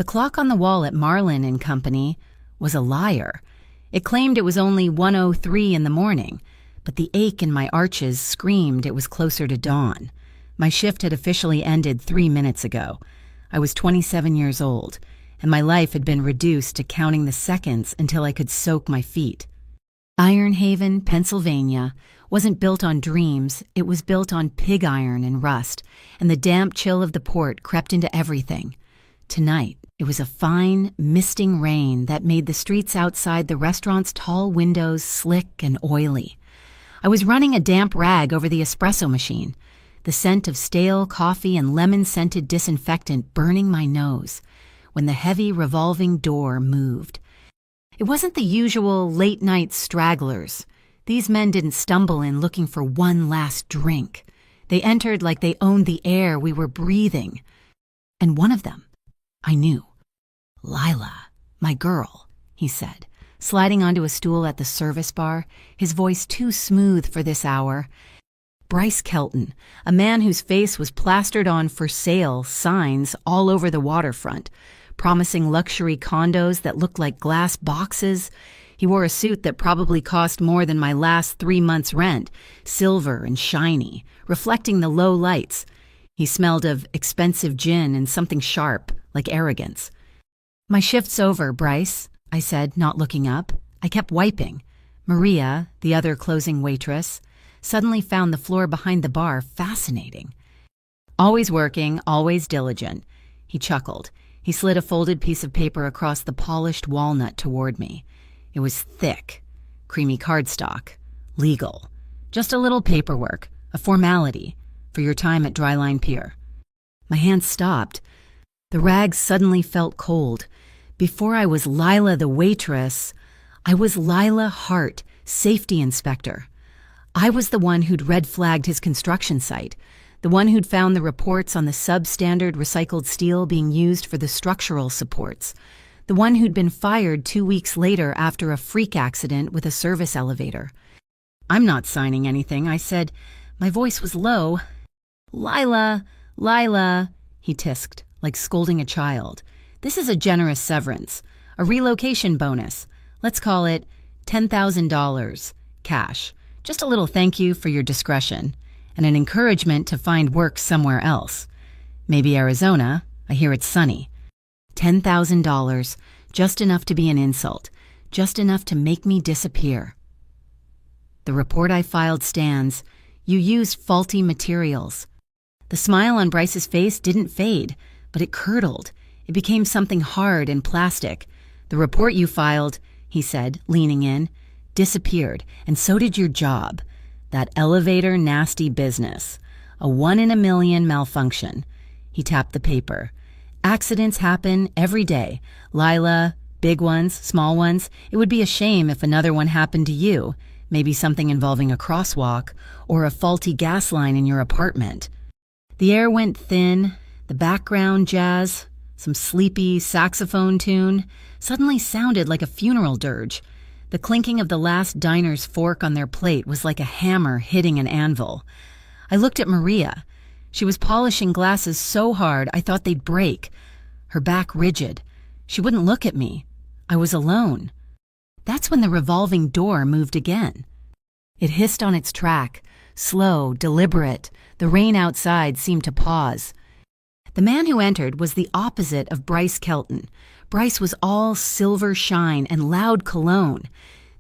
The clock on the wall at Marlin and Company was a liar. It claimed it was only 1:03 in the morning, but the ache in my arches screamed it was closer to dawn. My shift had officially ended 3 minutes ago. I was 27 years old, and my life had been reduced to counting the seconds until I could soak my feet. Iron Haven, Pennsylvania, wasn't built on dreams, it was built on pig iron and rust, and the damp chill of the port crept into everything. Tonight, it was a fine, misting rain that made the streets outside the restaurant's tall windows slick and oily. I was running a damp rag over the espresso machine, the scent of stale coffee and lemon-scented disinfectant burning my nose, when the heavy revolving door moved. It wasn't the usual late-night stragglers. These men didn't stumble in looking for one last drink. They entered like they owned the air we were breathing. And one of them, I knew. "Lila, my girl," he said, sliding onto a stool at the service bar, his voice too smooth for this hour. Bryce Kelton, a man whose face was plastered on "for sale" signs all over the waterfront, promising luxury condos that looked like glass boxes. He wore a suit that probably cost more than my last 3 months' rent, silver and shiny, reflecting the low lights. He smelled of expensive gin and something sharp, like arrogance. "My shift's over, Bryce," I said, not looking up. I kept wiping. Maria, the other closing waitress, suddenly found the floor behind the bar fascinating. "Always working, always diligent," he chuckled. He slid a folded piece of paper across the polished walnut toward me. It was thick, creamy cardstock, legal. Just a little paperwork, a formality, for your time at Dryline Pier. My hand stopped. The rag suddenly felt cold. Before I was Lila the waitress, I was Lila Hart, safety inspector. I was the one who'd red-flagged his construction site, the one who'd found the reports on the substandard recycled steel being used for the structural supports, the one who'd been fired 2 weeks later after a freak accident with a service elevator. "I'm not signing anything," I said. My voice was low. "Lila, Lila," he tisked, like scolding a child. "This is a generous severance, a relocation bonus. Let's call it $10,000, cash. Just a little thank you for your discretion, and an encouragement to find work somewhere else. Maybe Arizona, I hear it's sunny. $10,000, just enough to be an insult, just enough to make me disappear." The report I filed stands. You used faulty materials. The smile on Bryce's face didn't fade, but it curdled. It became something hard and plastic. "The report you filed," he said, leaning in, "disappeared, and so did your job. That elevator nasty business. A 1 in a million malfunction." He tapped the paper. "Accidents happen every day. Lila, big ones, small ones. It would be a shame if another one happened to you. Maybe something involving a crosswalk or a faulty gas line in your apartment." The air went thin. The background jazz, some sleepy saxophone tune, suddenly sounded like a funeral dirge. The clinking of the last diner's fork on their plate was like a hammer hitting an anvil. I looked at Maria. She was polishing glasses so hard I thought they'd break. Her back rigid. She wouldn't look at me. I was alone. That's when the revolving door moved again. It hissed on its track, slow, deliberate. The rain outside seemed to pause. The man who entered was the opposite of Bryce Kelton. Bryce was all silver shine and loud cologne.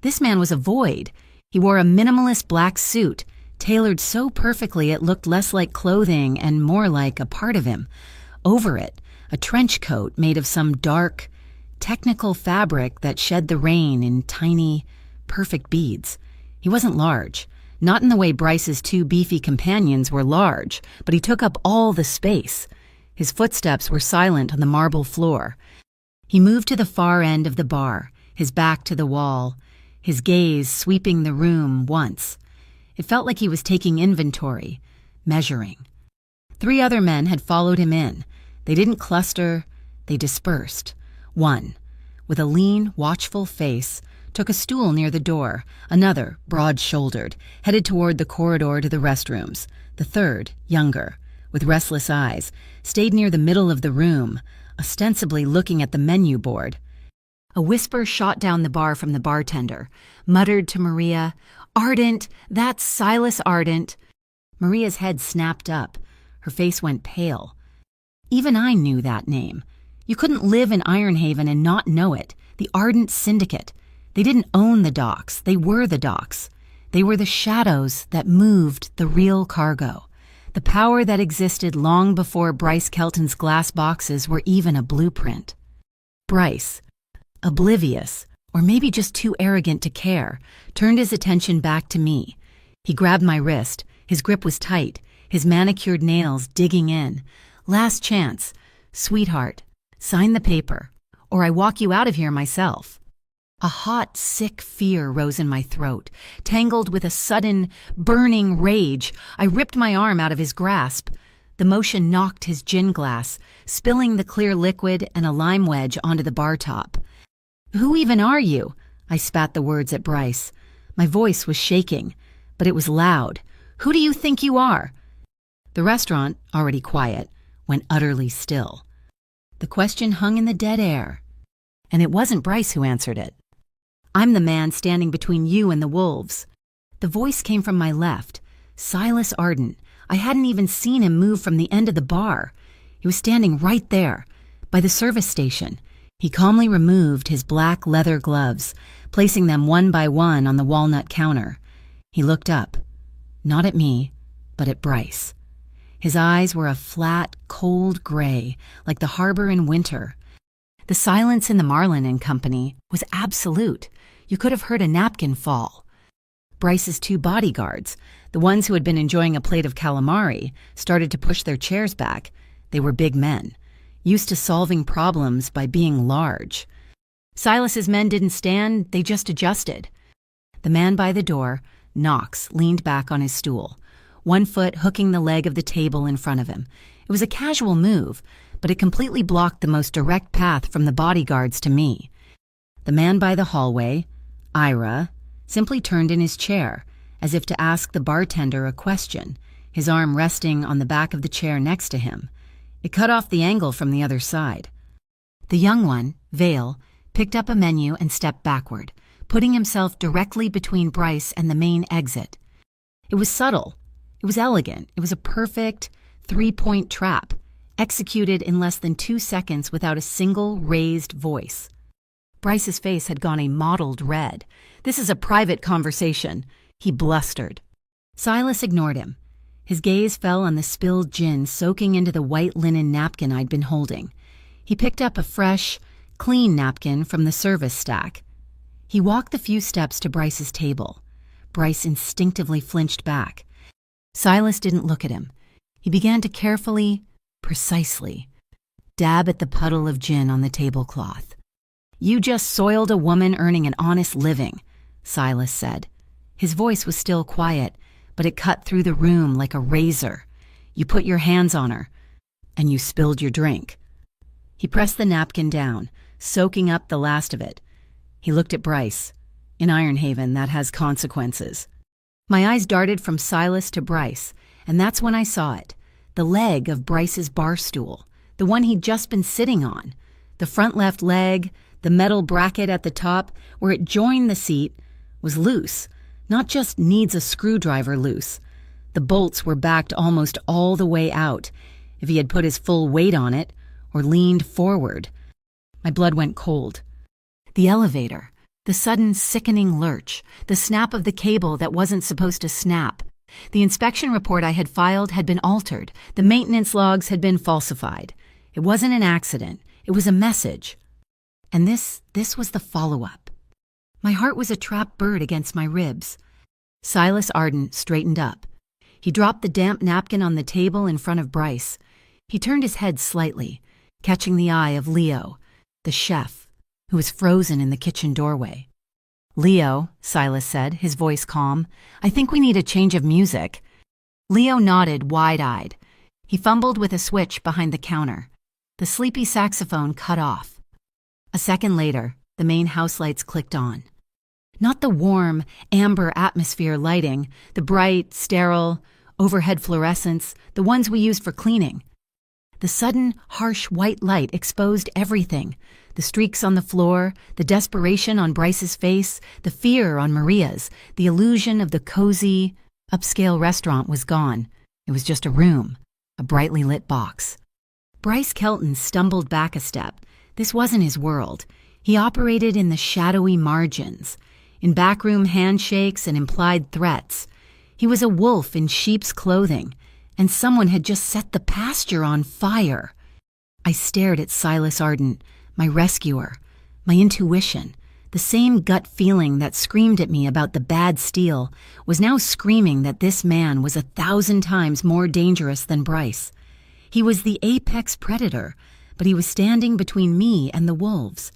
This man was a void. He wore a minimalist black suit, tailored so perfectly it looked less like clothing and more like a part of him. Over it, a trench coat made of some dark, technical fabric that shed the rain in tiny, perfect beads. He wasn't large, not in the way Bryce's 2 beefy companions were large, but he took up all the space. His footsteps were silent on the marble floor. He moved to the far end of the bar, his back to the wall, his gaze sweeping the room once. It felt like he was taking inventory, measuring. 3 other men had followed him in. They didn't cluster, they dispersed. One, with a lean, watchful face, took a stool near the door. Another, broad-shouldered, headed toward the corridor to the restrooms. The third, younger, with restless eyes, stayed near the middle of the room, ostensibly looking at the menu board. A whisper shot down the bar from the bartender, muttered to Maria, "Ardent, that's Silas Ardent." Maria's head snapped up. Her face went pale. Even I knew that name. You couldn't live in Ironhaven and not know it. The Ardent Syndicate. They didn't own the docks. They were the docks. They were the shadows that moved the real cargo. The power that existed long before Bryce Kelton's glass boxes were even a blueprint. Bryce, oblivious, or maybe just too arrogant to care, turned his attention back to me. He grabbed my wrist. His grip was tight, his manicured nails digging in. "Last chance. Sweetheart, sign the paper, or I walk you out of here myself." A hot, sick fear rose in my throat. Tangled with a sudden, burning rage, I ripped my arm out of his grasp. The motion knocked his gin glass, spilling the clear liquid and a lime wedge onto the bar top. "Who even are you?" I spat the words at Bryce. My voice was shaking, but it was loud. "Who do you think you are?" The restaurant, already quiet, went utterly still. The question hung in the dead air, and it wasn't Bryce who answered it. "I'm the man standing between you and the wolves." The voice came from my left. Silas Ardent. I hadn't even seen him move from the end of the bar. He was standing right there, by the service station. He calmly removed his black leather gloves, placing them one by one on the walnut counter. He looked up, not at me, but at Bryce. His eyes were a flat, cold gray, like the harbor in winter. The silence in the Marlin and Company was absolute. You could have heard a napkin fall. Bryce's two bodyguards, the ones who had been enjoying a plate of calamari, started to push their chairs back. They were big men, used to solving problems by being large. Silas's men didn't stand, they just adjusted. The man by the door, Knox, leaned back on his stool, one foot hooking the leg of the table in front of him. It was a casual move, but it completely blocked the most direct path from the bodyguards to me. The man by the hallway, Ira, simply turned in his chair, as if to ask the bartender a question, his arm resting on the back of the chair next to him. It cut off the angle from the other side. The young one, Vale, picked up a menu and stepped backward, putting himself directly between Bryce and the main exit. It was subtle. It was elegant. It was a perfect three-point trap, executed in less than 2 seconds without a single raised voice. Bryce's face had gone a mottled red. "This is a private conversation," he blustered. Silas ignored him. His gaze fell on the spilled gin soaking into the white linen napkin I'd been holding. He picked up a fresh, clean napkin from the service stack. He walked the few steps to Bryce's table. Bryce instinctively flinched back. Silas didn't look at him. He began to carefully, precisely, dab at the puddle of gin on the tablecloth. "You just soiled a woman earning an honest living," Silas said. His voice was still quiet, but it cut through the room like a razor. "You put your hands on her, and you spilled your drink." He pressed the napkin down, soaking up the last of it. He looked at Bryce. In Ironhaven, that has consequences. My eyes darted from Silas to Bryce, and that's when I saw it. The leg of Bryce's bar stool, the one he'd just been sitting on. The front left leg, the metal bracket at the top, where it joined the seat, was loose, not just needs a screwdriver loose. The bolts were backed almost all the way out, if he had put his full weight on it, or leaned forward. My blood went cold. The elevator, the sudden sickening lurch, the snap of the cable that wasn't supposed to snap. The inspection report I had filed had been altered. The maintenance logs had been falsified. It wasn't an accident. It was a message. And this was the follow-up. My heart was a trapped bird against my ribs. Silas Ardent straightened up. He dropped the damp napkin on the table in front of Bryce. He turned his head slightly, catching the eye of Leo, the chef, who was frozen in the kitchen doorway. "Leo," Silas said, his voice calm, "I think we need a change of music." Leo nodded wide-eyed. He fumbled with a switch behind the counter. The sleepy saxophone cut off. A second later, the main house lights clicked on. Not the warm, amber atmosphere lighting, the bright, sterile, overhead fluorescents, the ones we used for cleaning. The sudden, harsh white light exposed everything. The streaks on the floor, the desperation on Bryce's face, the fear on Maria's, the illusion of the cozy, upscale restaurant was gone. It was just a room, a brightly lit box. Bryce Kelton stumbled back a step. This wasn't his world. He operated in the shadowy margins, in backroom handshakes and implied threats. He was a wolf in sheep's clothing, and someone had just set the pasture on fire. I stared at Silas Ardent, my rescuer, my intuition. The same gut feeling that screamed at me about the bad steal was now screaming that this man was 1,000 times more dangerous than Bryce. He was the apex predator, but he was standing between me and the wolves.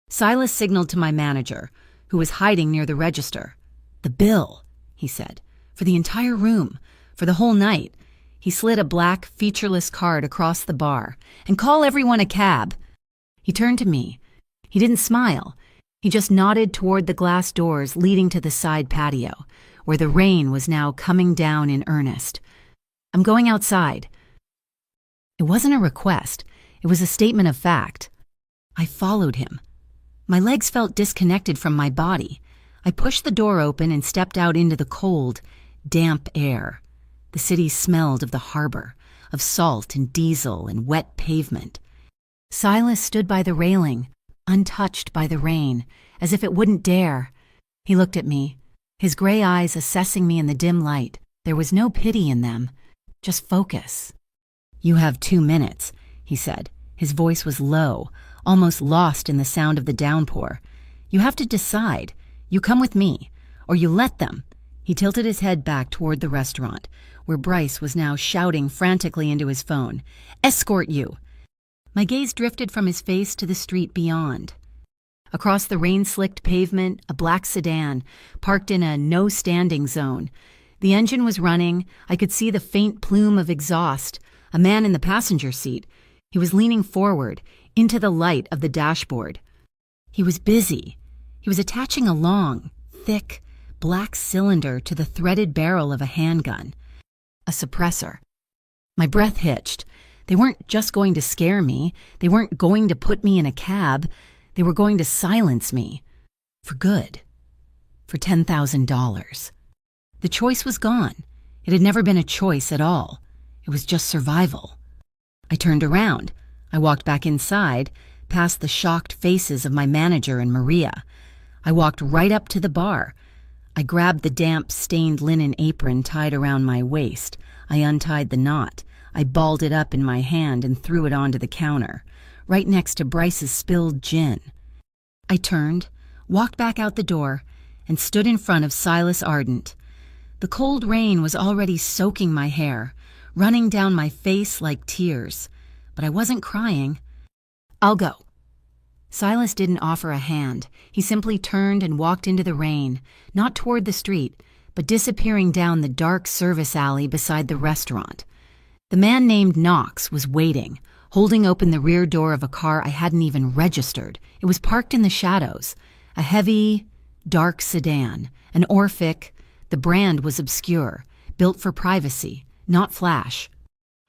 Silas signaled to my manager, who was hiding near the register. "The bill," he said, "for the entire room, for the whole night." He slid a black, featureless card across the bar. "And call everyone a cab." He turned to me. He didn't smile. He just nodded toward the glass doors leading to the side patio, where the rain was now coming down in earnest. "I'm going outside." It wasn't a request. It was a statement of fact. I followed him. My legs felt disconnected from my body. I pushed the door open and stepped out into the cold, damp air. The city smelled of the harbor, of salt and diesel and wet pavement. Silas stood by the railing, untouched by the rain, as if it wouldn't dare. He looked at me, his gray eyes assessing me in the dim light. There was no pity in them, just focus. "You have 2 minutes," he said. His voice was low, almost lost in the sound of the downpour. "You have to decide. You come with me, or you let them." He tilted his head back toward the restaurant, where Bryce was now shouting frantically into his phone, "Escort you." My gaze drifted from his face to the street beyond. Across the rain-slicked pavement, a black sedan, parked in a no-standing zone. The engine was running. I could see the faint plume of exhaust. A man in the passenger seat. He was leaning forward, into the light of the dashboard. He was busy. He was attaching a long, thick, black cylinder to the threaded barrel of a handgun. A suppressor. My breath hitched. They weren't just going to scare me. They weren't going to put me in a cab. They were going to silence me. For good. For $10,000. The choice was gone. It had never been a choice at all. It was just survival. I turned around. I walked back inside, past the shocked faces of my manager and Maria. I walked right up to the bar. I grabbed the damp, stained linen apron tied around my waist. I untied the knot. I balled it up in my hand and threw it onto the counter, right next to Bryce's spilled gin. I turned, walked back out the door, and stood in front of Silas Ardent. The cold rain was already soaking my hair, running down my face like tears, but I wasn't crying. "I'll go." Silas didn't offer a hand. He simply turned and walked into the rain, not toward the street, but disappearing down the dark service alley beside the restaurant. The man named Knox was waiting, holding open the rear door of a car I hadn't even registered. It was parked in the shadows, a heavy, dark sedan, an Orphic. The brand was obscure, built for privacy, not flash.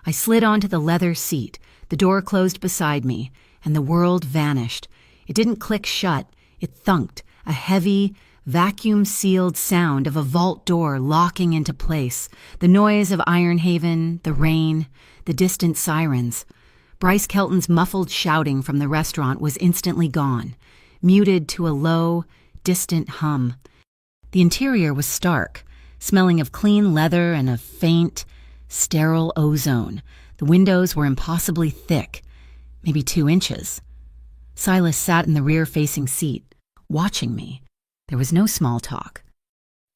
I slid onto the leather seat, the door closed beside me, and the world vanished. It didn't click shut, it thunked, a heavy, vacuum-sealed sound of a vault door locking into place, the noise of Ironhaven, the rain, the distant sirens. Bryce Kelton's muffled shouting from the restaurant was instantly gone, muted to a low, distant hum. The interior was stark, smelling of clean leather and of faint, sterile ozone. The windows were impossibly thick, maybe 2 inches. Silas sat in the rear-facing seat, watching me. There was no small talk.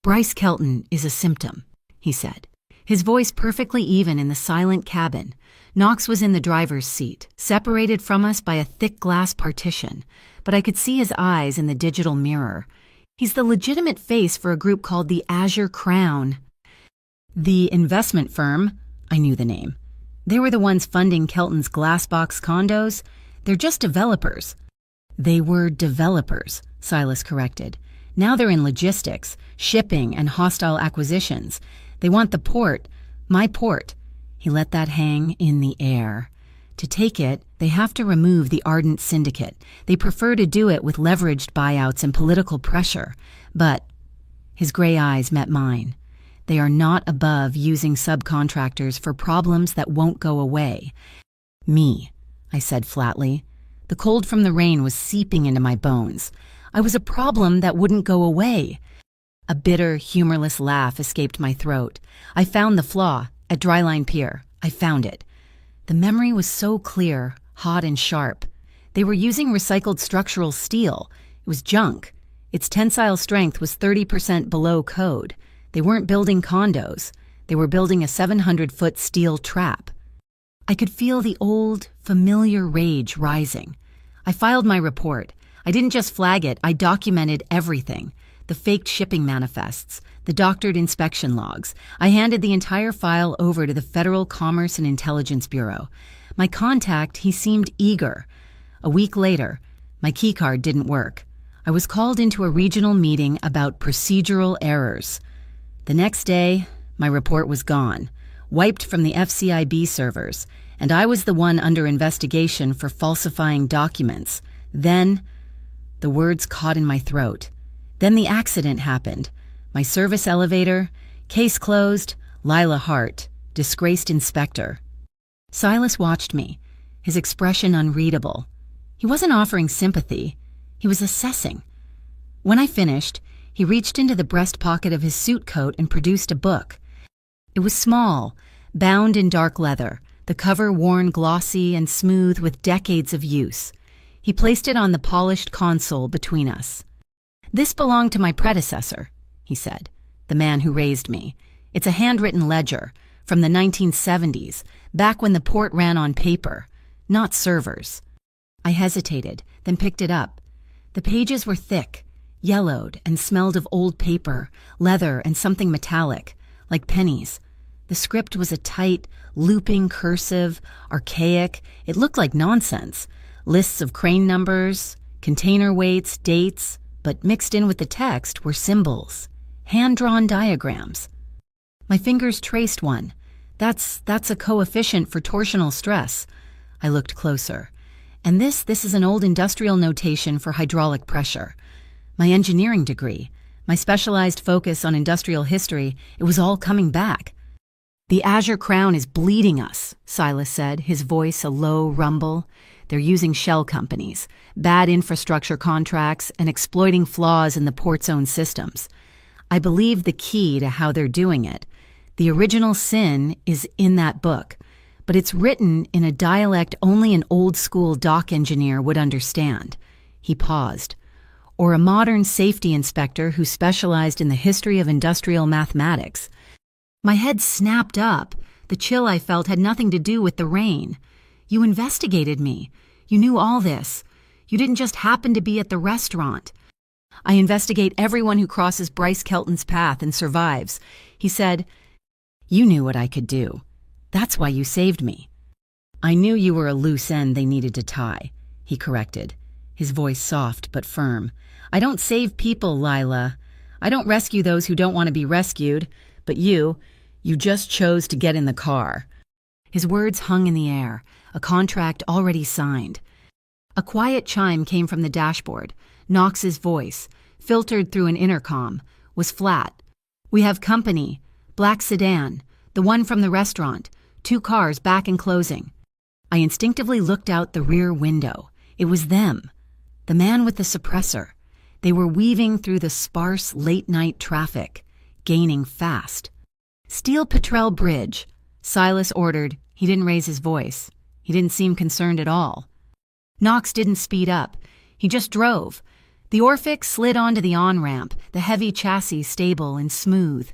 "Bryce Kelton is a symptom," he said, his voice perfectly even in the silent cabin. Knox was in the driver's seat, separated from us by a thick glass partition, but I could see his eyes in the digital mirror. He's the legitimate face for a group called the Azure Crown. The investment firm, I knew the name. They were the ones funding Kelton's glassbox condos. They're just developers. They were developers, Silas corrected. Now they're in logistics, shipping, and hostile acquisitions. They want the port, my port. He let that hang in the air. To take it, they have to remove the ardent syndicate. They prefer to do it with leveraged buyouts and political pressure. But his gray eyes met mine. They are not above using subcontractors for problems that won't go away. Me, I said flatly. The cold from the rain was seeping into my bones. I was a problem that wouldn't go away. A bitter, humorless laugh escaped my throat. I found the flaw at Dryline Pier. I found it. The memory was so clear, hot and sharp. They were using recycled structural steel. It was junk. Its tensile strength was 30% below code. They weren't building condos. They were building a 700-foot steel trap. I could feel the old, familiar rage rising. I filed my report. I didn't just flag it, I documented everything. The faked shipping manifests, the doctored inspection logs. I handed the entire file over to the Federal Commerce and Intelligence Bureau. My contact, he seemed eager. A week later, my keycard didn't work. I was called into a regional meeting about procedural errors. The next day, my report was gone, wiped from the FCIB servers, and I was the one under investigation for falsifying documents. Then, the words caught in my throat. Then the accident happened. My service elevator, case closed, Lila Hart, disgraced inspector. Silas watched me, his expression unreadable. He wasn't offering sympathy. He was assessing. When I finished, he reached into the breast pocket of his suit coat and produced a book. It was small, bound in dark leather, the cover worn glossy and smooth with decades of use. He placed it on the polished console between us. "This belonged to my predecessor," he said, "the man who raised me. It's a handwritten ledger from the 1970s, back when the port ran on paper, not servers." I hesitated, then picked it up. The pages were thick, yellowed, and smelled of old paper, leather, and something metallic, like pennies. The script was a tight, looping cursive, archaic. It looked like nonsense. Lists of crane numbers, container weights, dates, but mixed in with the text were symbols, hand-drawn diagrams. My fingers traced one. That's a coefficient for torsional stress. I looked closer. And this is an old industrial notation for hydraulic pressure. My engineering degree, my specialized focus on industrial history, it was all coming back. "The Azure Crown is bleeding us," Silas said, his voice a low rumble. "They're using shell companies, bad infrastructure contracts, and exploiting flaws in the port's own systems. I believe the key to how they're doing it. The original sin is in that book, but it's written in a dialect only an old-school dock engineer would understand." He paused. "Or a modern safety inspector who specialized in the history of industrial mathematics." My head snapped up. The chill I felt had nothing to do with the rain. "You investigated me. You knew all this. You didn't just happen to be at the restaurant." "I investigate everyone who crosses Bryce Kelton's path and survives." He said, "You knew what I could do. That's why you saved me." "I knew you were a loose end they needed to tie," he corrected, his voice soft but firm. "I don't save people, Lila. I don't rescue those who don't want to be rescued. But you just chose to get in the car." His words hung in the air, a contract already signed. A quiet chime came from the dashboard. Knox's voice, filtered through an intercom, was flat. "We have company. Black sedan. The one from the restaurant. 2 cars back and closing." I instinctively looked out the rear window. It was them. The man with the suppressor. They were weaving through the sparse late-night traffic, gaining fast. "Steel Petrel Bridge," Silas ordered. He didn't raise his voice. He didn't seem concerned at all. Knox didn't speed up. He just drove. The Orphic slid onto the on-ramp, the heavy chassis stable and smooth.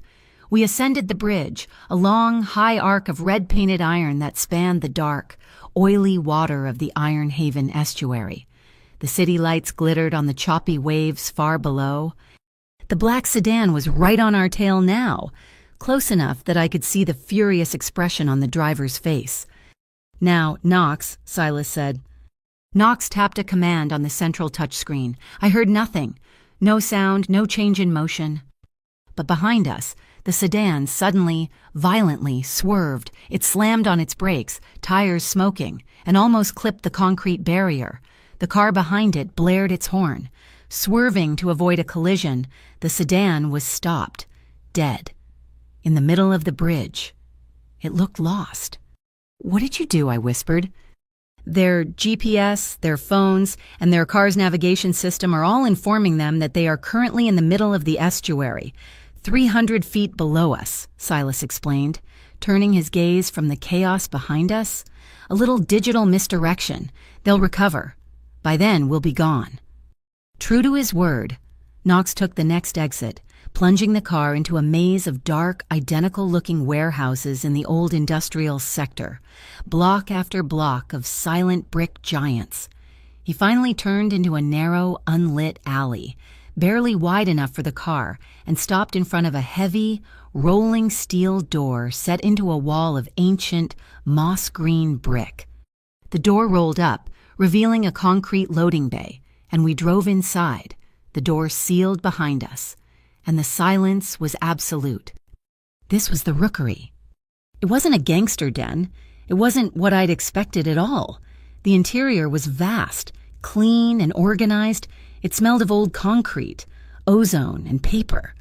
We ascended the bridge, a long, high arc of red-painted iron that spanned the dark, oily water of the Iron Haven estuary. The city lights glittered on the choppy waves far below. The black sedan was right on our tail now, close enough that I could see the furious expression on the driver's face. "Now, Knox," Silas said. Knox tapped a command on the central touchscreen. I heard nothing. No sound, no change in motion. But behind us, the sedan suddenly, violently swerved. It slammed on its brakes, tires smoking, and almost clipped the concrete barrier. The car behind it blared its horn. Swerving to avoid a collision, the sedan was stopped, dead, in the middle of the bridge. It looked lost. "What did you do?" I whispered. Their GPS, their phones, and their car's navigation system are all informing them that they are currently in the middle of the estuary, 300 feet below us, Silas explained, turning his gaze from the chaos behind us. "A little digital misdirection. They'll recover. By then, we'll be gone." True to his word, Knox took the next exit, plunging the car into a maze of dark, identical-looking warehouses in the old industrial sector, block after block of silent brick giants. He finally turned into a narrow, unlit alley, barely wide enough for the car, and stopped in front of a heavy, rolling steel door set into a wall of ancient, moss-green brick. The door rolled up, revealing a concrete loading bay, and we drove inside, the door sealed behind us. And the silence was absolute. This was the rookery. It wasn't a gangster den. It wasn't what I'd expected at all. The interior was vast, clean and organized. It smelled of old concrete, ozone, and paper.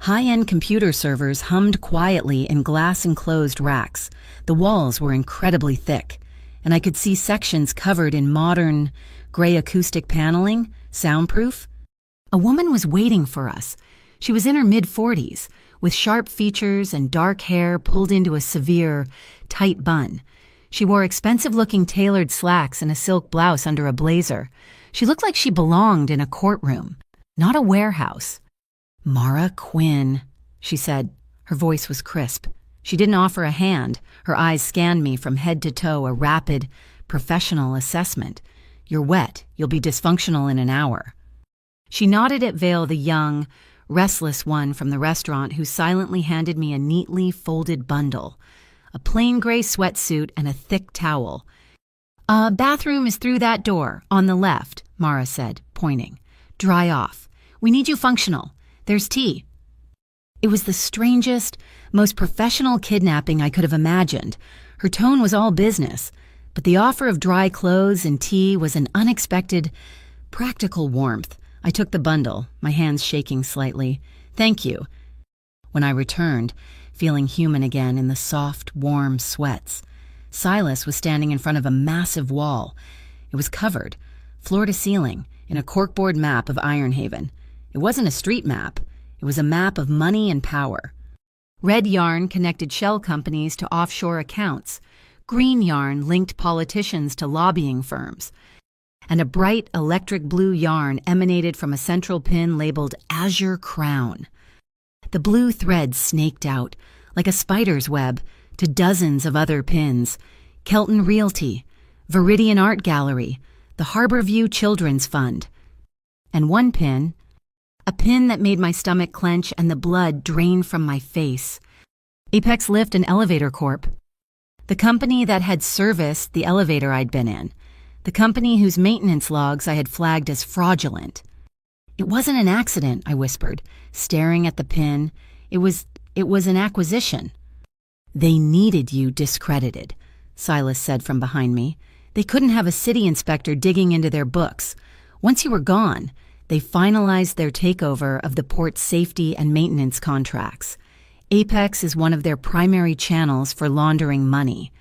High-end computer servers hummed quietly in glass-enclosed racks. The walls were incredibly thick, and I could see sections covered in modern, gray acoustic paneling, soundproof. A woman was waiting for us. She was in her mid-40s, with sharp features and dark hair pulled into a severe, tight bun. She wore expensive-looking tailored slacks and a silk blouse under a blazer. She looked like she belonged in a courtroom, not a warehouse. "Mara Quinn," she said. Her voice was crisp. She didn't offer a hand. Her eyes scanned me from head to toe, a rapid, professional assessment. "You're wet. You'll be dysfunctional in an hour." She nodded at Vale, the young, restless one from the restaurant, who silently handed me a neatly folded bundle, a plain gray sweatsuit and a thick towel. "Bathroom is through that door, on the left," Mara said, pointing. "Dry off. We need you functional. There's tea." It was the strangest, most professional kidnapping I could have imagined. Her tone was all business, but the offer of dry clothes and tea was an unexpected, practical warmth. I took the bundle, my hands shaking slightly. "Thank you." When I returned, feeling human again in the soft, warm sweats, Silas was standing in front of a massive wall. It was covered, floor to ceiling, in a corkboard map of Ironhaven. It wasn't a street map. It was a map of money and power. Red yarn connected shell companies to offshore accounts. Green yarn linked politicians to lobbying firms. And a bright electric blue yarn emanated from a central pin labeled Azure Crown. The blue thread snaked out, like a spider's web, to dozens of other pins: Kelton Realty, Viridian Art Gallery, the Harborview Children's Fund. And one pin, a pin that made my stomach clench and the blood drain from my face: Apex Lift and Elevator Corp., the company that had serviced the elevator I'd been in. The company whose maintenance logs I had flagged as fraudulent. "It wasn't an accident," I whispered, staring at the pin. It was an acquisition." "They needed you discredited," Silas said from behind me. "They couldn't have a city inspector digging into their books. Once you were gone, they finalized their takeover of the port's safety and maintenance contracts. Apex is one of their primary channels for laundering money."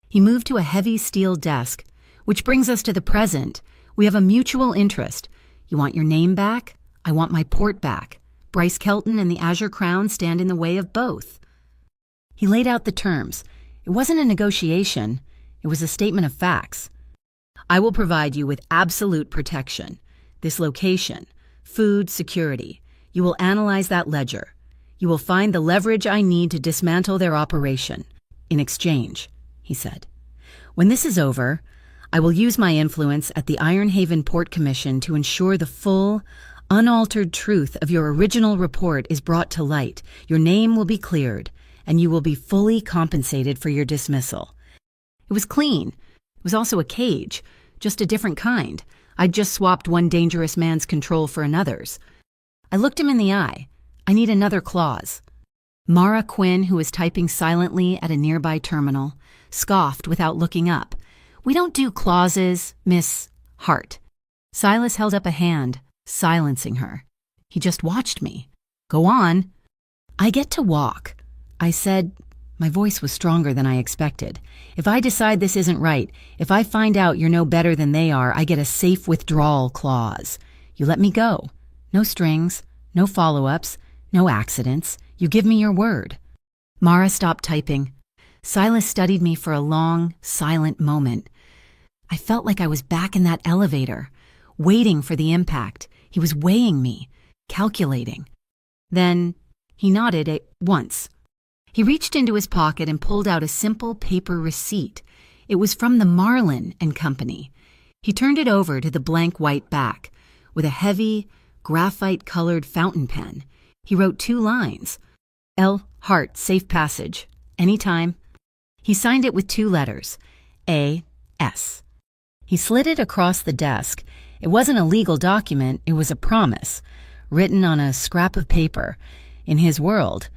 He moved to a heavy steel desk. "Which brings us to the present. We have a mutual interest. You want your name back? I want my port back. Bryce Kelton and the Azure Crown stand in the way of both." He laid out the terms. It wasn't a negotiation. It was a statement of facts. "I will provide you with absolute protection. This location, food, security. You will analyze that ledger. You will find the leverage I need to dismantle their operation. In exchange," he said, "when this is over, I will use my influence at the Ironhaven Port Commission to ensure the full, unaltered truth of your original report is brought to light. Your name will be cleared, and you will be fully compensated for your dismissal." It was clean. It was also a cage, just a different kind. I'd just swapped one dangerous man's control for another's. I looked him in the eye. "I need another clause." Mara Quinn, who was typing silently at a nearby terminal, scoffed without looking up. "We don't do clauses, Miss Hart." Silas held up a hand, silencing her. He just watched me. "Go on." "I get to walk," I said. My voice was stronger than I expected. "If I decide this isn't right, if I find out you're no better than they are, I get a safe withdrawal clause. You let me go. No strings, no follow-ups, no accidents. You give me your word." Mara stopped typing. Silas studied me for a long, silent moment. I felt like I was back in that elevator, waiting for the impact. He was weighing me, calculating. Then he nodded at once. He reached into his pocket and pulled out a simple paper receipt. It was from the Marlin and Company. He turned it over to the blank white back. With a heavy, graphite-colored fountain pen, he wrote 2 lines. "L. Hart, safe passage. Anytime." He signed it with 2 letters. A.S. He slid it across the desk. It wasn't a legal document, it was a promise, written on a scrap of paper. In his world,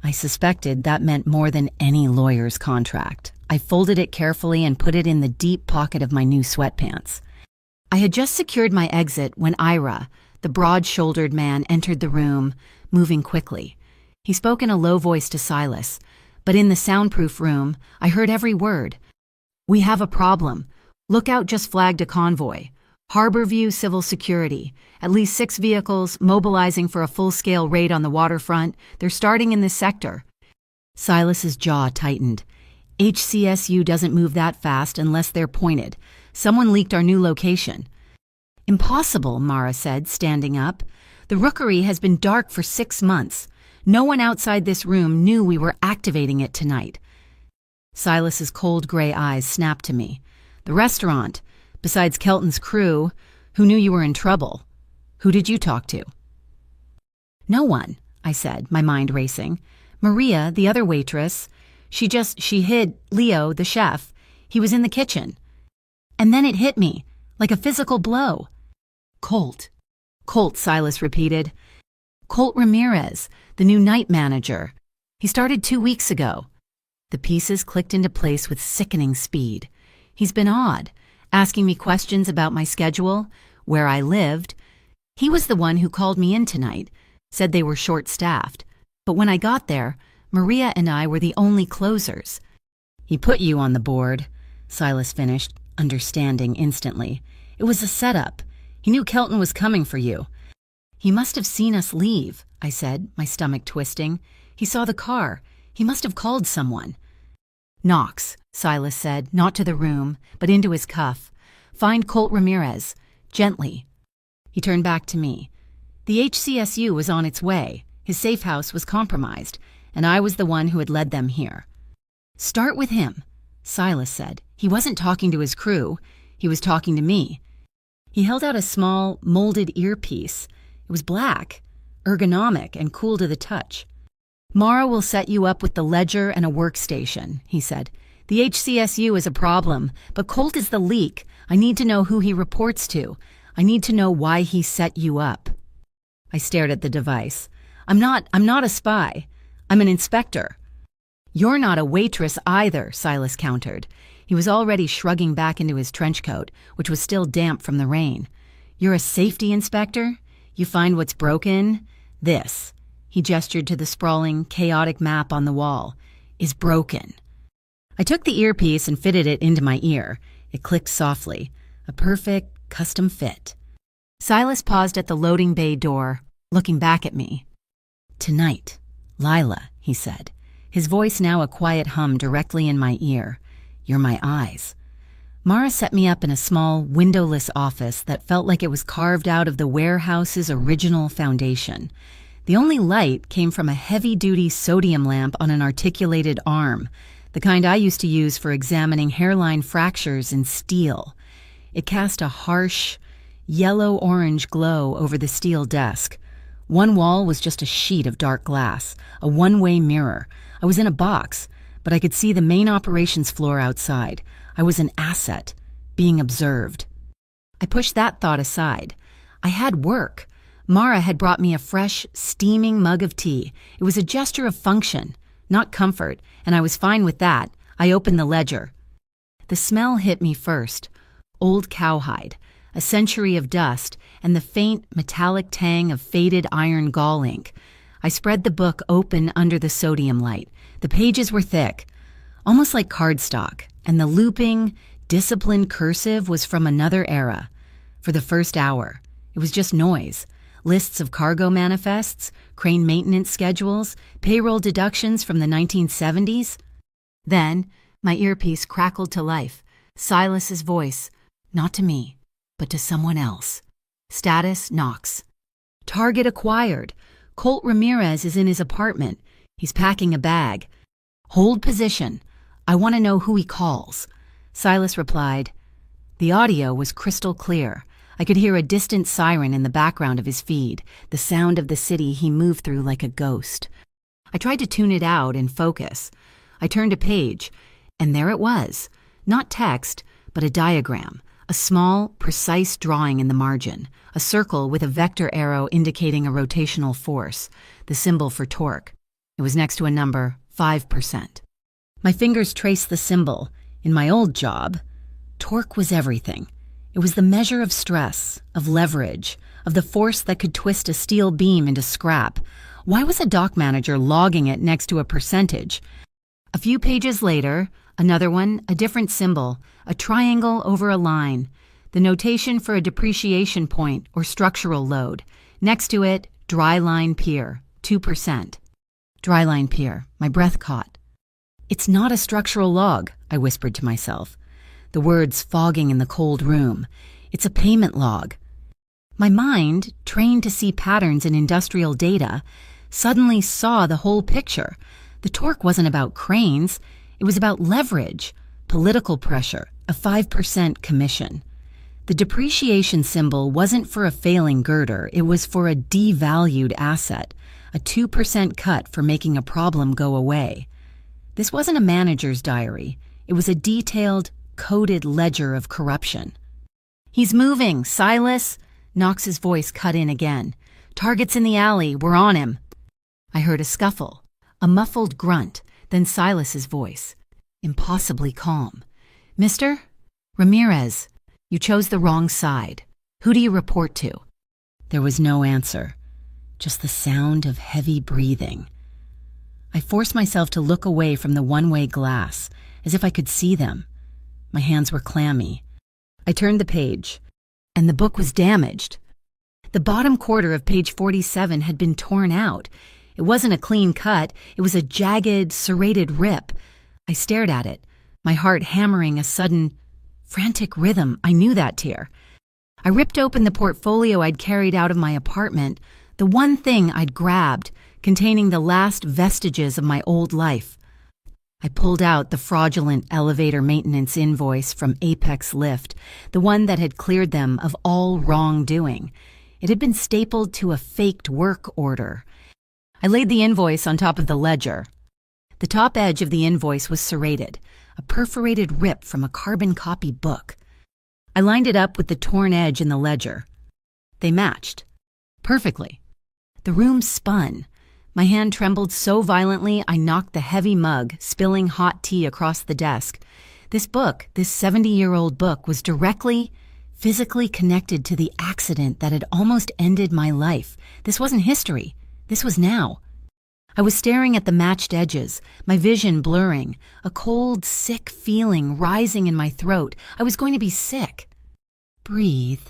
I suspected that meant more than any lawyer's contract. I folded it carefully and put it in the deep pocket of my new sweatpants. I had just secured my exit when Ira, the broad-shouldered man, entered the room, moving quickly. He spoke in a low voice to Silas, but in the soundproof room, I heard every word. "We have a problem. Lookout just flagged a convoy. Harborview Civil Security. At least 6 vehicles mobilizing for a full-scale raid on the waterfront. They're starting in this sector." Silas's jaw tightened. "HCSU doesn't move that fast unless they're pointed. Someone leaked our new location." "Impossible," Mara said, standing up. "The rookery has been dark for 6 months. No one outside this room knew we were activating it tonight." Silas's cold gray eyes snapped to me. "The restaurant. Besides Kelton's crew, who knew you were in trouble? Who did you talk to?" "No one," I said, my mind racing. "Maria, the other waitress, she hid Leo, the chef. He was in the kitchen. And then it hit me, like a physical blow." "Colt." "Colt," Silas repeated. "Colt Ramirez, the new night manager. He started 2 weeks ago." The pieces clicked into place with sickening speed. "He's been odd, asking me questions about my schedule, where I lived. He was the one who called me in tonight, said they were short-staffed. But when I got there, Maria and I were the only closers." "He put you on the board," Silas finished, understanding instantly. "It was a setup. He knew Kelton was coming for you." "He must have seen us leave," I said, my stomach twisting. "He saw the car. He must have called someone." "Knox," Silas said, not to the room, but into his cuff. "Find Colt Ramirez. Gently." He turned back to me. The HCSU was on its way. His safe house was compromised, and I was the one who had led them here. "Start with him," Silas said. "He wasn't talking to his crew. He was talking to me." He held out a small, molded earpiece. It was black, ergonomic, and cool to the touch. "Mara will set you up with the ledger and a workstation," he said. "The HCSU is a problem, but Colt is the leak. I need to know who he reports to. I need to know why he set you up." I stared at the device. I'm not a spy. I'm an inspector." "You're not a waitress either," Silas countered. He was already shrugging back into his trench coat, which was still damp from the rain. "You're a safety inspector? You find what's broken? This," he gestured to the sprawling, chaotic map on the wall, "is broken." I took the earpiece and fitted it into my ear. It clicked softly. A perfect, custom fit. Silas paused at the loading bay door, looking back at me. "Tonight, Lila," he said, his voice now a quiet hum directly in my ear. "You're my eyes." Mara set me up in a small, windowless office that felt like it was carved out of the warehouse's original foundation. The only light came from a heavy-duty sodium lamp on an articulated arm, the kind I used to use for examining hairline fractures in steel. It cast a harsh, yellow-orange glow over the steel desk. One wall was just a sheet of dark glass, a one-way mirror. I was in a box, but I could see the main operations floor outside. I was an asset, being observed. I pushed that thought aside. I had work, Mara had brought me a fresh, steaming mug of tea. It was a gesture of function, not comfort, and I was fine with that. I opened the ledger. The smell hit me first. Old cowhide, a century of dust, and the faint, metallic tang of faded iron gall ink. I spread the book open under the sodium light. The pages were thick, almost like cardstock, and the looping, disciplined cursive was from another era. For the first hour, it was just noise. Lists of cargo manifests, crane maintenance schedules, payroll deductions from the 1970s. Then, my earpiece crackled to life. Silas's voice, not to me, but to someone else. Status, Knox. Target acquired. Colt Ramirez is in his apartment. He's packing a bag. Hold position. I want to know who he calls. Silas replied. The audio was crystal clear. I could hear a distant siren in the background of his feed, the sound of the city he moved through like a ghost. I tried to tune it out and focus. I turned a page, and there it was. Not text, but a diagram. A small, precise drawing in the margin. A circle with a vector arrow indicating a rotational force, the symbol for torque. It was next to a number, 5%. My fingers traced the symbol. In my old job, torque was everything. It was the measure of stress, of leverage, of the force that could twist a steel beam into scrap. Why was a dock manager logging it next to a percentage? A few pages later, another one, a different symbol, a triangle over a line, the notation for a depreciation point or structural load. Next to it, dry line pier, 2%. Dry line pier, my breath caught. It's not a structural log, I whispered to myself. The words fogging in the cold room. It's a payment log. My mind, trained to see patterns in industrial data, suddenly saw the whole picture. The torque wasn't about cranes. It was about leverage, political pressure, a 5% commission. The depreciation symbol wasn't for a failing girder. It was for a devalued asset, a 2% cut for making a problem go away. This wasn't a manager's diary. It was a detailed, coded ledger of corruption. He's moving, Silas! Knox's voice cut in again. Target's in the alley. We're on him. I heard a scuffle, a muffled grunt, then Silas's voice, impossibly calm. Mister? Ramirez, you chose the wrong side. Who do you report to? There was no answer, just the sound of heavy breathing. I forced myself to look away from the one-way glass, as if I could see them. My hands were clammy. I turned the page, and the book was damaged. The bottom quarter of page 47 had been torn out. It wasn't a clean cut. It was a jagged, serrated rip. I stared at it, my heart hammering a sudden, frantic rhythm. I knew that tear. I ripped open the portfolio I'd carried out of my apartment, the one thing I'd grabbed, containing the last vestiges of my old life. I pulled out the fraudulent elevator maintenance invoice from Apex Lift, the one that had cleared them of all wrongdoing. It had been stapled to a faked work order. I laid the invoice on top of the ledger. The top edge of the invoice was serrated, a perforated rip from a carbon copy book. I lined it up with the torn edge in the ledger. They matched. Perfectly. The room spun. My hand trembled so violently I knocked the heavy mug, spilling hot tea across the desk. This book, this 70-year-old book, was directly, physically connected to the accident that had almost ended my life. This wasn't history. This was now. I was staring at the matched edges, my vision blurring, a cold, sick feeling rising in my throat. I was going to be sick. Breathe.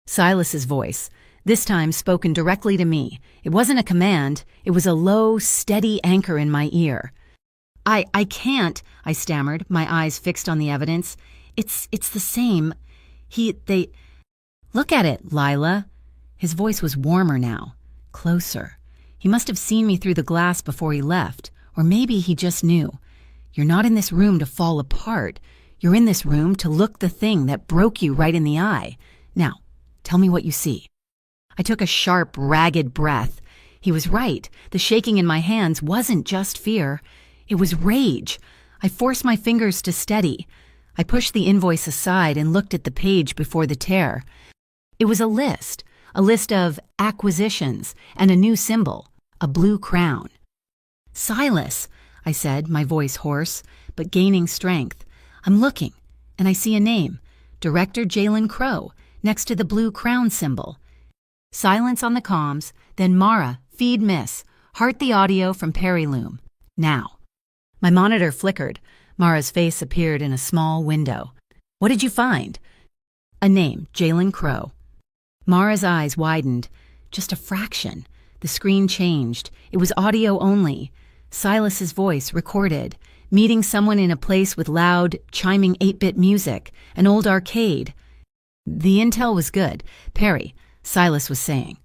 Silas's voice, this time spoken directly to me. It wasn't a command. It was a low, steady anchor in my ear. I can't, I stammered, my eyes fixed on the evidence. It's the same. Look at it, Lila. His voice was warmer now, closer. He must have seen me through the glass before he left, or maybe he just knew. You're not in this room to fall apart. You're in this room to look the thing that broke you right in the eye. Now, tell me what you see. I took a sharp, ragged breath. He was right. The shaking in my hands wasn't just fear. It was rage. I forced my fingers to steady. I pushed the invoice aside and looked at the page before the tear. It was a list, a list of acquisitions, and a new symbol, a blue crown. "Silas," I said, my voice hoarse, but gaining strength. "I'm looking, and I see a name, Director Jalen Crow, next to the blue crown symbol." Silence on the comms, then Mara, feed miss, heart the audio from Periloom. Now. My monitor flickered. Mara's face appeared in a small window. "What did you find?" "A name, Jalen Crow." Mara's eyes widened. Just a fraction. The screen changed. It was audio only. Silas's voice recorded, meeting someone in a place with loud, chiming 8-bit music, an old arcade. The intel was good. "Perry," Silas was saying.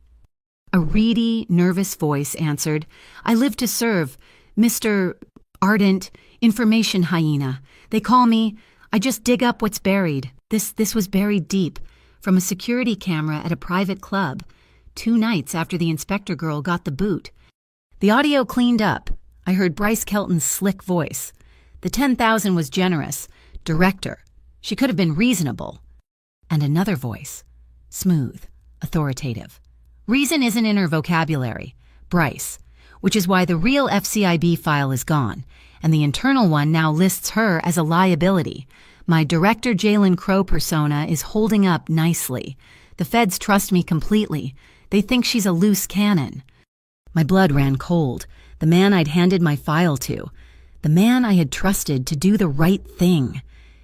A reedy, nervous voice answered, "I live to serve, Mr. Ardent, Information Hyena. They call me. I just dig up what's buried. This was buried deep, from a security camera at a private club, 2 nights after the inspector girl got the boot." The audio cleaned up. I heard Bryce Kelton's slick voice. The 10,000 was generous. Director. She could have been reasonable. And another voice. Smooth. Authoritative. Reason isn't in her vocabulary. Bryce. Which is why the real FCIB file is gone, and the internal one now lists her as a liability. My Director Jalen Crow persona is holding up nicely. The feds trust me completely. They think she's a loose cannon. My blood ran cold. The man I'd handed my file to. The man I had trusted to do the right thing.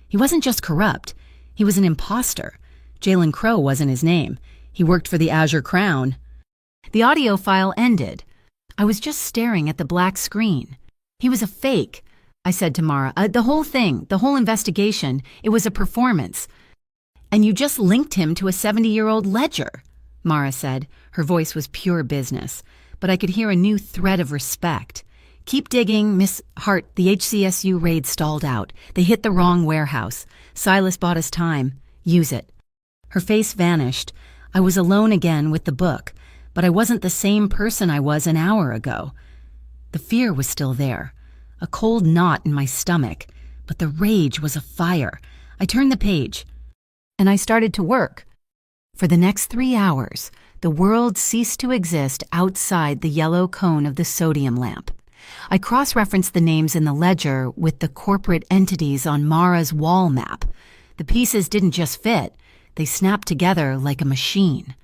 He wasn't just corrupt. He was an imposter. Jalen Crow wasn't his name. He worked for the Azure Crown. The audio file ended. I was just staring at the black screen. "He was a fake," I said to Mara. The whole thing, the whole investigation, it was a performance. "And you just linked him to a 70-year-old ledger," Mara said. Her voice was pure business, but I could hear a new thread of respect. "Keep digging, Miss Hart. The HCSU raid stalled out. They hit the wrong warehouse. Silas bought us time. Use it." Her face vanished. I was alone again with the book, but I wasn't the same person I was an hour ago. The fear was still there, a cold knot in my stomach, but the rage was a fire. I turned the page, and I started to work. For the next 3 hours, the world ceased to exist outside the yellow cone of the sodium lamp. I cross-referenced the names in the ledger with the corporate entities on Mara's wall map. The pieces didn't just fit, they snapped together like a machine.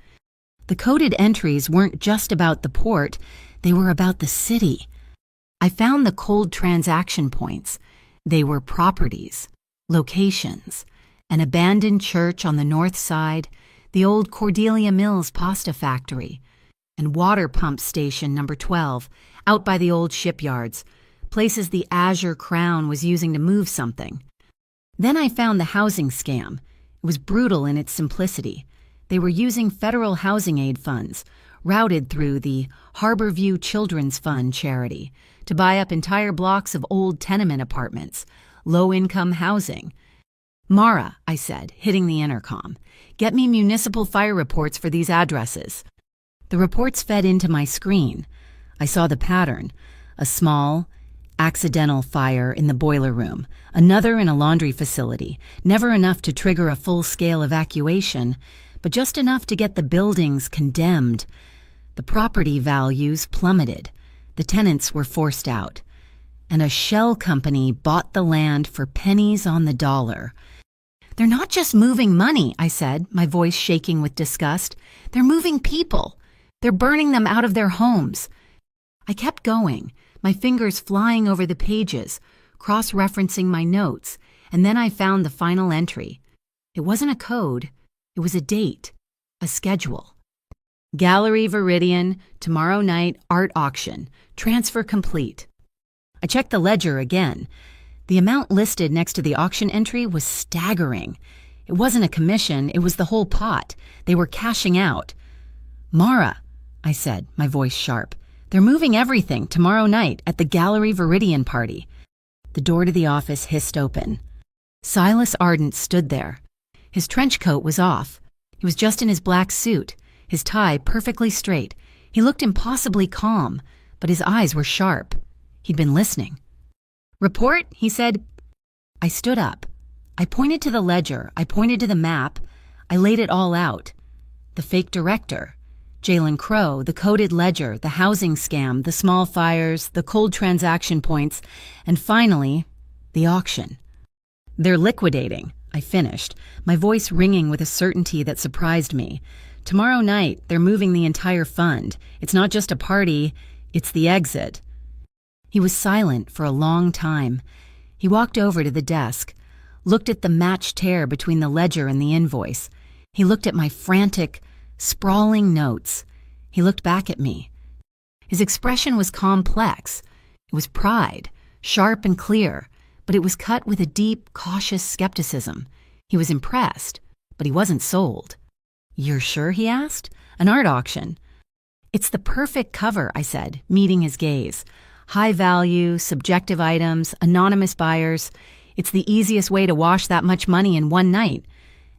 The coded entries weren't just about the port, they were about the city. I found the cold transaction points. They were properties, locations, an abandoned church on the north side, the old Cordelia Mills pasta factory, and water pump station number 12, out by the old shipyards, places the Azure Crown was using to move something. Then I found the housing scam. It was brutal in its simplicity. They were using federal housing aid funds, routed through the Harborview Children's Fund charity, to buy up entire blocks of old tenement apartments, low-income housing. "Mara," I said, hitting the intercom, "get me municipal fire reports for these addresses." The reports fed into my screen. I saw the pattern. A small, accidental fire in the boiler room, another in a laundry facility, never enough to trigger a full-scale evacuation, but just enough to get the buildings condemned. The property values plummeted. The tenants were forced out. And a shell company bought the land for pennies on the dollar. "They're not just moving money," I said, my voice shaking with disgust. "They're moving people. They're burning them out of their homes." I kept going, my fingers flying over the pages, cross-referencing my notes, and then I found the final entry. It wasn't a code. It was a date, a schedule. Gallery Viridian, tomorrow night, art auction, transfer complete. I checked the ledger again. The amount listed next to the auction entry was staggering. It wasn't a commission, it was the whole pot. They were cashing out. "Mara," I said, my voice sharp, "they're moving everything tomorrow night at the Gallery Viridian party." The door to the office hissed open. Silas Ardent stood there. His trench coat was off. He was just in his black suit, his tie perfectly straight. He looked impossibly calm, but his eyes were sharp. He'd been listening. "Report," he said. I stood up. I pointed to the ledger. I pointed to the map. I laid it all out. the fake director, Jalen Crow, the coded ledger, the housing scam, the small fires, the cold transaction points, and finally, the auction. They're liquidating, I finished, my voice ringing with a certainty that surprised me. Tomorrow night, they're moving the entire fund. It's not just a party, it's the exit. He was silent for a long time. He walked over to the desk, looked at the matched tear between the ledger and the invoice. He looked at my frantic, sprawling notes. He looked back at me. His expression was complex. It was pride, sharp and clear, but it was cut with a deep, cautious skepticism. He was impressed, but he wasn't sold. "You're sure?" he asked. "An art auction." "It's the perfect cover," I said, meeting his gaze. "High value, subjective items, anonymous buyers. It's the easiest way to wash that much money in one night.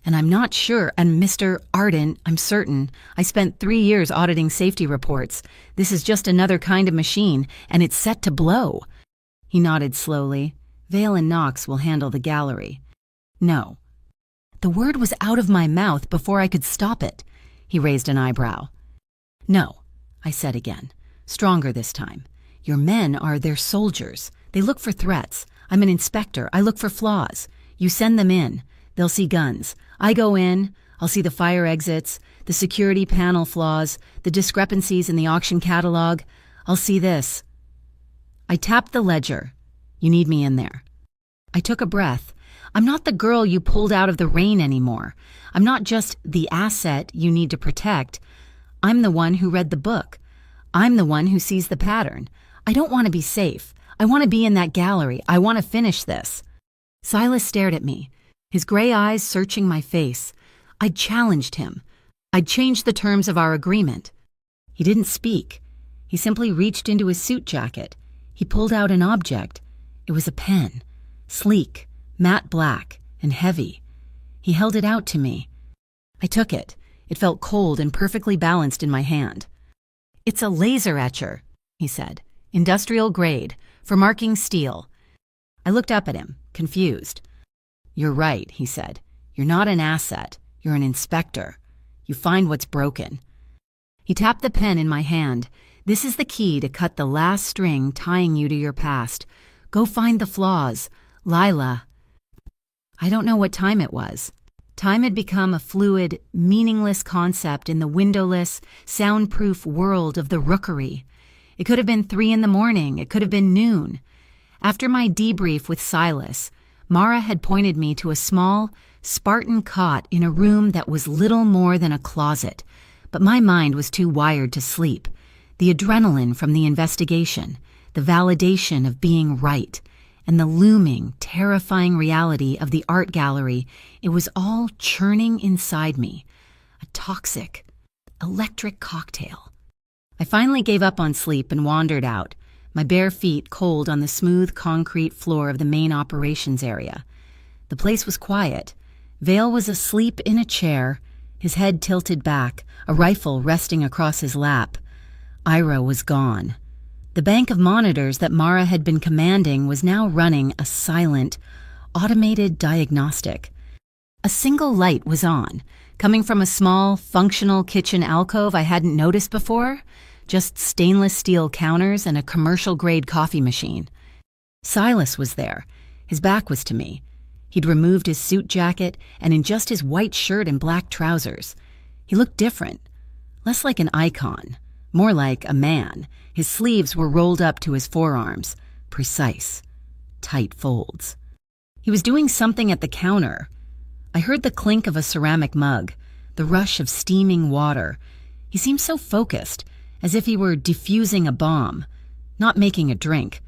And I'm not sure, and Mr. Ardent, I'm certain. I spent 3 years auditing safety reports. This is just another kind of machine, and it's set to blow." He nodded slowly. "Vale and Knox will handle the gallery." "No." The word was out of my mouth before I could stop it. He raised an eyebrow. "No," I said again, stronger this time. "Your men are their soldiers. They look for threats. I'm an inspector. I look for flaws. You send them in. They'll see guns. I go in. I'll see the fire exits, the security panel flaws, the discrepancies in the auction catalog. I'll see this." I tapped the ledger. "You need me in there." I took a breath. I'm not the girl you pulled out of the rain anymore. I'm not just the asset you need to protect. I'm the one who read the book. I'm the one who sees the pattern. I don't want to be safe. I want to be in that gallery. I want to finish this. Silas stared at me, his gray eyes searching my face. I'd challenged him. I'd changed the terms of our agreement. He didn't speak. He simply reached into his suit jacket. He pulled out an object. It was a pen, sleek, matte black, and heavy. He held it out to me. I took it. It felt cold and perfectly balanced in my hand. "It's a laser etcher," he said. "Industrial grade, for marking steel." I looked up at him, confused. "You're right," he said. "You're not an asset. You're an inspector. You find what's broken." He tapped the pen in my hand. "This is the key to cut the last string tying you to your past. Go find the flaws. Lila." I don't know what time it was. Time had become a fluid, meaningless concept in the windowless, soundproof world of the rookery. It could have been 3 a.m. It could have been noon. After my debrief with Silas, Mara had pointed me to a small, Spartan cot in a room that was little more than a closet. But my mind was too wired to sleep. The adrenaline from the investigation, the validation of being right, and the looming, terrifying reality of the art gallery, it was all churning inside me. A toxic, electric cocktail. I finally gave up on sleep and wandered out, my bare feet cold on the smooth concrete floor of the main operations area. The place was quiet. Vale was asleep in a chair, his head tilted back, a rifle resting across his lap. Ira was gone. The bank of monitors that Mara had been commanding was now running a silent, automated diagnostic. A single light was on, coming from a small, functional kitchen alcove I hadn't noticed before, just stainless steel counters and a commercial-grade coffee machine. Silas was there. His back was to me. He'd removed his suit jacket and in just his white shirt and black trousers. He looked different, less like an icon, more like a man. His sleeves were rolled up to his forearms, precise, tight folds. He was doing something at the counter. I heard the clink of a ceramic mug, the rush of steaming water. He seemed so focused, as if he were defusing a bomb, not making a drink.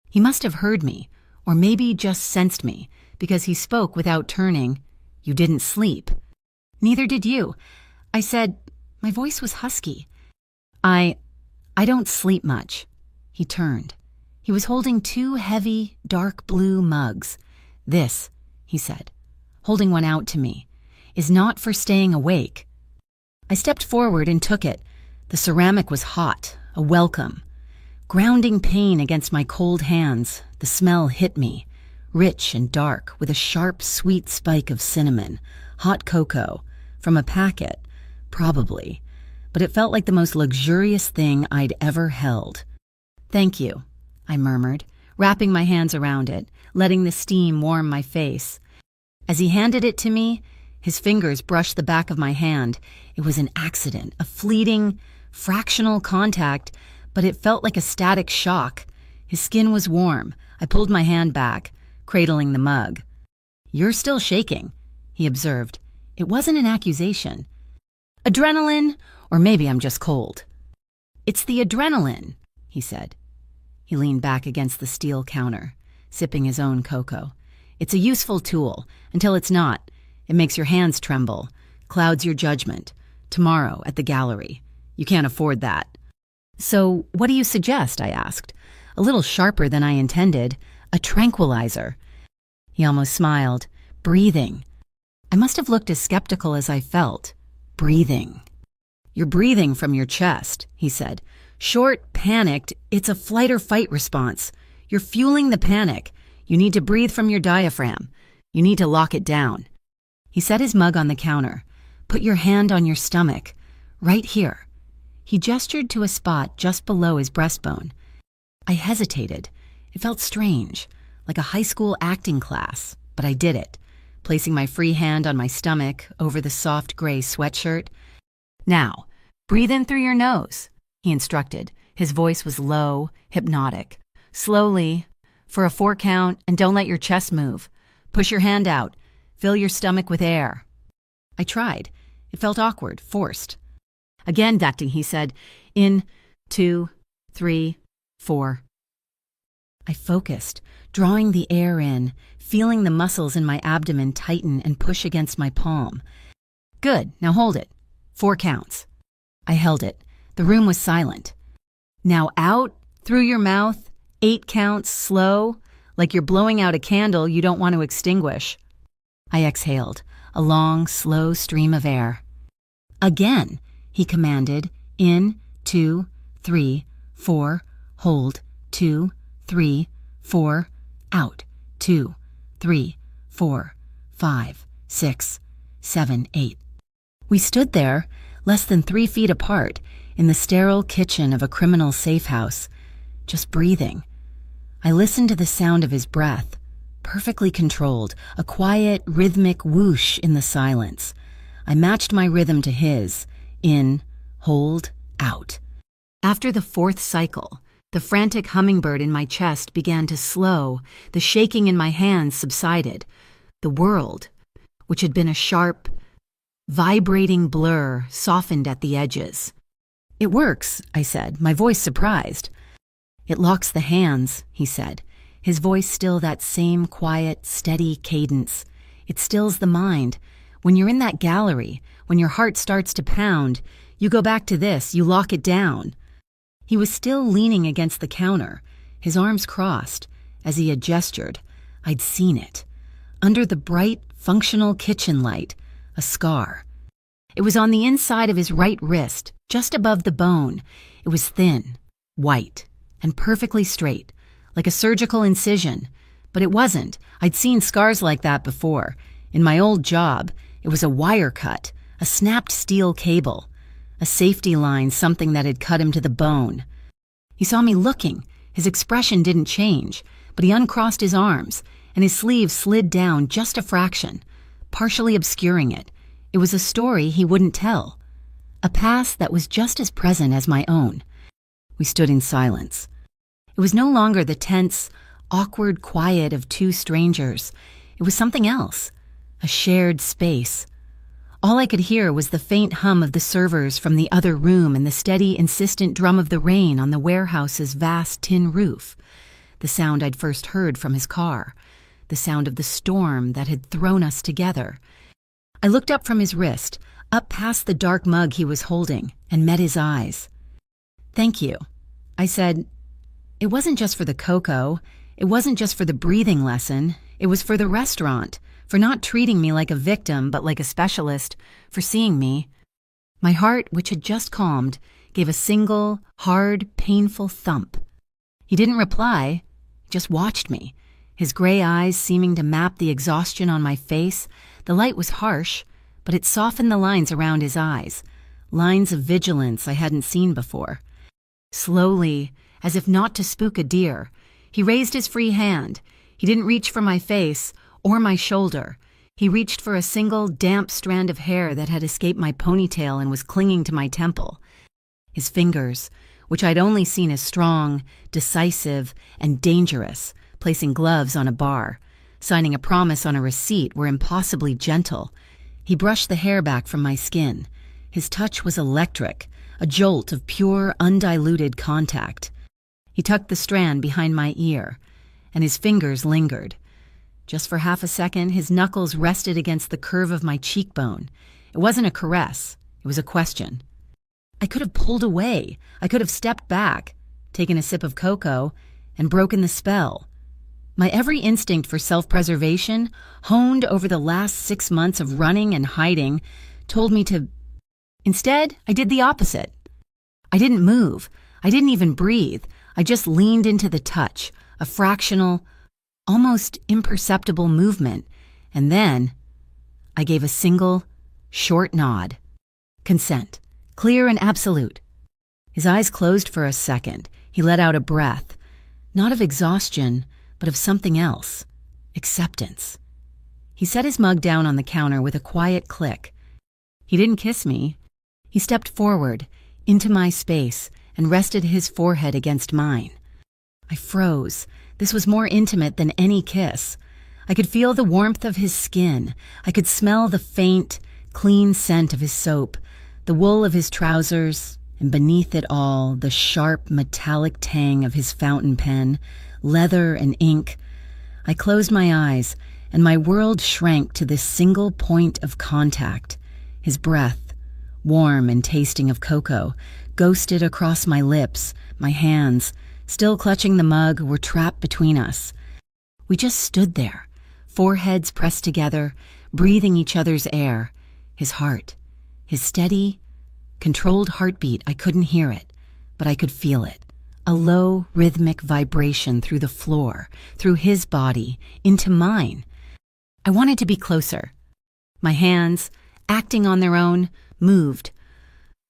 He must have heard me, or maybe just sensed me, because he spoke without turning. "You didn't sleep." "Neither did you." I said, my voice was husky. I don't sleep much." He turned. He was holding 2 heavy, dark blue mugs. "This," he said, holding one out to me, "is not for staying awake." I stepped forward and took it. The ceramic was hot, a welcome. Grounding pain against my cold hands, the smell hit me, rich and dark, with a sharp, sweet spike of cinnamon, hot cocoa, from a packet, Probably. But it felt like the most luxurious thing I'd ever held. "Thank you," I murmured, wrapping my hands around it, letting the steam warm my face. As he handed it to me, his fingers brushed the back of my hand. It was an accident, a fleeting, fractional contact, but it felt like a static shock. His skin was warm. I pulled my hand back, cradling the mug. "You're still shaking," he observed. It wasn't an accusation. "Adrenaline, or maybe I'm just cold." "It's the adrenaline," he said. He leaned back against the steel counter, sipping his own cocoa. "It's a useful tool, until it's not. It makes your hands tremble, clouds your judgment. Tomorrow at the gallery. You can't afford that." "So what do you suggest?" I asked, a little sharper than I intended. "A tranquilizer." He almost smiled. "Breathing." I must have looked as skeptical as I felt. "Breathing." "You're breathing from your chest," he said. "Short, panicked, it's a flight or fight response. You're fueling the panic. You need to breathe from your diaphragm. You need to lock it down." He set his mug on the counter. "Put your hand on your stomach. Right here." He gestured to a spot just below his breastbone. I hesitated. It felt strange, like a high school acting class, but I did it, placing my free hand on my stomach over the soft gray sweatshirt. "Now, breathe in through your nose," he instructed. His voice was low, hypnotic. "Slowly, for a 4 count, and don't let your chest move. Push your hand out. Fill your stomach with air." I tried. It felt awkward, forced. "Again, acting," he said. "In, 2, 3, 4. I focused, drawing the air in, feeling the muscles in my abdomen tighten and push against my palm. "Good, now hold it. 4 counts. I held it. The room was silent. "Now out, through your mouth, 8 counts, slow, like you're blowing out a candle you don't want to extinguish." I exhaled, a long, slow stream of air. "Again," he commanded. "In, 2, 3, 4, hold, 2, 3, 4, out, 2, 3, 4, 5, 6, 7, 8. We stood there, less than 3 feet apart, in the sterile kitchen of a criminal safe house, just breathing. I listened to the sound of his breath, perfectly controlled, a quiet, rhythmic whoosh in the silence. I matched my rhythm to his, in, hold, out. After the 4th cycle, the frantic hummingbird in my chest began to slow, the shaking in my hands subsided. The world, which had been a sharp, vibrating blur, softened at the edges. "It works," I said, my voice surprised. "It locks the hands," he said, his voice still that same quiet, steady cadence. "It stills the mind. When you're in that gallery, when your heart starts to pound, you go back to this, you lock it down." He was still leaning against the counter, his arms crossed. As he had gestured, I'd seen it. Under the bright, functional kitchen light, a scar. It was on the inside of his right wrist, just above the bone. It was thin, white, and perfectly straight, like a surgical incision. But it wasn't. I'd seen scars like that before. In my old job, it was a wire cut, a snapped steel cable, a safety line, something that had cut him to the bone. He saw me looking. His expression didn't change, but he uncrossed his arms, and his sleeve slid down just a fraction, partially obscuring it. It was a story he wouldn't tell, a past that was just as present as my own. We stood in silence. It was no longer the tense, awkward quiet of 2 strangers. It was something else, a shared space. All I could hear was the faint hum of the servers from the other room and the steady, insistent drum of the rain on the warehouse's vast tin roof, the sound I'd first heard from his car, the sound of the storm that had thrown us together. I looked up from his wrist, up past the dark mug he was holding, and met his eyes. "Thank you," I said. It wasn't just for the cocoa. It wasn't just for the breathing lesson. It was for the restaurant, for not treating me like a victim but like a specialist, for seeing me. My heart, which had just calmed, gave a single, hard, painful thump. He didn't reply, just watched me, his gray eyes seeming to map the exhaustion on my face. The light was harsh, but it softened the lines around his eyes, lines of vigilance I hadn't seen before. Slowly, as if not to spook a deer, he raised his free hand. He didn't reach for my face or my shoulder. He reached for a single, damp strand of hair that had escaped my ponytail and was clinging to my temple. His fingers, which I'd only seen as strong, decisive, and dangerous, placing gloves on a bar, signing a promise on a receipt, were impossibly gentle. He brushed the hair back from my skin. His touch was electric, a jolt of pure, undiluted contact. He tucked the strand behind my ear, and his fingers lingered. Just for half a second, his knuckles rested against the curve of my cheekbone. It wasn't a caress, it was a question. I could have pulled away. I could have stepped back, taken a sip of cocoa, and broken the spell. My every instinct for self-preservation, honed over the last 6 months of running and hiding, told me to... Instead, I did the opposite. I didn't move. I didn't even breathe. I just leaned into the touch, a fractional, almost imperceptible movement, and then I gave a single, short nod. Consent. Clear and absolute. His eyes closed for a second. He let out a breath, not of exhaustion, but of something else. Acceptance. He set his mug down on the counter with a quiet click. He didn't kiss me. He stepped forward, into my space, and rested his forehead against mine. I froze. This was more intimate than any kiss. I could feel the warmth of his skin. I could smell the faint, clean scent of his soap, the wool of his trousers, and beneath it all, the sharp, metallic tang of his fountain pen, leather and ink. I closed my eyes, and my world shrank to this single point of contact. His breath, warm and tasting of cocoa, ghosted across my lips. My hands, still clutching the mug, were trapped between us. We just stood there, foreheads pressed together, breathing each other's air. His heart, his steady, controlled heartbeat, I couldn't hear it, but I could feel it. A low, rhythmic vibration through the floor, through his body, into mine. I wanted to be closer. My hands, acting on their own, moved.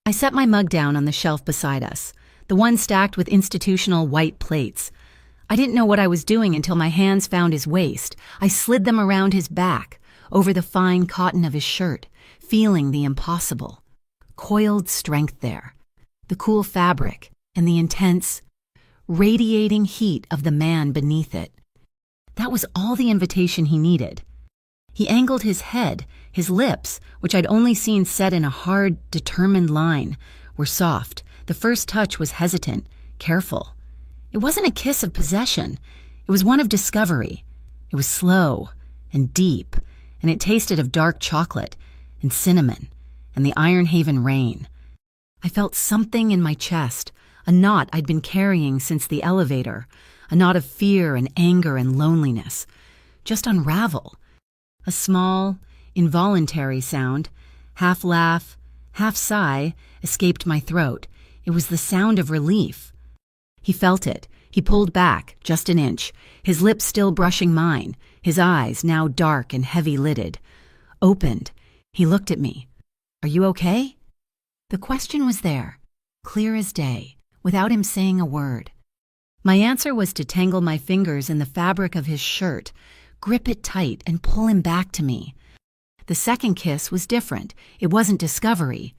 I set my mug down on the shelf beside us, the one stacked with institutional white plates. I didn't know what I was doing until my hands found his waist. I slid them around his back, over the fine cotton of his shirt, feeling the impossible. Coiled strength there, the cool fabric, and the intense, radiating heat of the man beneath it. That was all the invitation he needed. He angled his head. His lips, which I'd only seen set in a hard, determined line, were soft. The first touch was hesitant, careful. It wasn't a kiss of possession. It was one of discovery. It was slow and deep, and it tasted of dark chocolate and cinnamon and the Iron Haven rain. I felt something in my chest, a knot I'd been carrying since the elevator, a knot of fear and anger and loneliness, just unravel. A small, involuntary sound, half laugh, half sigh, escaped my throat. It was the sound of relief. He felt it. He pulled back, just an inch, his lips still brushing mine, his eyes, now dark and heavy-lidded, opened. He looked at me. "Are you okay?" The question was there, clear as day, without him saying a word. My answer was to tangle my fingers in the fabric of his shirt, grip it tight, and pull him back to me. The second kiss was different. It wasn't discovery.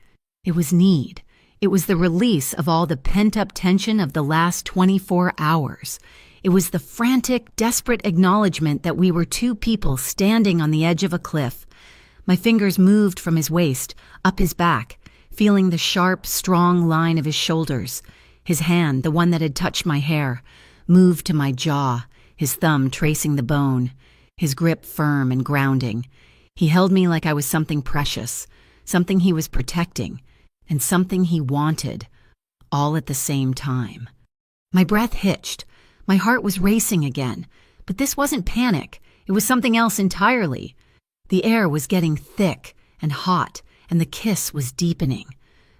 It was need. It was the release of all the pent-up tension of the last 24 hours. It was the frantic, desperate acknowledgement that we were two people standing on the edge of a cliff. My fingers moved from his waist, up his back, feeling the sharp, strong line of his shoulders. His hand, the one that had touched my hair, moved to my jaw, his thumb tracing the bone, his grip firm and grounding. He held me like I was something precious, something he was protecting, and something he wanted, all at the same time. My breath hitched. My heart was racing again, but this wasn't panic. It was something else entirely. The air was getting thick and hot, and the kiss was deepening,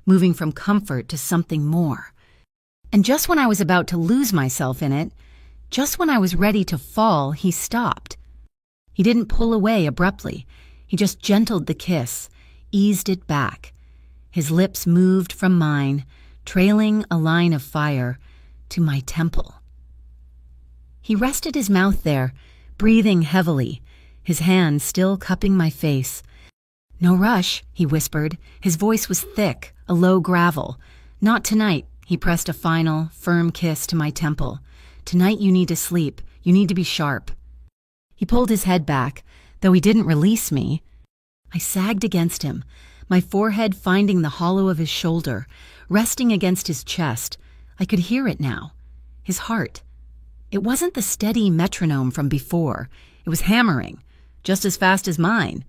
moving from comfort to something more. And just when I was about to lose myself in it, just when I was ready to fall, he stopped. He didn't pull away abruptly. He just gentled the kiss, eased it back. His lips moved from mine, trailing a line of fire, to my temple. He rested his mouth there, breathing heavily, his hand still cupping my face. "No rush," he whispered. His voice was thick, a low gravel. "Not tonight." He pressed a final, firm kiss to my temple. "Tonight you need to sleep. You need to be sharp." He pulled his head back, though he didn't release me. I sagged against him, my forehead finding the hollow of his shoulder, resting against his chest. I could hear it now. His heart. It wasn't the steady metronome from before. It was hammering, just as fast as mine.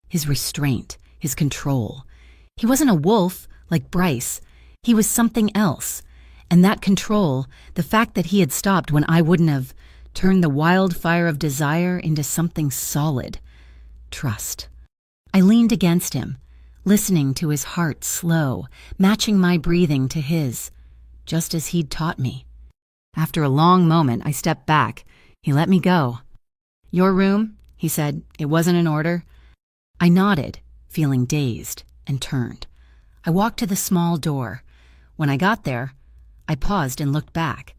His restraint, his control. He wasn't a wolf like Bryce. He was something else. And that control, the fact that he had stopped when I wouldn't have, turned the wildfire of desire into something solid. Trust. I leaned against him, listening to his heart slow, matching my breathing to his, just as he'd taught me. After a long moment, I stepped back. He let me go. "Your room?" he said. It wasn't an order. I nodded, feeling dazed, and turned. I walked to the small door. When I got there, I paused and looked back.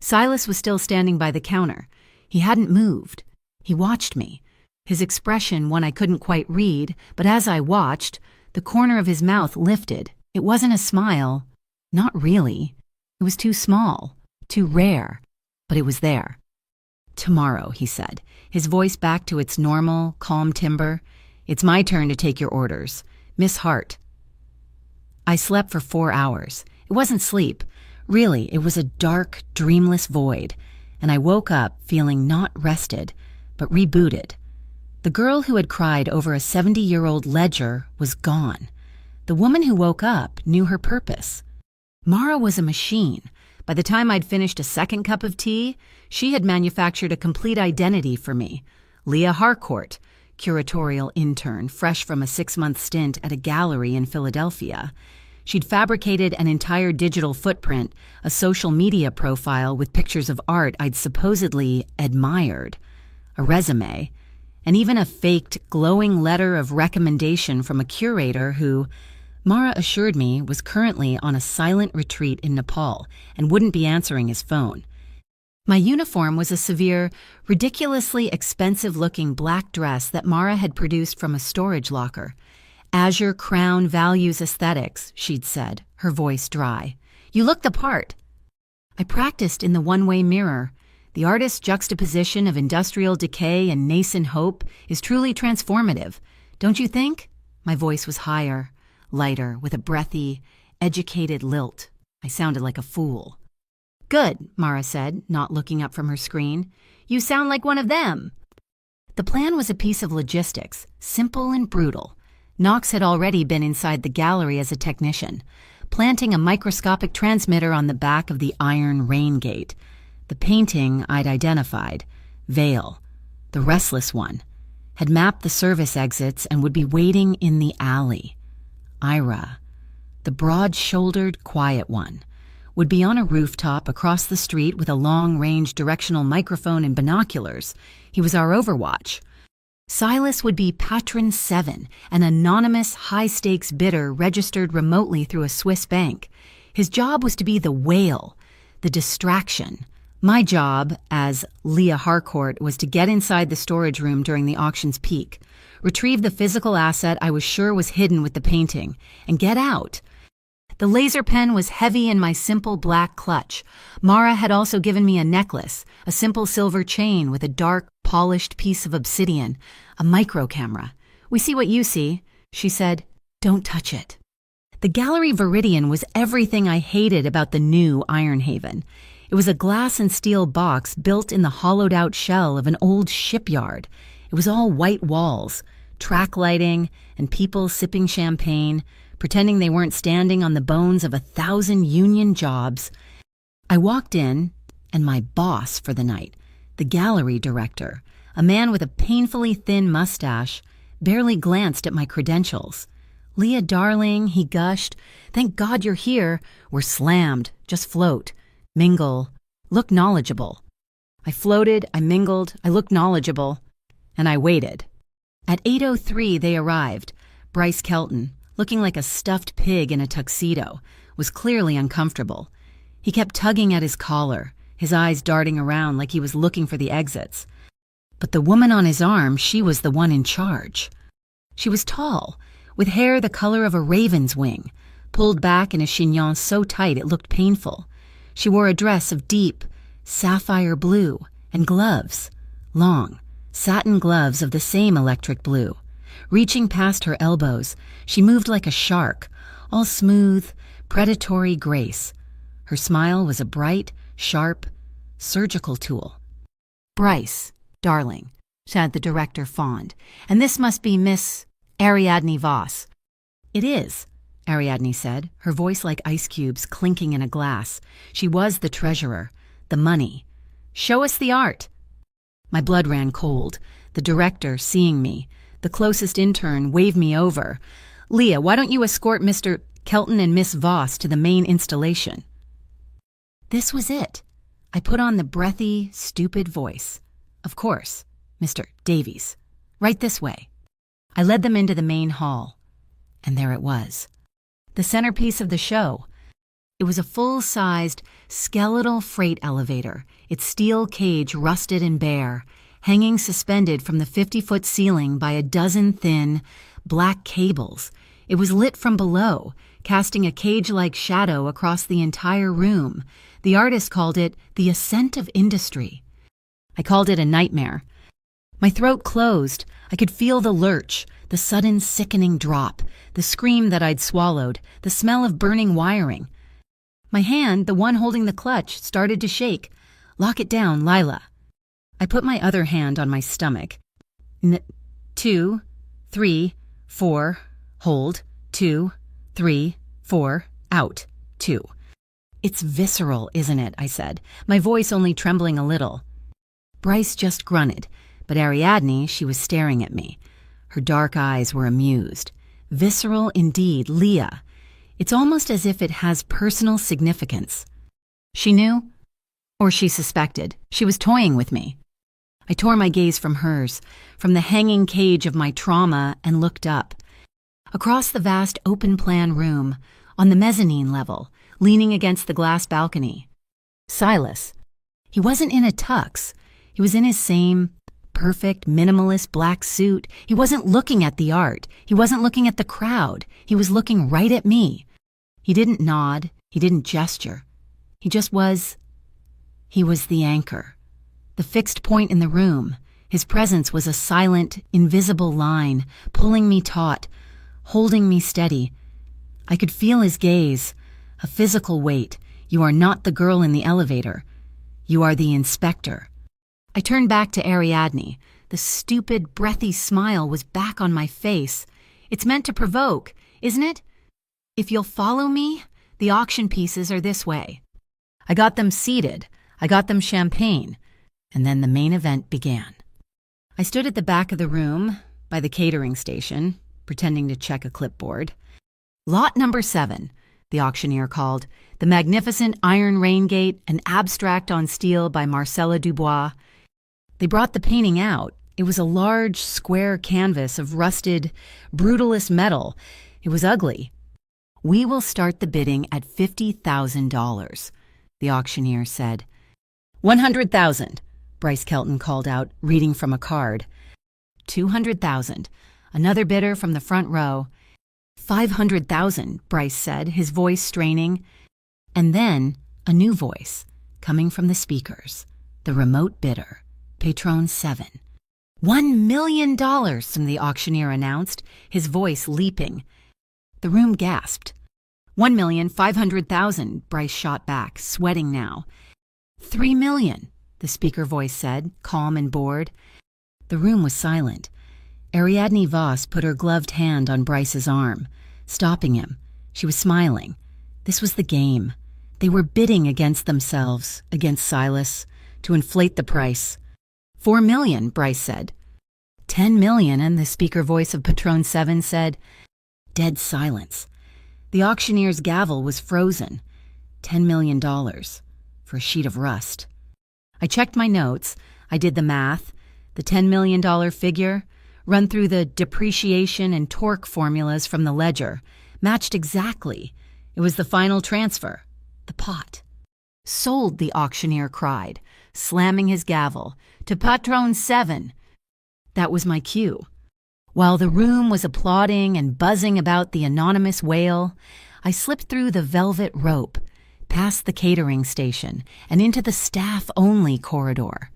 Silas was still standing by the counter. He hadn't moved. He watched me, his expression one I couldn't quite read, but as I watched, the corner of his mouth lifted. It wasn't a smile. Not really. It was too small, too rare, but it was there. "Tomorrow," he said, his voice back to its normal, calm timbre. "It's my turn to take your orders. Miss Hart." I slept for 4 hours. It wasn't sleep. Really, it was a dark, dreamless void, and I woke up feeling not rested, but rebooted. The girl who had cried over a 70-year-old ledger was gone. The woman who woke up knew her purpose. Mara was a machine. By the time I'd finished a second cup of tea, she had manufactured a complete identity for me. Leah Harcourt, curatorial intern, fresh from a 6-month stint at a gallery in Philadelphia. She'd fabricated an entire digital footprint, a social media profile with pictures of art I'd supposedly admired, a resume, and even a faked, glowing letter of recommendation from a curator who, Mara assured me, was currently on a silent retreat in Nepal and wouldn't be answering his phone. My uniform was a severe, ridiculously expensive-looking black dress that Mara had produced from a storage locker. "Azure Crown values aesthetics," she'd said, her voice dry. "You look the part." I practiced in the one-way mirror. The artist's juxtaposition of industrial decay and nascent hope is truly transformative, don't you think? My voice was higher, lighter, with a breathy, educated lilt. I sounded like a fool. "Good," Mara said, not looking up from her screen. "You sound like one of them." The plan was a piece of logistics, simple and brutal. Knox had already been inside the gallery as a technician, planting a microscopic transmitter on the back of the iron rain gate. The painting I'd identified, Vale, the restless one, had mapped the service exits and would be waiting in the alley. Ira, the broad-shouldered, quiet one, would be on a rooftop across the street with a long-range directional microphone and binoculars. He was our overwatch. Silas would be Patron 7, an anonymous, high-stakes bidder registered remotely through a Swiss bank. His job was to be the whale, the distraction. My job, as Leah Harcourt, was to get inside the storage room during the auction's peak, retrieve the physical asset I was sure was hidden with the painting, and get out. The laser pen was heavy in my simple black clutch. Mara had also given me a necklace, a simple silver chain with a dark, polished piece of obsidian, a micro camera. "We see what you see," she said. "Don't touch it." The Gallery Viridian was everything I hated about the new Ironhaven. It was a glass and steel box built in the hollowed-out shell of an old shipyard. It was all white walls, track lighting, and people sipping champagne, pretending they weren't standing on the bones of 1,000 union jobs. I walked in, and my boss for the night, the gallery director, a man with a painfully thin mustache, barely glanced at my credentials. "Leah, darling," he gushed, "thank God you're here. We're slammed. Just float. Mingle. Look knowledgeable." I floated, I mingled, I looked knowledgeable, and I waited. At 8:03 they arrived. Bryce Kelton, looking like a stuffed pig in a tuxedo, was clearly uncomfortable. He kept tugging at his collar, his eyes darting around like he was looking for the exits. But the woman on his arm, she was the one in charge. She was tall, with hair the color of a raven's wing, pulled back in a chignon so tight it looked painful. She wore a dress of deep, sapphire blue, and gloves, long, satin gloves of the same electric blue. Reaching past her elbows, she moved like a shark, all smooth, predatory grace. Her smile was a bright, sharp, surgical tool. "Bryce, darling," said the director fond, "and this must be Miss Ariadne Voss." "It is," Ariadne said, her voice like ice cubes clinking in a glass. She was the treasurer, the money. "Show us the art." My blood ran cold. The director, seeing me, the closest intern, waved me over. "Leah, why don't you escort Mr. Kelton and Miss Voss to the main installation?" This was it. I put on the breathy, stupid voice. "Of course, Mr. Davies. Right this way." I led them into the main hall. And there it was. The centerpiece of the show. It was a full-sized, skeletal freight elevator, its steel cage rusted and bare, hanging suspended from the 50-foot ceiling by a dozen thin, black cables. It was lit from below, casting a cage-like shadow across the entire room. The artist called it the ascent of industry. I called it a nightmare. My throat closed. I could feel the lurch, the sudden sickening drop, the scream that I'd swallowed, the smell of burning wiring. My hand, the one holding the clutch, started to shake. "Lock it down, Lila." I put my other hand on my stomach. 2, 3, 4, hold, 2, 3, 4, out, 2. "It's visceral, isn't it?" I said, my voice only trembling a little. Bryce just grunted, but Ariadne, she was staring at me. Her dark eyes were amused. "Visceral indeed, Leah. It's almost as if it has personal significance." She knew? Or she suspected. She was toying with me. I tore my gaze from hers, from the hanging cage of my trauma, and looked up. Across the vast open-plan room, on the mezzanine level, leaning against the glass balcony. Silas. He wasn't in a tux. He was in his same perfect, minimalist black suit. He wasn't looking at the art. He wasn't looking at the crowd. He was looking right at me. He didn't nod. He didn't gesture. He just was. He was the anchor, the fixed point in the room. His presence was a silent, invisible line, pulling me taut, holding me steady. I could feel his gaze, a physical weight. "You are not the girl in the elevator. You are the inspector." I turned back to Ariadne. The stupid, breathy smile was back on my face. "It's meant to provoke, isn't it? If you'll follow me, the auction pieces are this way." I got them seated. I got them champagne. And then the main event began. I stood at the back of the room, by the catering station, pretending to check a clipboard. "Lot number 7, the auctioneer called. "The magnificent iron rain gate, an abstract on steel by Marcella Dubois." They brought the painting out. It was a large, square canvas of rusted, brutalist metal. It was ugly. "We will start the bidding at $50,000, the auctioneer said. $100,000, Bryce Kelton called out, reading from a card. $200,000, another bidder from the front row. $500,000, Bryce said, his voice straining. And then a new voice, coming from the speakers, the remote bidder. Patron 7. $1 million, the auctioneer announced, his voice leaping. The room gasped. $1,500,000, Bryce shot back, sweating now. $3 million, the speaker voice said, calm and bored. The room was silent. Ariadne Voss put her gloved hand on Bryce's arm, stopping him. She was smiling. This was the game. They were bidding against themselves, against Silas, to inflate the price. $4 million, Bryce said. $10 million, and the speaker voice of Patron 7 said. Dead silence. The auctioneer's gavel was frozen. $10 million for a sheet of rust. I checked my notes. I did the math. The $10 million figure, run through the depreciation and torque formulas from the ledger. Matched exactly. It was the final transfer. The pot. Sold, the auctioneer cried, slamming his gavel. To Patron 7. That was my cue. While the room was applauding and buzzing about the anonymous whale, I slipped through the velvet rope, past the catering station, and into the staff-only corridor.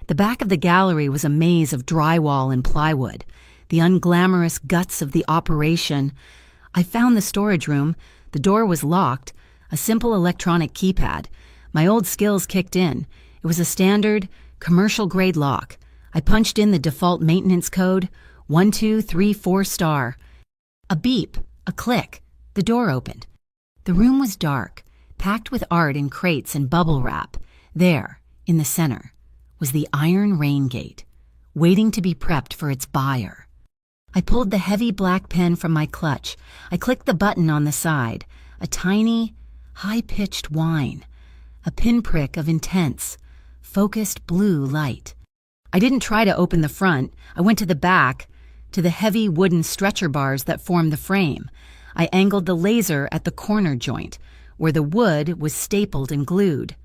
The back of the gallery was a maze of drywall and plywood, the unglamorous guts of the operation. I found the storage room. The door was locked, a simple electronic keypad. My old skills kicked in. It was a standard, commercial-grade lock. I punched in the default maintenance code, 1234 star. A beep, a click. The door opened. The room was dark, packed with art in crates and bubble wrap. There, in the center, was the iron rain gate, waiting to be prepped for its buyer. I pulled the heavy black pen from my clutch. I clicked the button on the side, a tiny, high-pitched whine, a pinprick of intense, focused blue light. I didn't try to open the front. I went to the back, to the heavy wooden stretcher bars that formed the frame. I angled the laser at the corner joint, where the wood was stapled and glued.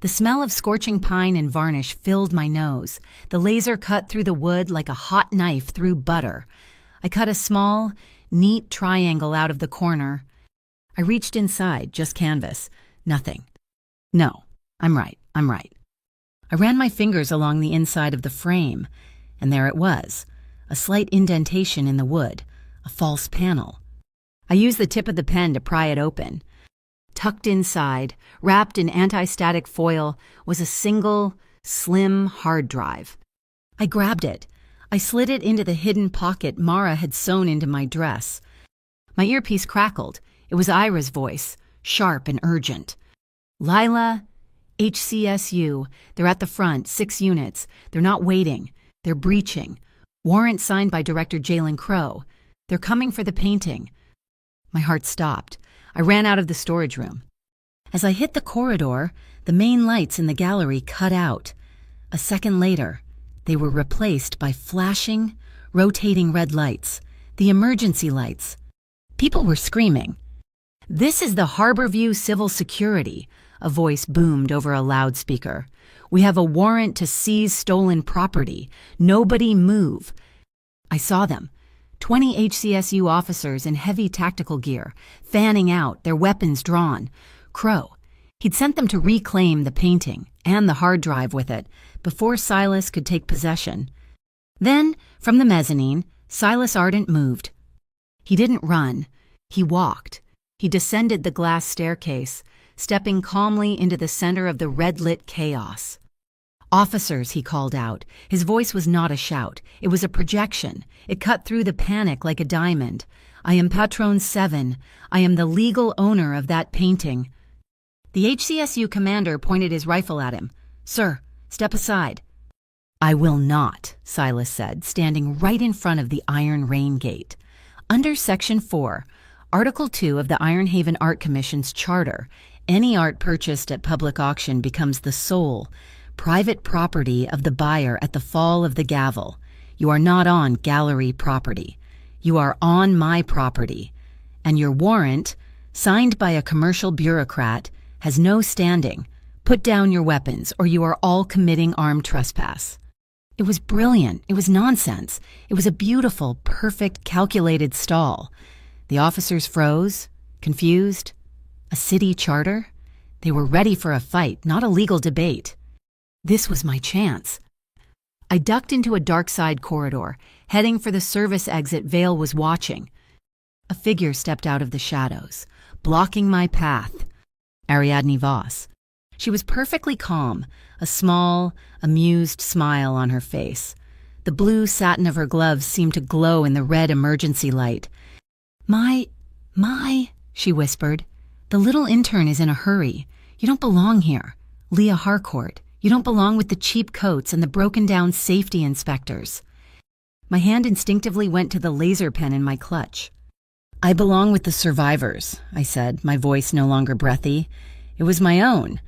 The smell of scorching pine and varnish filled my nose. The laser cut through the wood like a hot knife through butter. I cut a small, neat triangle out of the corner. I reached inside, just canvas. Nothing. No, I'm right. I ran my fingers along the inside of the frame, and there it was, a slight indentation in the wood, a false panel. I used the tip of the pen to pry it open. Tucked inside, wrapped in anti-static foil, was a single, slim hard drive. I grabbed it. I slid it into the hidden pocket Mara had sewn into my dress. My earpiece crackled. It was Ira's voice, sharp and urgent. Lila, HCSU, they're at the front, 6 units. They're not waiting. They're breaching. Warrant signed by Director Jalen Crow. They're coming for the painting. My heart stopped. I ran out of the storage room. As I hit the corridor, the main lights in the gallery cut out. A second later, they were replaced by flashing, rotating red lights, the emergency lights. People were screaming. "This is the Harborview Civil Security," a voice boomed over a loudspeaker. "We have a warrant to seize stolen property. Nobody move." I saw them. 20 HCSU officers in heavy tactical gear, fanning out, their weapons drawn. Crow. He'd sent them to reclaim the painting, and the hard drive with it, before Silas could take possession. Then, from the mezzanine, Silas Ardent moved. He didn't run. He walked. He descended the glass staircase, stepping calmly into the center of the red-lit chaos. "Officers," he called out. His voice was not a shout. It was a projection. It cut through the panic like a diamond. "I am Patron 7. I am the legal owner of that painting." The HCSU commander pointed his rifle at him. "Sir, step aside." "I will not," Silas said, standing right in front of the Iron Rain Gate. Under Section 4, Article 2 of the Ironhaven Art Commission's charter, any art purchased at public auction becomes the sole, private property of the buyer at the fall of the gavel. You are not on gallery property. You are on my property. And your warrant, signed by a commercial bureaucrat, has no standing. Put down your weapons, or you are all committing armed trespass. It was brilliant. It was nonsense. It was a beautiful, perfect, calculated stall. The officers froze, confused. A city charter? They were ready for a fight, not a legal debate. This was my chance. I ducked into a dark side corridor, heading for the service exit Vale was watching. A figure stepped out of the shadows, blocking my path. Ariadne Voss. She was perfectly calm, a small, amused smile on her face. The blue satin of her gloves seemed to glow in the red emergency light. My, she whispered. "The little intern is in a hurry. You don't belong here. Leah Harcourt. You don't belong with the cheap coats and the broken-down safety inspectors." My hand instinctively went to the laser pen in my clutch. "I belong with the survivors," I said, my voice no longer breathy. "It was my own."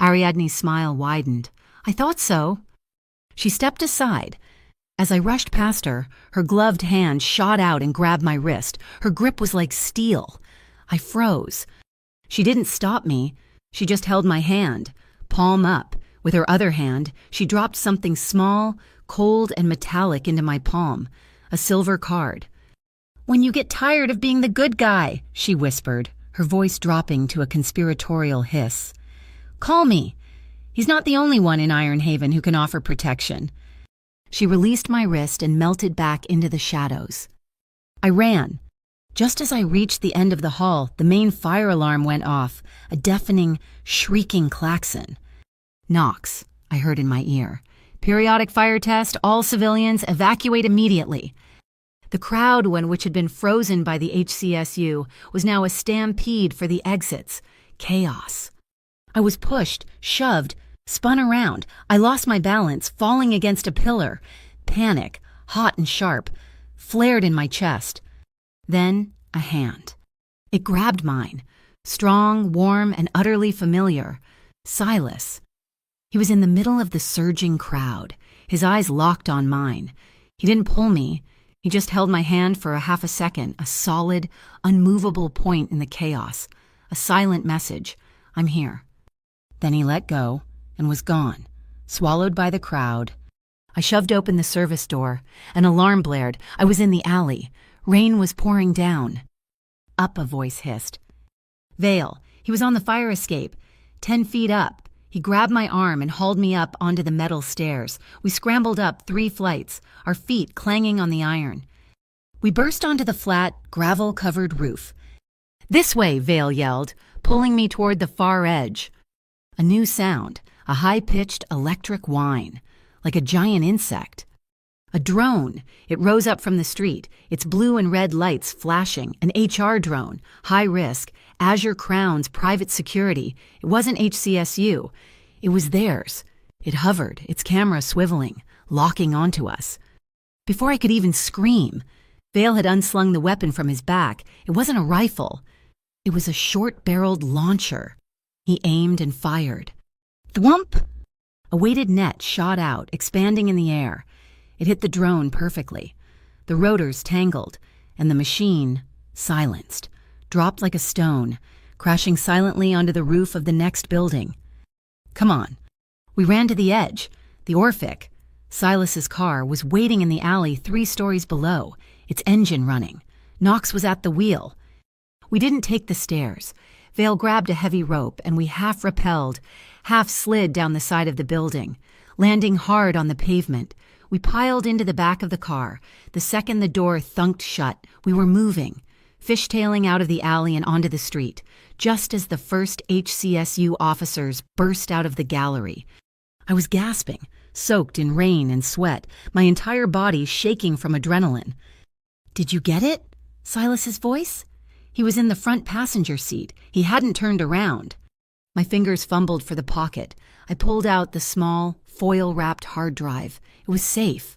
Ariadne's smile widened. "I thought so." She stepped aside. As I rushed past her, her gloved hand shot out and grabbed my wrist. Her grip was like steel. I froze. She didn't stop me. She just held my hand, palm up. With her other hand, she dropped something small, cold, and metallic into my palm, a silver card. "When you get tired of being the good guy," she whispered, her voice dropping to a conspiratorial hiss. "Call me. He's not the only one in Ironhaven who can offer protection." She released my wrist and melted back into the shadows. I ran. Just as I reached the end of the hall, the main fire alarm went off, a deafening, shrieking klaxon. "Knox," I heard in my ear. "Periodic fire test, all civilians, evacuate immediately." The crowd, which had been frozen by the HCSU, was now a stampede for the exits. Chaos. I was pushed, shoved, spun around. I lost my balance, falling against a pillar. Panic, hot and sharp, flared in my chest. Then a hand. It grabbed mine. Strong, warm, and utterly familiar. Silas. He was in the middle of the surging crowd, his eyes locked on mine. He didn't pull me. He just held my hand for a half a second, a solid, unmovable point in the chaos. A silent message. "I'm here." Then he let go and was gone, swallowed by the crowd. I shoved open the service door. An alarm blared. I was in the alley. Rain was pouring down. "Up," a voice hissed. "Vale. He was on the fire escape. 10 feet up." He grabbed my arm and hauled me up onto the metal stairs. We scrambled up 3 flights, our feet clanging on the iron. We burst onto the flat, gravel-covered roof. "This way," Vale yelled, pulling me toward the far edge. A new sound, a high-pitched electric whine, like a giant insect. A drone. It rose up from the street, its blue and red lights flashing. An HR drone, high risk, Azure Crown's private security. It wasn't HCSU. It was theirs. It hovered, its camera swiveling, locking onto us. Before I could even scream, Vale had unslung the weapon from his back. It wasn't a rifle. It was a short-barreled launcher. He aimed and fired. Thwump! A weighted net shot out, expanding in the air. It hit the drone perfectly. The rotors tangled, and the machine, silenced, dropped like a stone, crashing silently onto the roof of the next building. "Come on." We ran to the edge. The Orphic, Silas's car, was waiting in the alley 3 stories below, its engine running. Knox was at the wheel. We didn't take the stairs. Vale grabbed a heavy rope, and we half rappelled, half slid down the side of the building, landing hard on the pavement. We piled into the back of the car. The second the door thunked shut, we were moving, fishtailing out of the alley and onto the street, just as the first HCSU officers burst out of the gallery. I was gasping, soaked in rain and sweat, my entire body shaking from adrenaline. "Did you get it?" Silas's voice. He was in the front passenger seat. He hadn't turned around. My fingers fumbled for the pocket. I pulled out the small, foil-wrapped hard drive. It was safe.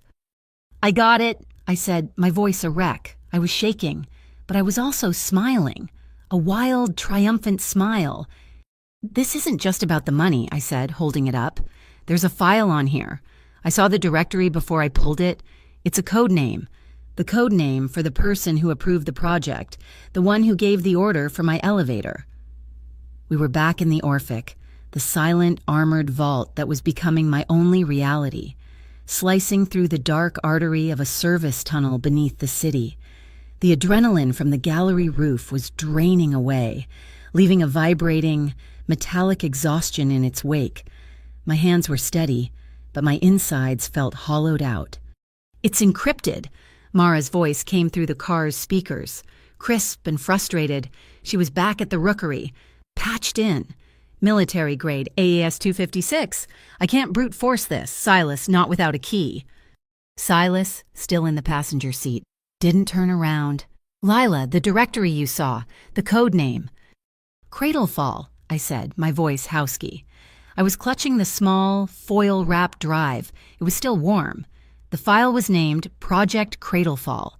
"I got it," I said, my voice a wreck. I was shaking, but I was also smiling. A wild, triumphant smile. "This isn't just about the money," I said, holding it up. "There's a file on here. I saw the directory before I pulled it. It's a code name. The code name for the person who approved the project, the one who gave the order for my elevator." We were back in the Orphic, the silent, armored vault that was becoming my only reality, slicing through the dark artery of a service tunnel beneath the city. The adrenaline from the gallery roof was draining away, leaving a vibrating, metallic exhaustion in its wake. My hands were steady, but my insides felt hollowed out. "It's encrypted." Mara's voice came through the car's speakers. Crisp and frustrated, she was back at the rookery, patched in. "Military grade AES 256. I can't brute force this, Silas, not without a key." Silas, still in the passenger seat, didn't turn around. "Lila, the directory you saw, the code name." "Cradlefall," I said, my voice housky. I was clutching the small, foil-wrapped drive. It was still warm. The file was named Project Cradlefall.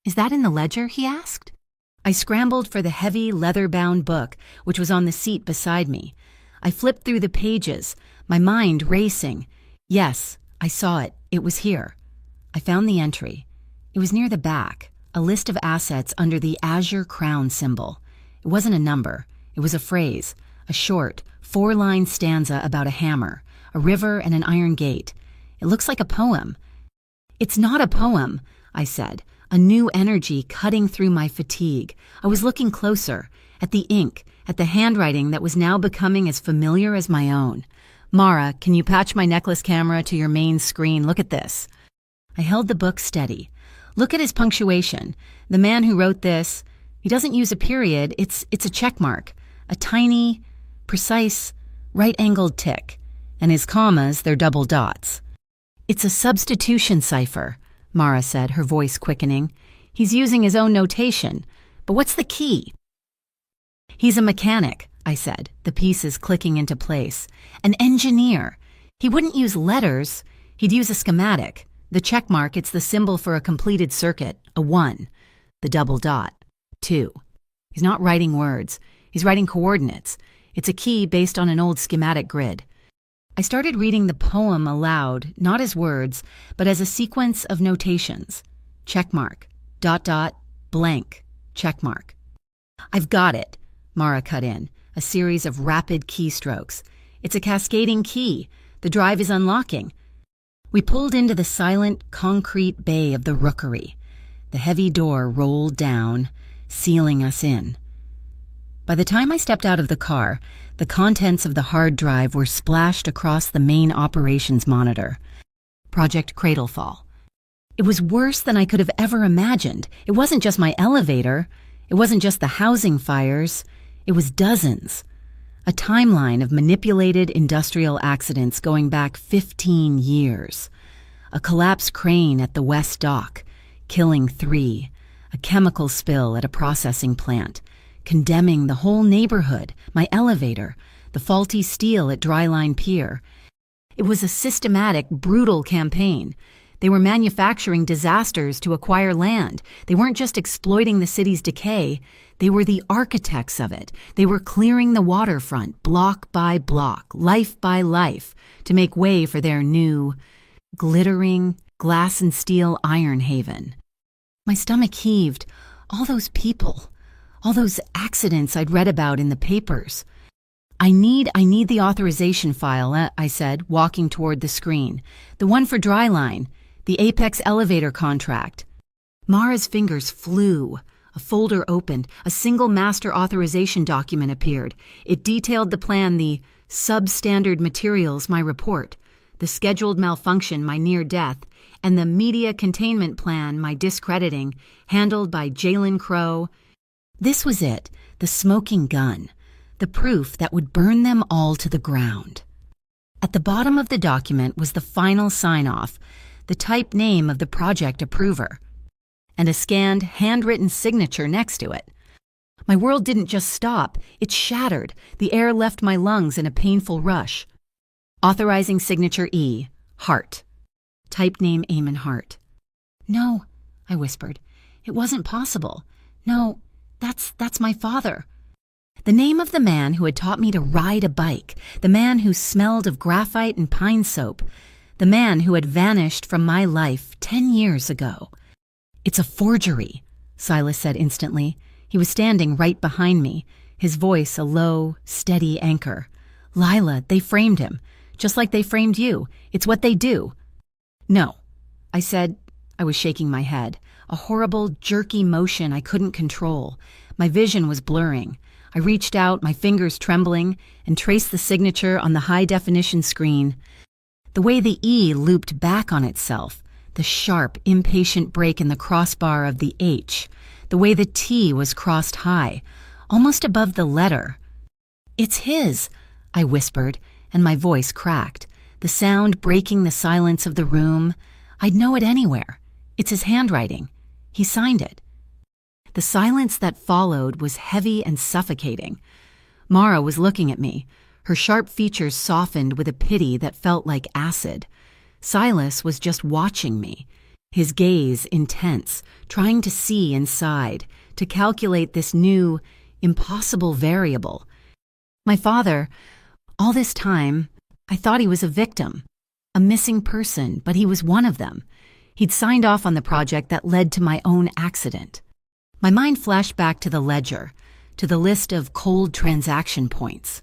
"Is that in the ledger?" he asked. I scrambled for the heavy, leather-bound book, which was on the seat beside me. I flipped through the pages, my mind racing. Yes, I saw it. It was here. I found the entry. It was near the back, a list of assets under the Azure Crown symbol. It wasn't a number. It was a phrase, a short, 4-line stanza about a hammer, a river, and an iron gate. It looks like a poem. It's not a poem, I said, a new energy cutting through my fatigue. I was looking closer, at the ink, at the handwriting that was now becoming as familiar as my own. Mara, can you patch my necklace camera to your main screen? Look at this. I held the book steady. Look at his punctuation. The man who wrote this, he doesn't use a period, it's a check mark, a tiny, precise, right-angled tick. And his commas, they're double dots. It's a substitution cipher, Mara said, her voice quickening. He's using his own notation. But what's the key? He's a mechanic, I said, the pieces clicking into place. An engineer. He wouldn't use letters. He'd use a schematic. The check mark, it's the symbol for a completed circuit, a 1. The double dot, 2. He's not writing words. He's writing coordinates. It's a key based on an old schematic grid. I started reading the poem aloud, not as words, but as a sequence of notations. Check mark, dot dot, blank, check mark. I've got it, Mara cut in, a series of rapid keystrokes. It's a cascading key. The drive is unlocking. We pulled into the silent, concrete bay of the rookery. The heavy door rolled down, sealing us in. By the time I stepped out of the car, the contents of the hard drive were splashed across the main operations monitor. Project Cradlefall. It was worse than I could have ever imagined. It wasn't just my elevator. It wasn't just the housing fires. It was dozens. A timeline of manipulated industrial accidents going back 15 years. A collapsed crane at the West Dock, killing 3. A chemical spill at a processing plant, condemning the whole neighborhood, my elevator, the faulty steel at Dryline Pier. It was a systematic, brutal campaign. They were manufacturing disasters to acquire land. They weren't just exploiting the city's decay. They were the architects of it. They were clearing the waterfront, block by block, life by life, to make way for their new, glittering, glass and steel iron haven. My stomach heaved. All those people, all those accidents I'd read about in the papers. I need the authorization file, I said, walking toward the screen. The one for Dryline, the Apex elevator contract. Mara's fingers flew. A folder opened. A single master authorization document appeared. It detailed the plan, the substandard materials, my report, the scheduled malfunction, my near death, and the media containment plan, my discrediting, handled by Jalen Crow. This was it, the smoking gun, the proof that would burn them all to the ground. At the bottom of the document was the final sign-off, the typed name of the project approver, and a scanned, handwritten signature next to it. My world didn't just stop, it shattered. The air left my lungs in a painful rush. Authorizing signature E, Hart. Typed name Eamon Hart. No, I whispered. It wasn't possible. No, that's my father. The name of the man who had taught me to ride a bike, the man who smelled of graphite and pine soap, the man who had vanished from my life 10 years ago. It's a forgery, Silas said instantly. He was standing right behind me, his voice a low, steady anchor. Lila, they framed him, just like they framed you. It's what they do. No, I said. I was shaking my head, a horrible, jerky motion I couldn't control. My vision was blurring. I reached out, my fingers trembling, and traced the signature on the high-definition screen. The way the E looped back on itself, the sharp, impatient break in the crossbar of the H, the way the T was crossed high, almost above the letter. It's his, I whispered, and my voice cracked, the sound breaking the silence of the room. I'd know it anywhere. It's his handwriting. He signed it. The silence that followed was heavy and suffocating. Mara was looking at me, her sharp features softened with a pity that felt like acid. Silas was just watching me, his gaze intense, trying to see inside, to calculate this new, impossible variable. My father, all this time, I thought he was a victim, a missing person, but he was one of them. He'd signed off on the project that led to my own accident. My mind flashed back to the ledger, to the list of cold transaction points.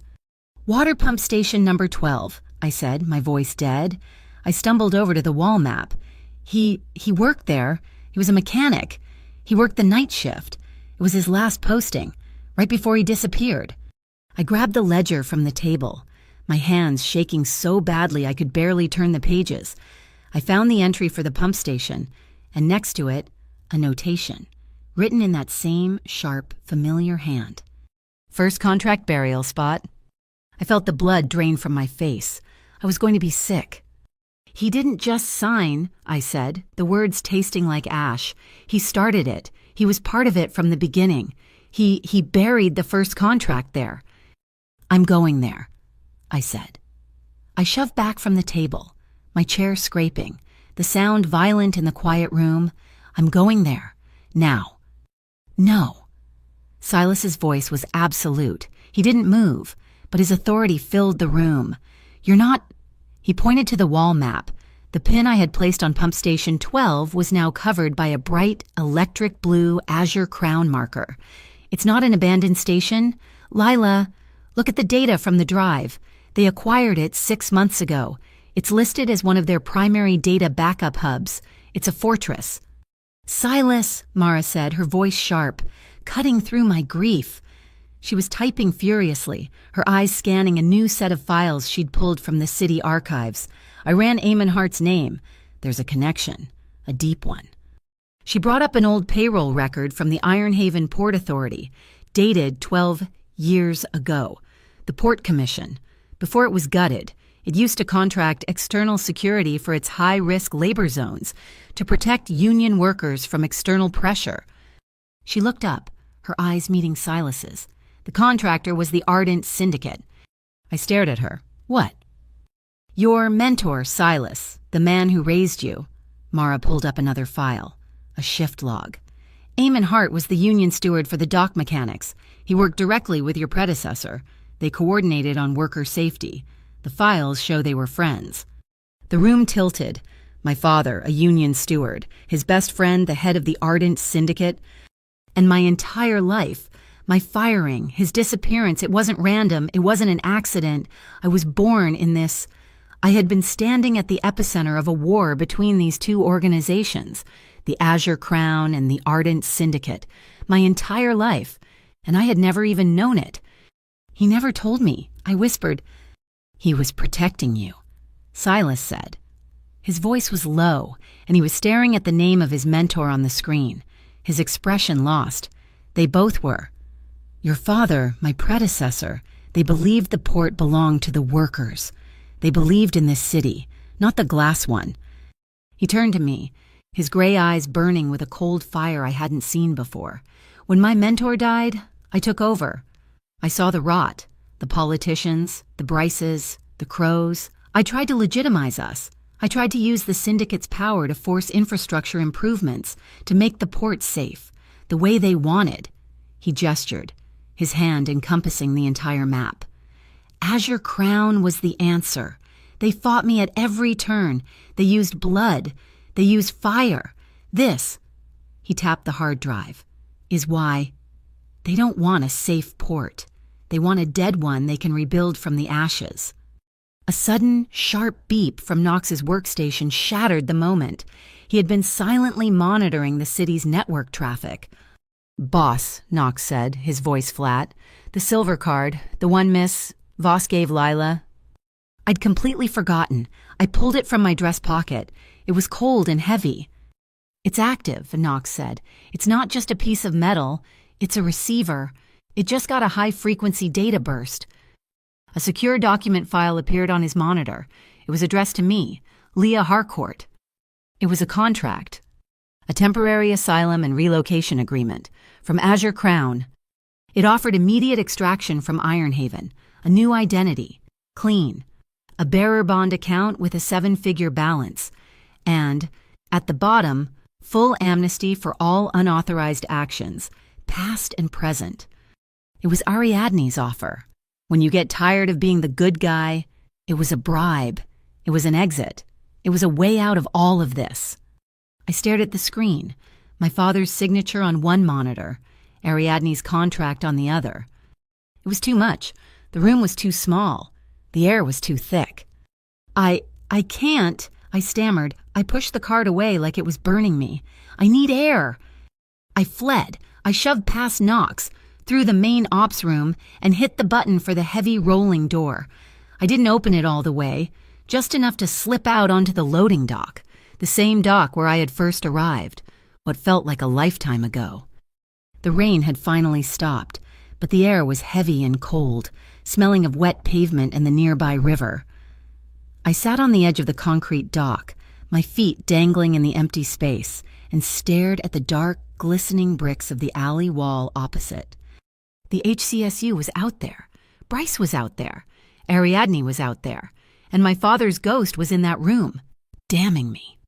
Water pump station number 12, I said, my voice dead. I stumbled over to the wall map. He worked there. He was a mechanic. He worked the night shift. It was his last posting, right before he disappeared. I grabbed the ledger from the table, my hands shaking so badly I could barely turn the pages. I found the entry for the pump station, and next to it, a notation, written in that same sharp, familiar hand. First contract burial spot. I felt the blood drain from my face. I was going to be sick. He didn't just sign, I said, the words tasting like ash. He started it. He was part of it from the beginning. He buried the first contract there. I'm going there, I said. I shoved back from the table, my chair scraping, the sound violent in the quiet room. I'm going there. Now. No. Silas's voice was absolute. He didn't move, but his authority filled the room. You're not... He pointed to the wall map. The pin I had placed on pump station 12 was now covered by a bright, electric blue azure crown marker. It's not an abandoned station. Lila, look at the data from the drive. They acquired it 6 months ago. It's listed as one of their primary data backup hubs. It's a fortress. Silas, Mara said, her voice sharp, cutting through my grief. She was typing furiously, her eyes scanning a new set of files she'd pulled from the city archives. I ran Eamon Hart's name. There's a connection, a deep one. She brought up an old payroll record from the Ironhaven Port Authority, dated 12 years ago. The Port Commission. Before it was gutted, it used to contract external security for its high-risk labor zones to protect union workers from external pressure. She looked up, her eyes meeting Silas's. The contractor was the Ardent Syndicate. I stared at her. What? Your mentor, Silas, the man who raised you. Mara pulled up another file, a shift log. Eamon Hart was the union steward for the dock mechanics. He worked directly with your predecessor. They coordinated on worker safety. The files show they were friends. The room tilted. My father, a union steward, his best friend, the head of the Ardent Syndicate, and my entire life, my firing, his disappearance, it wasn't random, it wasn't an accident. I was born in this. I had been standing at the epicenter of a war between these two organizations, the Azure Crown and the Ardent Syndicate, my entire life, and I had never even known it. He never told me. I whispered, "He was protecting you," Silas said. His voice was low, and he was staring at the name of his mentor on the screen, his expression lost. They both were. Your father, my predecessor, they believed the port belonged to the workers. They believed in this city, not the glass one. He turned to me, his gray eyes burning with a cold fire I hadn't seen before. When my mentor died, I took over. I saw the rot, the politicians, the Bryces, the Crows. I tried to legitimize us. I tried to use the syndicate's power to force infrastructure improvements, to make the port safe, the way they wanted. He gestured, his hand encompassing the entire map. Azure Crown was the answer. They fought me at every turn. They used blood. They used fire. This, he tapped the hard drive, is why they don't want a safe port. They want a dead one they can rebuild from the ashes. A sudden, sharp beep from Knox's workstation shattered the moment. He had been silently monitoring the city's network traffic. Boss, Knox said, his voice flat. The silver card, the one Miss Voss gave Lila. I'd completely forgotten. I pulled it from my dress pocket. It was cold and heavy. It's active, Knox said. It's not just a piece of metal. It's a receiver. It just got a high-frequency data burst. A secure document file appeared on his monitor. It was addressed to me, Leah Harcourt. It was a contract. A temporary asylum and relocation agreement from Azure Crown. It offered immediate extraction from Ironhaven, a new identity, clean, a bearer bond account with a 7-figure balance, and, at the bottom, full amnesty for all unauthorized actions, past and present. It was Ariadne's offer. When you get tired of being the good guy, it was a bribe. It was an exit. It was a way out of all of this. I stared at the screen, my father's signature on one monitor, Ariadne's contract on the other. It was too much. The room was too small. The air was too thick. I can't, I stammered. I pushed the card away like it was burning me. I need air. I fled. I shoved past Knox, through the main ops room, and hit the button for the heavy rolling door. I didn't open it all the way, just enough to slip out onto the loading dock, the same dock where I had first arrived, what felt like a lifetime ago. The rain had finally stopped, but the air was heavy and cold, smelling of wet pavement and the nearby river. I sat on the edge of the concrete dock, my feet dangling in the empty space, and stared at the dark, glistening bricks of the alley wall opposite. The HCSU was out there. Bryce was out there. Ariadne was out there. And my father's ghost was in that room, damning me.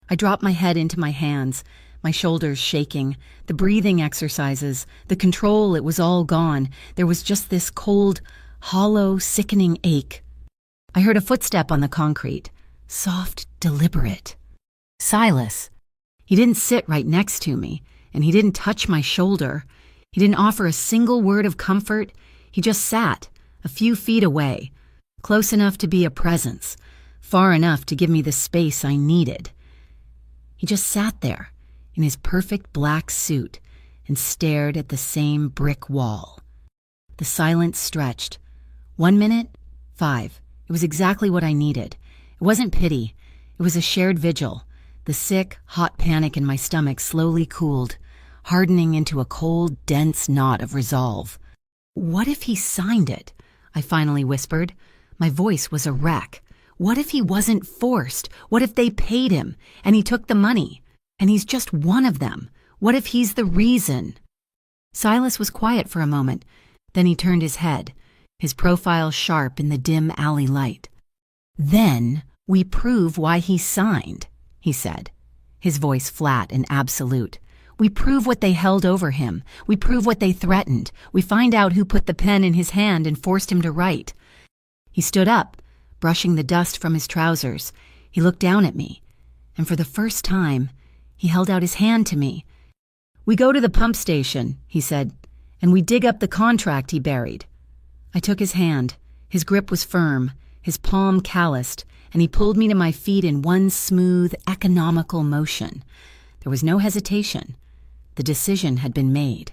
I dropped my head into my hands, my shoulders shaking, the breathing exercises, the control, it was all gone. There was just this cold, hollow, sickening ache. I heard a footstep on the concrete, soft, deliberate. Silas. He didn't sit right next to me, and he didn't touch my shoulder. He didn't offer a single word of comfort. He just sat, a few feet away, close enough to be a presence, far enough to give me the space I needed. He just sat there, in his perfect black suit, and stared at the same brick wall. The silence stretched. 1 minute, 5. It was exactly what I needed. It wasn't pity. It was a shared vigil. The sick, hot panic in my stomach slowly cooled, hardening into a cold, dense knot of resolve. What if he signed it? I finally whispered. My voice was a wreck. What if he wasn't forced? What if they paid him, and he took the money? And he's just one of them. What if he's the reason? Silas was quiet for a moment. Then he turned his head, his profile sharp in the dim alley light. Then we prove why he signed, he said, his voice flat and absolute. We prove what they held over him. We prove what they threatened. We find out who put the pen in his hand and forced him to write. He stood up, brushing the dust from his trousers. He looked down at me, and for the first time, he held out his hand to me. We go to the pump station, he said, and we dig up the contract he buried. I took his hand. His grip was firm, his palm calloused, and he pulled me to my feet in one smooth, economical motion. There was no hesitation. The decision had been made.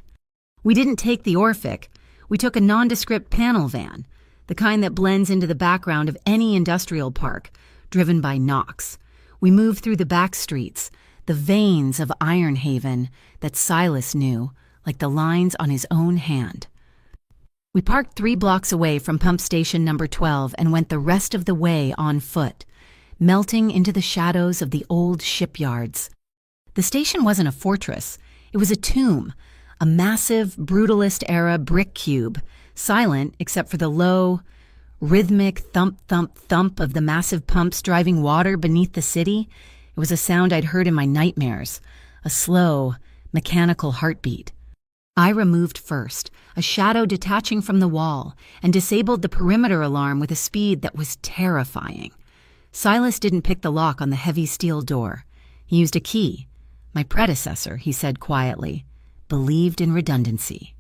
We didn't take the Orphic. We took a nondescript panel van, the kind that blends into the background of any industrial park, driven by Knox. We moved through the back streets, the veins of Ironhaven that Silas knew, like the lines on his own hand. We parked 3 blocks away from pump station number 12 and went the rest of the way on foot, melting into the shadows of the old shipyards. The station wasn't a fortress. It was a tomb, a massive, brutalist-era brick cube, silent except for the low, rhythmic thump-thump-thump of the massive pumps driving water beneath the city. It was a sound I'd heard in my nightmares, a slow, mechanical heartbeat. I removed first, a shadow detaching from the wall, and disabled the perimeter alarm with a speed that was terrifying. Silas didn't pick the lock on the heavy steel door. He used a key. My predecessor, he said quietly, believed in redundancy.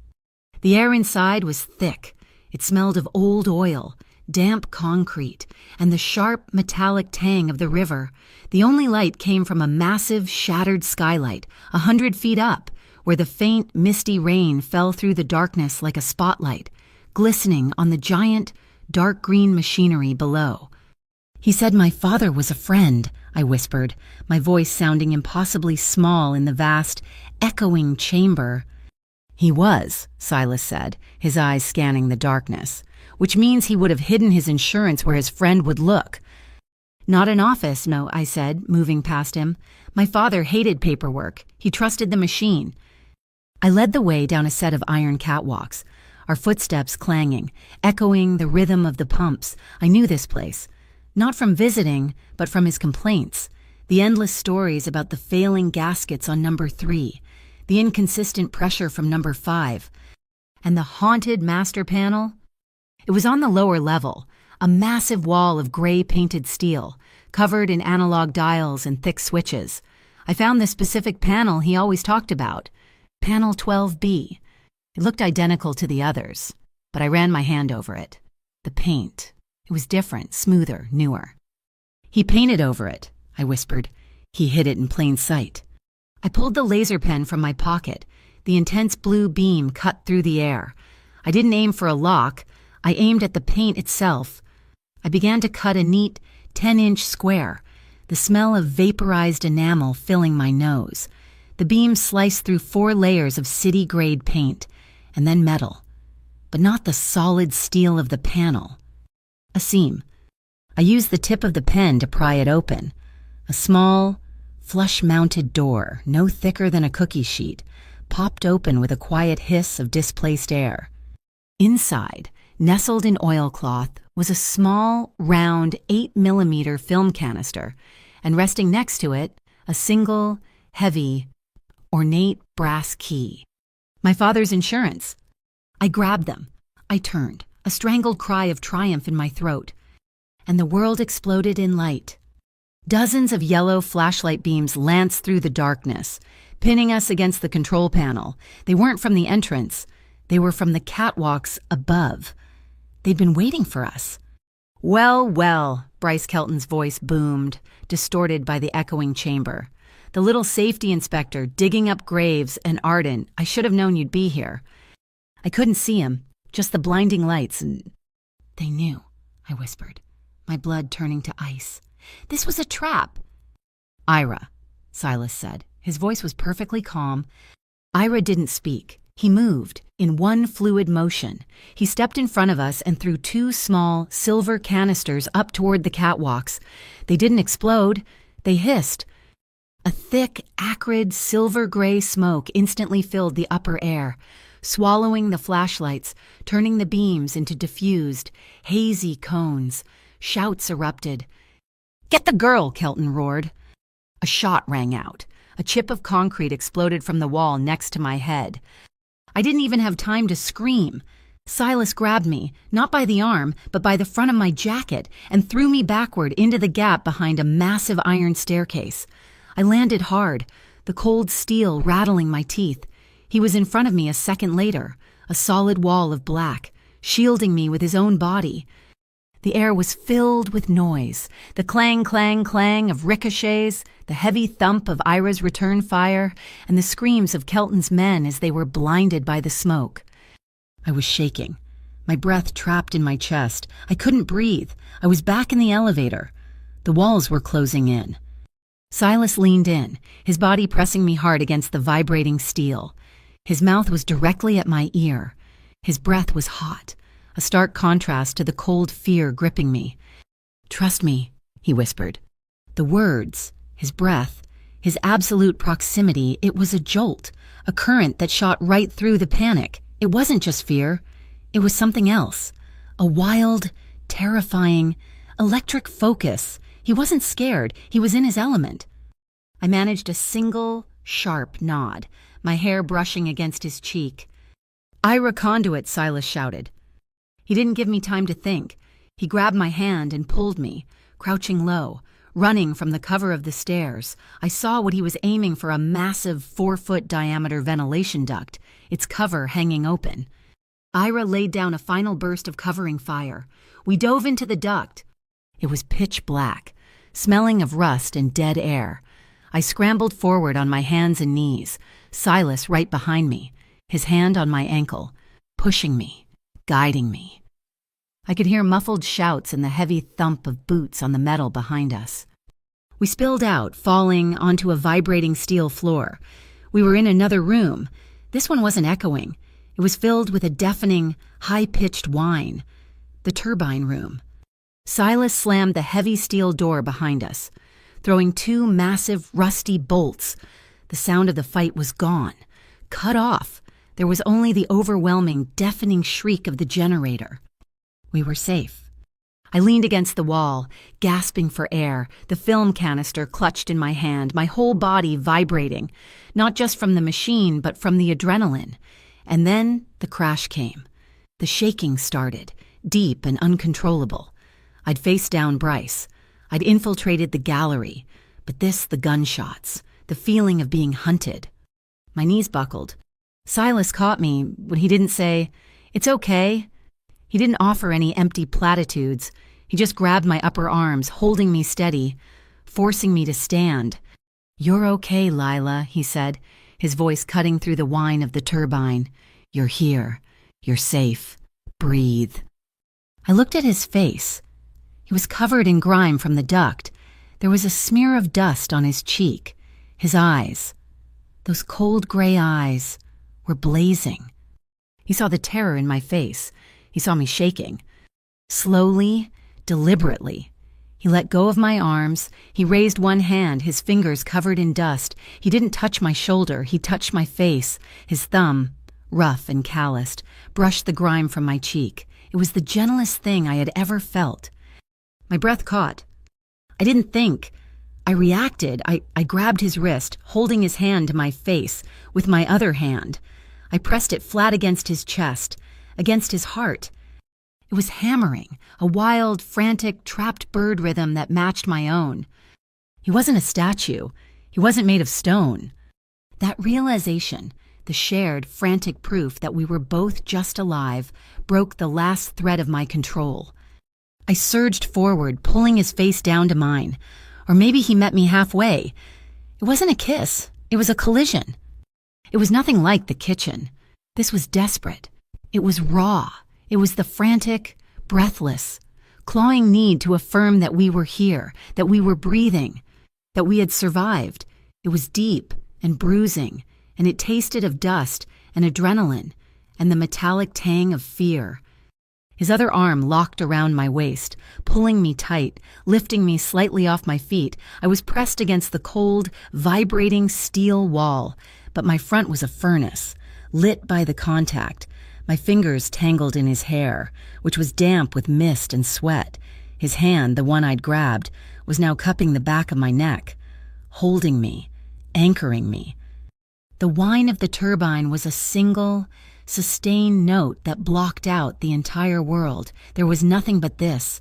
The air inside was thick. It smelled of old oil, damp concrete, and the sharp, metallic tang of the river. The only light came from a massive, shattered skylight, 100 feet up, where the faint, misty rain fell through the darkness like a spotlight, glistening on the giant, dark green machinery below. He said my father was a friend, I whispered, my voice sounding impossibly small in the vast, echoing chamber. He was, Silas said, his eyes scanning the darkness, which means he would have hidden his insurance where his friend would look. Not an office, no, I said, moving past him. My father hated paperwork. He trusted the machine. I led the way down a set of iron catwalks, our footsteps clanging, echoing the rhythm of the pumps. I knew this place, not from visiting, but from his complaints, the endless stories about the failing gaskets on number 3, the inconsistent pressure from number 5, and the haunted master panel. It was on the lower level, a massive wall of gray painted steel, covered in analog dials and thick switches. I found the specific panel he always talked about, panel 12B. It looked identical to the others, but I ran my hand over it. The paint. It was different, smoother, newer. He painted over it, I whispered. He hid it in plain sight. I pulled the laser pen from my pocket. The intense blue beam cut through the air. I didn't aim for a lock. I aimed at the paint itself. I began to cut a neat 10-inch square, the smell of vaporized enamel filling my nose. The beam sliced through 4 layers of city-grade paint, and then metal. But not the solid steel of the panel. A seam. I used the tip of the pen to pry it open. A small, flush-mounted door, no thicker than a cookie sheet, popped open with a quiet hiss of displaced air. Inside, nestled in oilcloth, was a small, round 8mm film canister, and resting next to it, a single, heavy, ornate brass key. My father's insurance. I grabbed them. I turned, a strangled cry of triumph in my throat, and the world exploded in light. Dozens of yellow flashlight beams lanced through the darkness, pinning us against the control panel. They weren't from the entrance. They were from the catwalks above. They'd been waiting for us. Well, well, Bryce Kelton's voice boomed, distorted by the echoing chamber. The little safety inspector digging up graves and Arden. I should have known you'd be here. I couldn't see him, just the blinding lights, and they knew, I whispered, my blood turning to ice. This was a trap. Ira, Silas said. His voice was perfectly calm. Ira didn't speak. He moved, in one fluid motion. He stepped in front of us and threw 2 small, silver canisters up toward the catwalks. They didn't explode. They hissed. A thick, acrid, silver-gray smoke instantly filled the upper air, swallowing the flashlights, turning the beams into diffused, hazy cones. Shouts erupted. "Get the girl!" Kelton roared. A shot rang out. A chip of concrete exploded from the wall next to my head. I didn't even have time to scream. Silas grabbed me, not by the arm, but by the front of my jacket, and threw me backward into the gap behind a massive iron staircase. I landed hard, the cold steel rattling my teeth. He was in front of me a second later, a solid wall of black, shielding me with his own body. The air was filled with noise, the clang, clang, clang of ricochets, the heavy thump of Ira's return fire, and the screams of Kelton's men as they were blinded by the smoke. I was shaking, my breath trapped in my chest. I couldn't breathe. I was back in the elevator. The walls were closing in. Silas leaned in, his body pressing me hard against the vibrating steel. His mouth was directly at my ear. His breath was hot, a stark contrast to the cold fear gripping me. "Trust me," he whispered. The words, his breath, his absolute proximity, it was a jolt, a current that shot right through the panic. It wasn't just fear. It was something else. A wild, terrifying, electric focus. He wasn't scared. He was in his element. I managed a single, sharp nod, my hair brushing against his cheek. "Ira Conduit," Silas shouted. He didn't give me time to think. He grabbed my hand and pulled me, crouching low, running from the cover of the stairs. I saw what he was aiming for, a massive 4-foot diameter ventilation duct, its cover hanging open. Ira laid down a final burst of covering fire. We dove into the duct. It was pitch black, smelling of rust and dead air. I scrambled forward on my hands and knees, Silas right behind me, his hand on my ankle, pushing me, guiding me. I could hear muffled shouts and the heavy thump of boots on the metal behind us. We spilled out, falling onto a vibrating steel floor. We were in another room. This one wasn't echoing. It was filled with a deafening, high-pitched whine. The turbine room. Silas slammed the heavy steel door behind us, throwing 2 massive, rusty bolts. The sound of the fight was gone, cut off. There was only the overwhelming, deafening shriek of the generator. We were safe. I leaned against the wall, gasping for air, the film canister clutched in my hand, my whole body vibrating, not just from the machine, but from the adrenaline. And then the crash came. The shaking started, deep and uncontrollable. I'd faced down Bryce. I'd infiltrated the gallery, but the gunshots, the feeling of being hunted. My knees buckled. Silas caught me, but he didn't say, "It's okay." He didn't offer any empty platitudes. He just grabbed my upper arms, holding me steady, forcing me to stand. "You're okay, Lila," he said, his voice cutting through the whine of the turbine. "You're here. You're safe. Breathe." I looked at his face. He was covered in grime from the duct. There was a smear of dust on his cheek. His eyes, those cold gray eyes, were blazing. He saw the terror in my face. He saw me shaking. Slowly, deliberately, he let go of my arms. He raised one hand, his fingers covered in dust. He didn't touch my shoulder. He touched my face. His thumb, rough and calloused, brushed the grime from my cheek. It was the gentlest thing I had ever felt. My breath caught. I didn't think. I reacted. I grabbed his wrist, holding his hand to my face with my other hand. I pressed it flat against his chest, against his heart. It was hammering, a wild, frantic, trapped bird rhythm that matched my own. He wasn't a statue. He wasn't made of stone. That realization, the shared, frantic proof that we were both just alive, broke the last thread of my control. I surged forward, pulling his face down to mine. Or maybe he met me halfway. It wasn't a kiss. It was a collision. It was nothing like the kitchen. This was desperate. It was raw. It was the frantic, breathless, clawing need to affirm that we were here, that we were breathing, that we had survived. It was deep and bruising, and it tasted of dust and adrenaline and the metallic tang of fear. His other arm locked around my waist, pulling me tight, lifting me slightly off my feet. I was pressed against the cold, vibrating steel wall, but my front was a furnace, lit by the contact. My fingers tangled in his hair, which was damp with mist and sweat. His hand, the one I'd grabbed, was now cupping the back of my neck, holding me, anchoring me. The whine of the turbine was a single, sustained note that blocked out the entire world. There was nothing but this.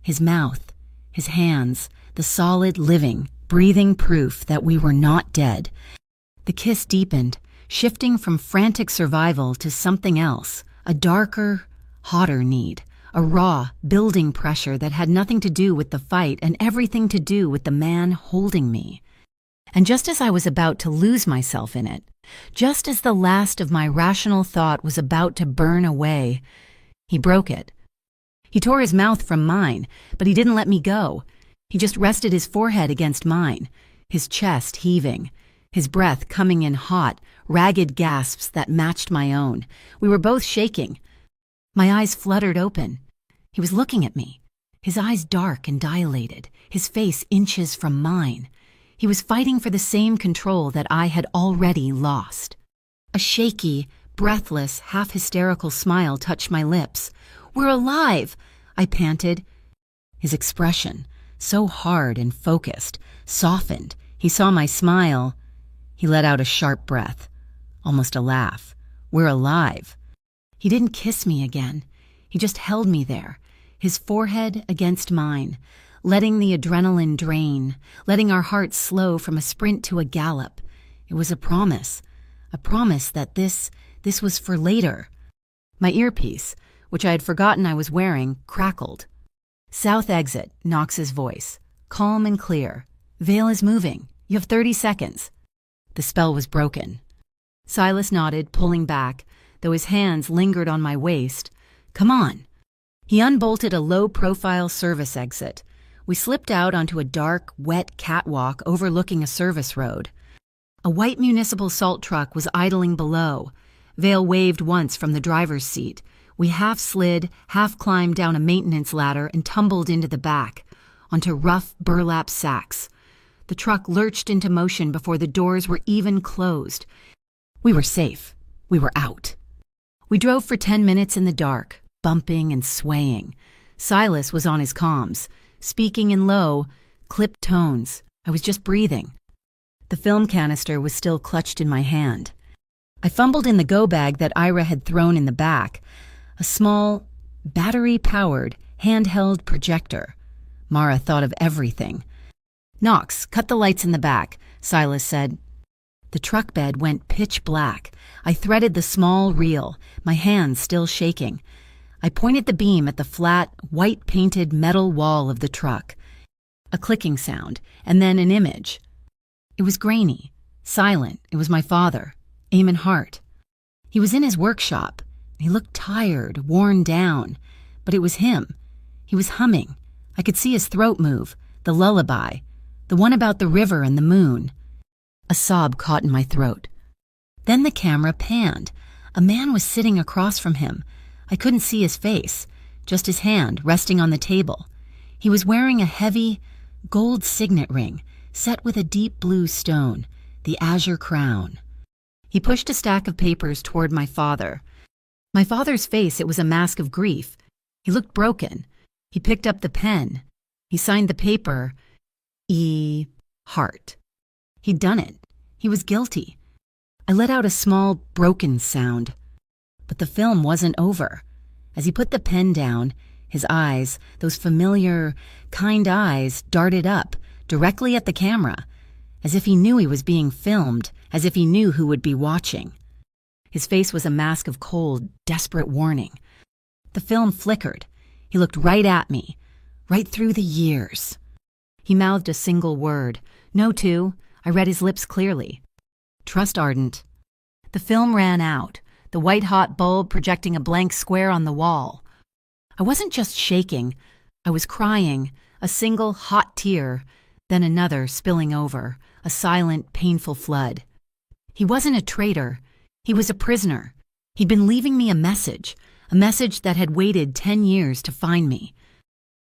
His mouth, his hands, the solid, living, breathing proof that we were not dead. The kiss deepened, shifting from frantic survival to something else, a darker, hotter need, a raw, building pressure that had nothing to do with the fight and everything to do with the man holding me. And just as I was about to lose myself in it, just as the last of my rational thought was about to burn away, he broke it. He tore his mouth from mine, but he didn't let me go. He just rested his forehead against mine, his chest heaving, his breath coming in hot, ragged gasps that matched my own. We were both shaking. My eyes fluttered open. He was looking at me, his eyes dark and dilated, his face inches from mine. He was fighting for the same control that I had already lost. A shaky, breathless, half-hysterical smile touched my lips. "We're alive!" I panted. His expression, so hard and focused, softened. He saw my smile. He let out a sharp breath, almost a laugh. "We're alive." He didn't kiss me again. He just held me there, his forehead against mine, letting the adrenaline drain, letting our hearts slow from a sprint to a gallop. It was a promise that this was for later. My earpiece, which I had forgotten I was wearing, crackled. "South exit," Knox's voice, calm and clear. "Vale is moving. You have 30 seconds. The spell was broken. Silas nodded, pulling back, though his hands lingered on my waist. "Come on." He unbolted a low-profile service exit. We slipped out onto a dark, wet catwalk overlooking a service road. A white municipal salt truck was idling below. Vale waved once from the driver's seat. We half slid, half climbed down a maintenance ladder and tumbled into the back, onto rough burlap sacks. The truck lurched into motion before the doors were even closed. We were safe. We were out. We drove for 10 minutes in the dark, bumping and swaying. Silas was on his comms, speaking in low, clipped tones. I was just breathing. The film canister was still clutched in my hand. I fumbled in the go bag that Ira had thrown in the back, a small, battery-powered, handheld projector. Mara thought of everything. "Knox, cut the lights in the back. Silas said. The truck bed went pitch black. I threaded the small reel, my hands still shaking. I pointed the beam at the flat, white-painted metal wall of the truck. A clicking sound, and then an image. It was grainy, silent. It was my father, Eamon Hart. He was in his workshop. He looked tired, worn down. But it was him. He was humming. I could see his throat move, the lullaby, the one about the river and the moon. A sob caught in my throat. Then the camera panned. A man was sitting across from him. I couldn't see his face, just his hand resting on the table. He was wearing a heavy, gold signet ring, set with a deep blue stone, the azure crown. He pushed a stack of papers toward my father. My father's face, it was a mask of grief. He looked broken. He picked up the pen. He signed the paper, E. Hart. He'd done it. He was guilty. I let out a small, broken sound. But the film wasn't over. As he put the pen down, his eyes, those familiar, kind eyes, darted up, directly at the camera, as if he knew he was being filmed, as if he knew who would be watching. His face was a mask of cold, desperate warning. The film flickered. He looked right at me, right through the years. He mouthed a single word. No, two. I read his lips clearly. Trust Ardent. The film ran out, the white-hot bulb projecting a blank square on the wall. I wasn't just shaking. I was crying, a single hot tear, then another spilling over, a silent, painful flood. He wasn't a traitor. He was a prisoner. He'd been leaving me a message that had waited 10 years to find me.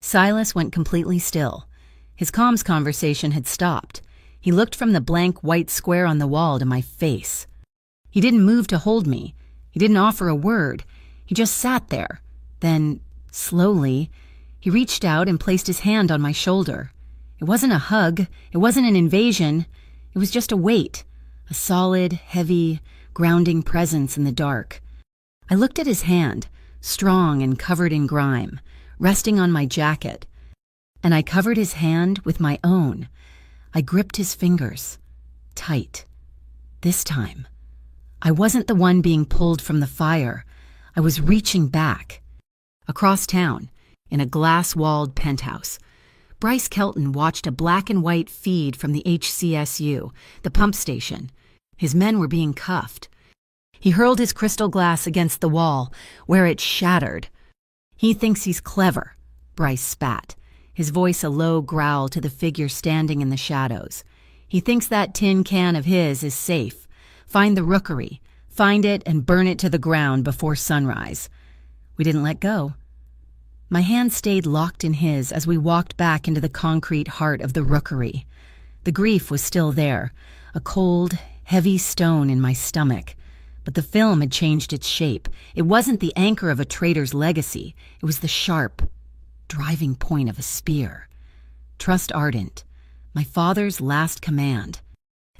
Silas went completely still. His comms conversation had stopped. He looked from the blank white square on the wall to my face. He didn't move to hold me. He didn't offer a word. He just sat there. Then, slowly, he reached out and placed his hand on my shoulder. It wasn't a hug. It wasn't an invasion. It was just a weight, a solid, heavy, grounding presence in the dark. I looked at his hand, strong and covered in grime, resting on my jacket, and I covered his hand with my own. I gripped his fingers, tight. This time, I wasn't the one being pulled from the fire. I was reaching back. Across town, in a glass-walled penthouse, Bryce Kelton watched a black and white feed from the HCSU, the pump station. His men were being cuffed. He hurled his crystal glass against the wall, where it shattered. He thinks he's clever, Bryce spat, his voice a low growl to the figure standing in the shadows. He thinks that tin can of his is safe. Find the rookery, find it and burn it to the ground before sunrise. We didn't let go. My hand stayed locked in his as we walked back into the concrete heart of the rookery. The grief was still there, a cold, heavy stone in my stomach. But the film had changed its shape. It wasn't the anchor of a traitor's legacy. It was the sharp, driving point of a spear. Trust Ardent, my father's last command.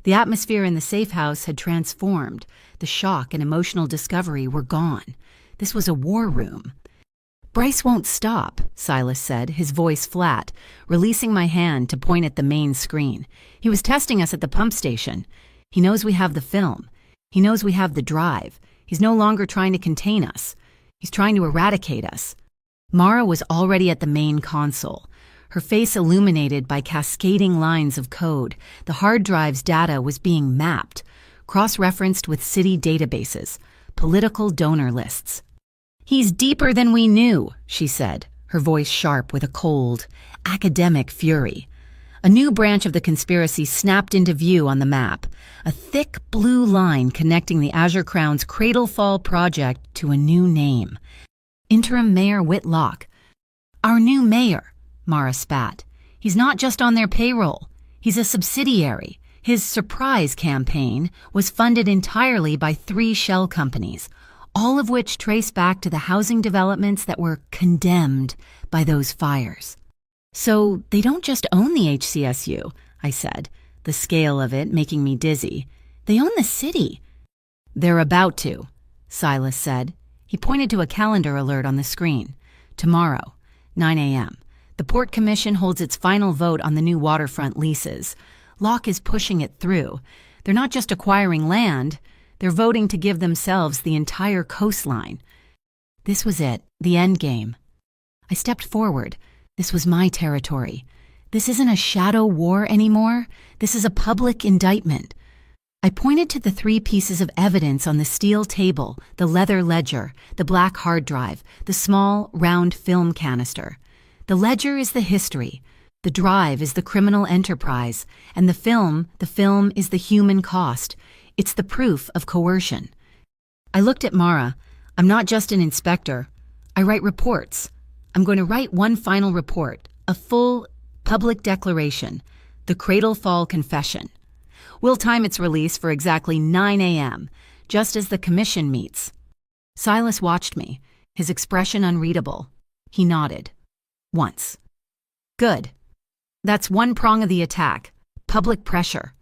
The atmosphere in the safe house had transformed. The shock and emotional discovery were gone. This was a war room. Bryce won't stop, Silas said, his voice flat, releasing my hand to point at the main screen. He was testing us at the pump station. He knows we have the film. He knows we have the drive. He's no longer trying to contain us. He's trying to eradicate us. Mara was already at the main console, her face illuminated by cascading lines of code. The hard drive's data was being mapped, cross-referenced with city databases, political donor lists. He's deeper than we knew, she said, her voice sharp with a cold, academic fury. A new branch of the conspiracy snapped into view on the map, a thick blue line connecting the Azure Crown's Cradle Fall project to a new name. Interim Mayor Whitlock. Our new mayor, Mara spat. He's not just on their payroll. He's a subsidiary. His surprise campaign was funded entirely by 3 shell companies, all of which trace back to the housing developments that were condemned by those fires. So they don't just own the HCSU, I said, the scale of it making me dizzy. They own the city. They're about to, Silas said. He pointed to a calendar alert on the screen. Tomorrow, 9 a.m. The Port Commission holds its final vote on the new waterfront leases. Locke is pushing it through. They're not just acquiring land, they're voting to give themselves the entire coastline. This was it, the end game. I stepped forward. This was my territory. This isn't a shadow war anymore. This is a public indictment. I pointed to the 3 pieces of evidence on the steel table, the leather ledger, the black hard drive, the small, round film canister. The ledger is the history. The drive is the criminal enterprise. And the film is the human cost. It's the proof of coercion. I looked at Mara. I'm not just an inspector. I write reports. I'm going to write one final report, a full public declaration, the Cradle Fall Confession. We'll time its release for exactly 9 a.m., just as the commission meets. Silas watched me, his expression unreadable. He nodded. Once. Good. That's one prong of the attack, public pressure.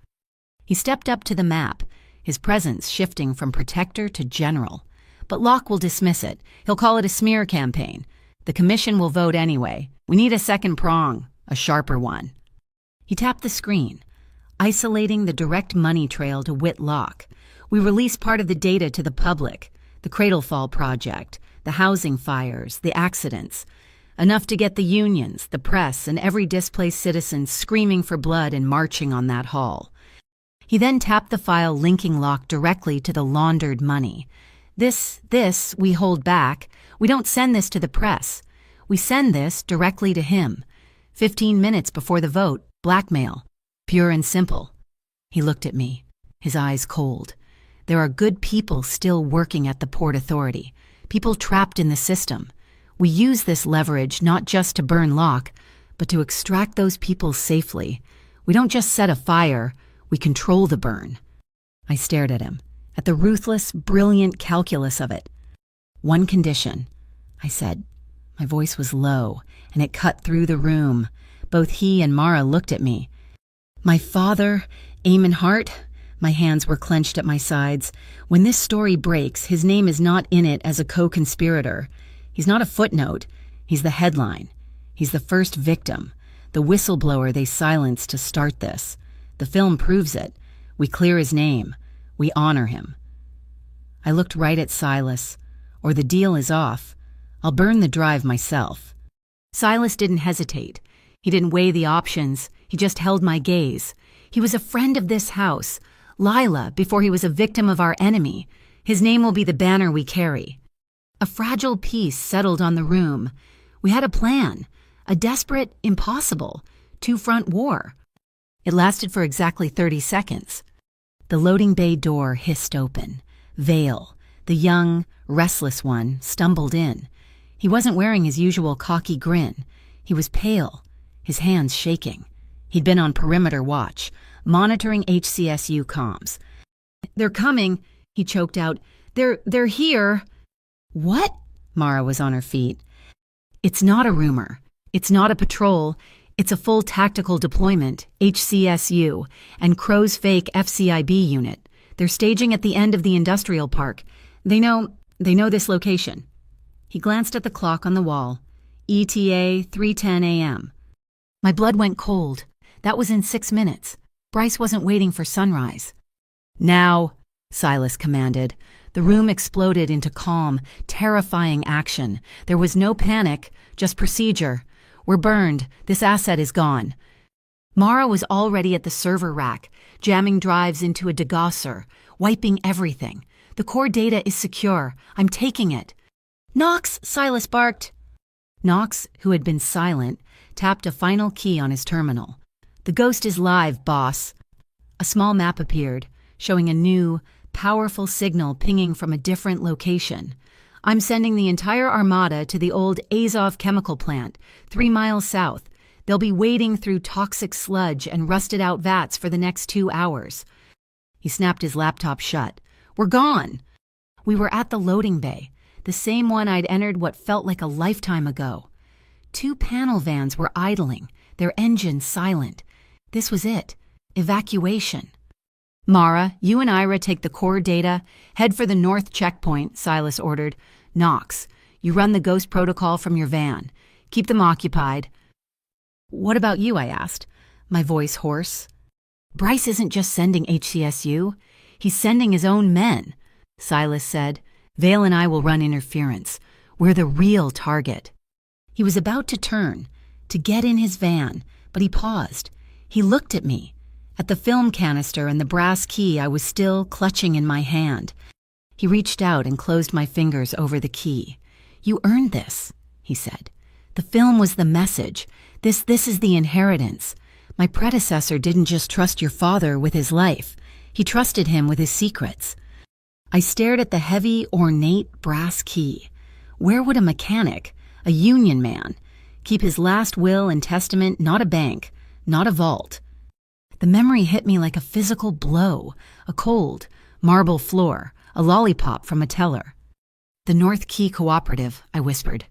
He stepped up to the map, his presence shifting from protector to general. But Locke will dismiss it. He'll call it a smear campaign. The commission will vote anyway. We need a second prong, a sharper one. He tapped the screen, isolating the direct money trail to Whitlock. We release part of the data to the public, the Cradle Fall project, the housing fires, the accidents. Enough to get the unions, the press, and every displaced citizen screaming for blood and marching on that hall. He then tapped the file linking Locke directly to the laundered money. This we hold back. We don't send this to the press. We send this directly to him. 15 minutes before the vote, blackmail. Pure and simple. He looked at me, his eyes cold. There are good people still working at the Port Authority, people trapped in the system. We use this leverage not just to burn Locke, but to extract those people safely. We don't just set a fire, we control the burn. I stared at him, at the ruthless, brilliant calculus of it. One condition, I said. My voice was low, and it cut through the room. Both he and Mara looked at me. My father, Eamon Hart, my hands were clenched at my sides. When this story breaks, his name is not in it as a co-conspirator. He's not a footnote. He's the headline. He's the first victim, the whistleblower they silenced to start this. The film proves it. We clear his name. We honor him. I looked right at Silas. Or the deal is off. I'll burn the drive myself. Silas didn't hesitate. He didn't weigh the options. He just held my gaze. He was a friend of this house. Lila, before he was a victim of our enemy. His name will be the banner we carry. A fragile peace settled on the room. We had a plan. A desperate, impossible, two-front war. It lasted for exactly 30 seconds. The loading bay door hissed open. Vale, the young, restless one, stumbled in. He wasn't wearing his usual cocky grin. He was pale, his hands shaking. He'd been on perimeter watch, monitoring HCSU comms. "They're coming," he choked out. They're here." "What?" Mara was on her feet. "It's not a rumor. It's not a patrol. It's a full tactical deployment, HCSU, and Crow's fake FCIB unit. They're staging at the end of the industrial park. They know this location." He glanced at the clock on the wall. ETA 3:10 a.m. My blood went cold. That was in 6 minutes. Bryce wasn't waiting for sunrise. "Now," Silas commanded. The room exploded into calm, terrifying action. There was no panic, just procedure. "We're burned. This asset is gone." Mara was already at the server rack, jamming drives into a degausser, wiping everything. "The core data is secure. I'm taking it." "Knox!" Silas barked. Knox, who had been silent, tapped a final key on his terminal. "The ghost is live, boss." A small map appeared, showing a new, powerful signal pinging from a different location. "I'm sending the entire armada to the old Azov chemical plant, 3 miles south. They'll be wading through toxic sludge and rusted-out vats for the next 2 hours. He snapped his laptop shut. "We're gone." We were at the loading bay, the same one I'd entered what felt like a lifetime ago. 2 panel vans were idling, their engines silent. This was it. Evacuation. "Mara, you and Ira take the core data. Head for the north checkpoint," Silas ordered. "Knox, you run the ghost protocol from your van. Keep them occupied." "What about you?" I asked, my voice hoarse. Bryce isn't just sending HCSU. He's sending his own men, Silas said. Vale and I will run interference. We're the real target. He was about to turn, to get in his van, but he paused. He looked at me, at the film canister and the brass key I was still clutching in my hand. He reached out and closed my fingers over the key. You earned this, he said. The film was the message. This is the inheritance. My predecessor didn't just trust your father with his life. He trusted him with his secrets. I stared at the heavy, ornate brass key. Where would a mechanic, a union man, keep his last will and testament? Not a bank, not a vault. The memory hit me like a physical blow, a cold, marble floor, a lollipop from a teller. The North Key Cooperative, I whispered.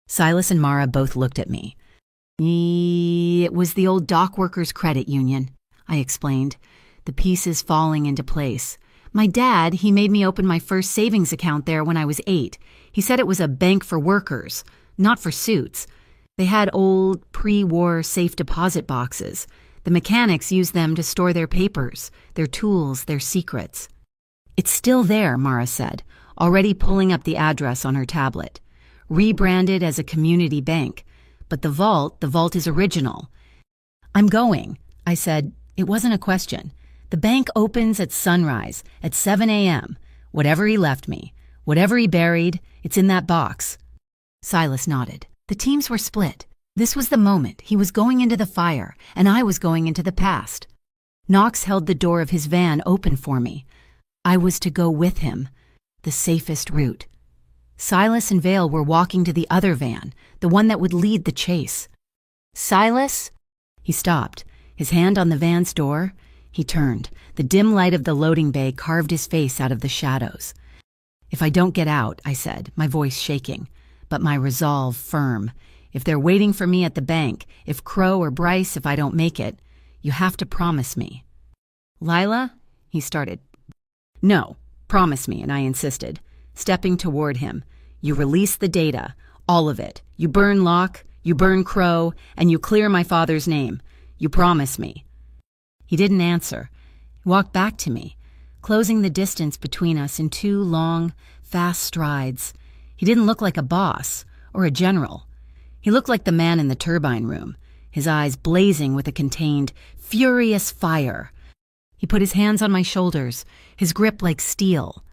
Silas and Mara both looked at me. It was the old dock workers' credit union, I explained, the pieces falling into place. My dad, he made me open my first savings account there when I was 8. He said it was a bank for workers, not for suits. They had old, pre-war safe deposit boxes. The mechanics used them to store their papers, their tools, their secrets. It's still there, Mara said, already pulling up the address on her tablet. Rebranded as a community bank. But the vault is original. I'm going, I said. It wasn't a question. The bank opens at sunrise, at 7 a.m. Whatever he left me, whatever he buried, it's in that box. Silas nodded. The teams were split. This was the moment. He was going into the fire, and I was going into the past. Knox held the door of his van open for me. I was to go with him, the safest route. Silas and Vale were walking to the other van, the one that would lead the chase. Silas? He stopped, his hand on the van's door. He turned. The dim light of the loading bay carved his face out of the shadows. If I don't get out, I said, my voice shaking, but my resolve firm. If they're waiting for me at the bank, if Crow or Bryce, if I don't make it, you have to promise me. Lila? He started. No, promise me, and I insisted, stepping toward him. You release the data, all of it. You burn Locke, you burn Crow, and you clear my father's name. You promise me. He didn't answer. He walked back to me, closing the distance between us in 2 long, fast strides. He didn't look like a boss or a general. He looked like the man in the turbine room, his eyes blazing with a contained, furious fire. He put his hands on my shoulders, his grip like steel.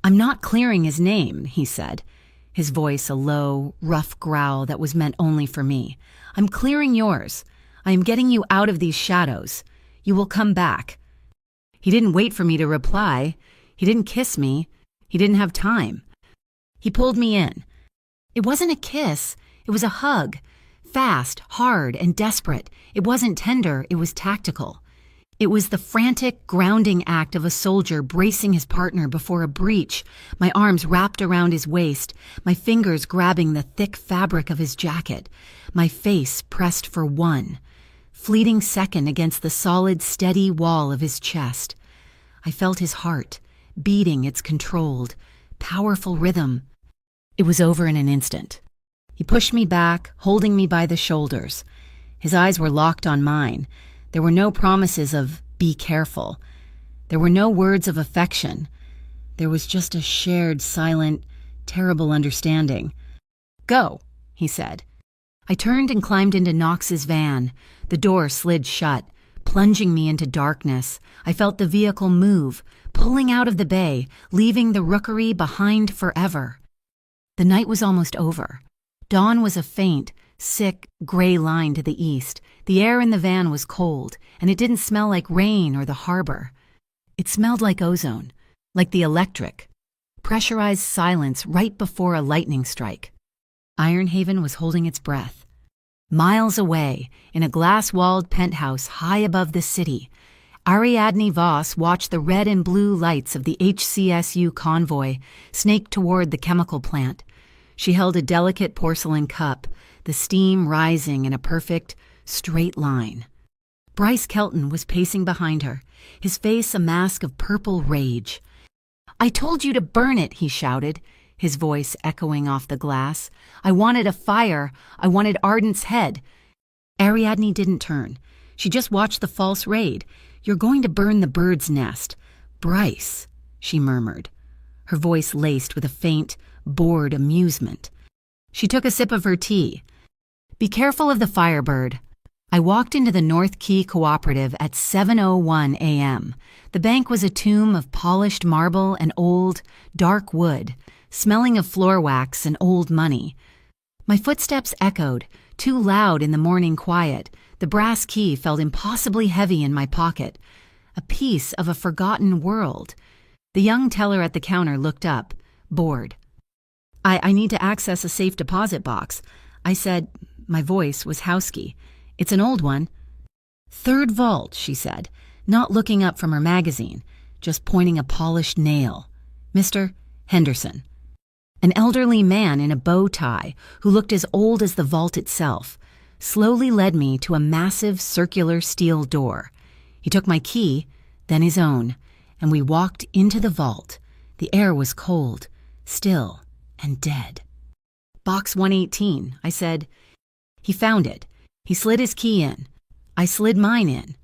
I'm not clearing his name, he said, his voice a low, rough growl that was meant only for me. I'm clearing yours. I am getting you out of these shadows. You will come back. He didn't wait for me to reply. He didn't kiss me. He didn't have time. He pulled me in. It wasn't a kiss. It was a hug. Fast, hard, and desperate. It wasn't tender. It was tactical. It was the frantic, grounding act of a soldier bracing his partner before a breach, my arms wrapped around his waist, my fingers grabbing the thick fabric of his jacket, my face pressed for one fleeting second against the solid, steady wall of his chest. I felt his heart, beating its controlled, powerful rhythm. It was over in an instant. He pushed me back, holding me by the shoulders. His eyes were locked on mine. There were no promises of, be careful. There were no words of affection. There was just a shared, silent, terrible understanding. Go, he said. I turned and climbed into Knox's van. The door slid shut, plunging me into darkness. I felt the vehicle move, pulling out of the bay, leaving the rookery behind forever. The night was almost over. Dawn was a faint, sick, gray line to the east. The air in the van was cold, and it didn't smell like rain or the harbor. It smelled like ozone, like the electric. Pressurized silence right before a lightning strike. Ironhaven was holding its breath. Miles away, in a glass-walled penthouse high above the city, Ariadne Voss watched the red and blue lights of the HCSU convoy snake toward the chemical plant. She held a delicate porcelain cup, the steam rising in a perfect, straight line. Bryce Kelton was pacing behind her, his face a mask of purple rage. "I told you to burn it," he shouted, his voice echoing off the glass. "I wanted a fire. I wanted Ardent's head." Ariadne didn't turn. She just watched the false raid. "You're going to burn the bird's nest. Bryce," she murmured, her voice laced with a faint, bored amusement. She took a sip of her tea. "Be careful of the Firebird." I walked into the North Key Cooperative at 7:01 a.m. The bank was a tomb of polished marble and old, dark wood, smelling of floor wax and old money. My footsteps echoed, too loud in the morning quiet. The brass key felt impossibly heavy in my pocket. A piece of a forgotten world. The young teller at the counter looked up, bored. I need to access a safe deposit box," I said. My voice was husky. "It's an old one." "Third vault," she said, not looking up from her magazine, just pointing a polished nail. "Mr. Henderson." An elderly man in a bow tie, who looked as old as the vault itself, slowly led me to a massive circular steel door. He took my key, then his own, and we walked into the vault. The air was cold, still, and dead. "Box 118, I said. He found it. He slid his key in. I slid mine in.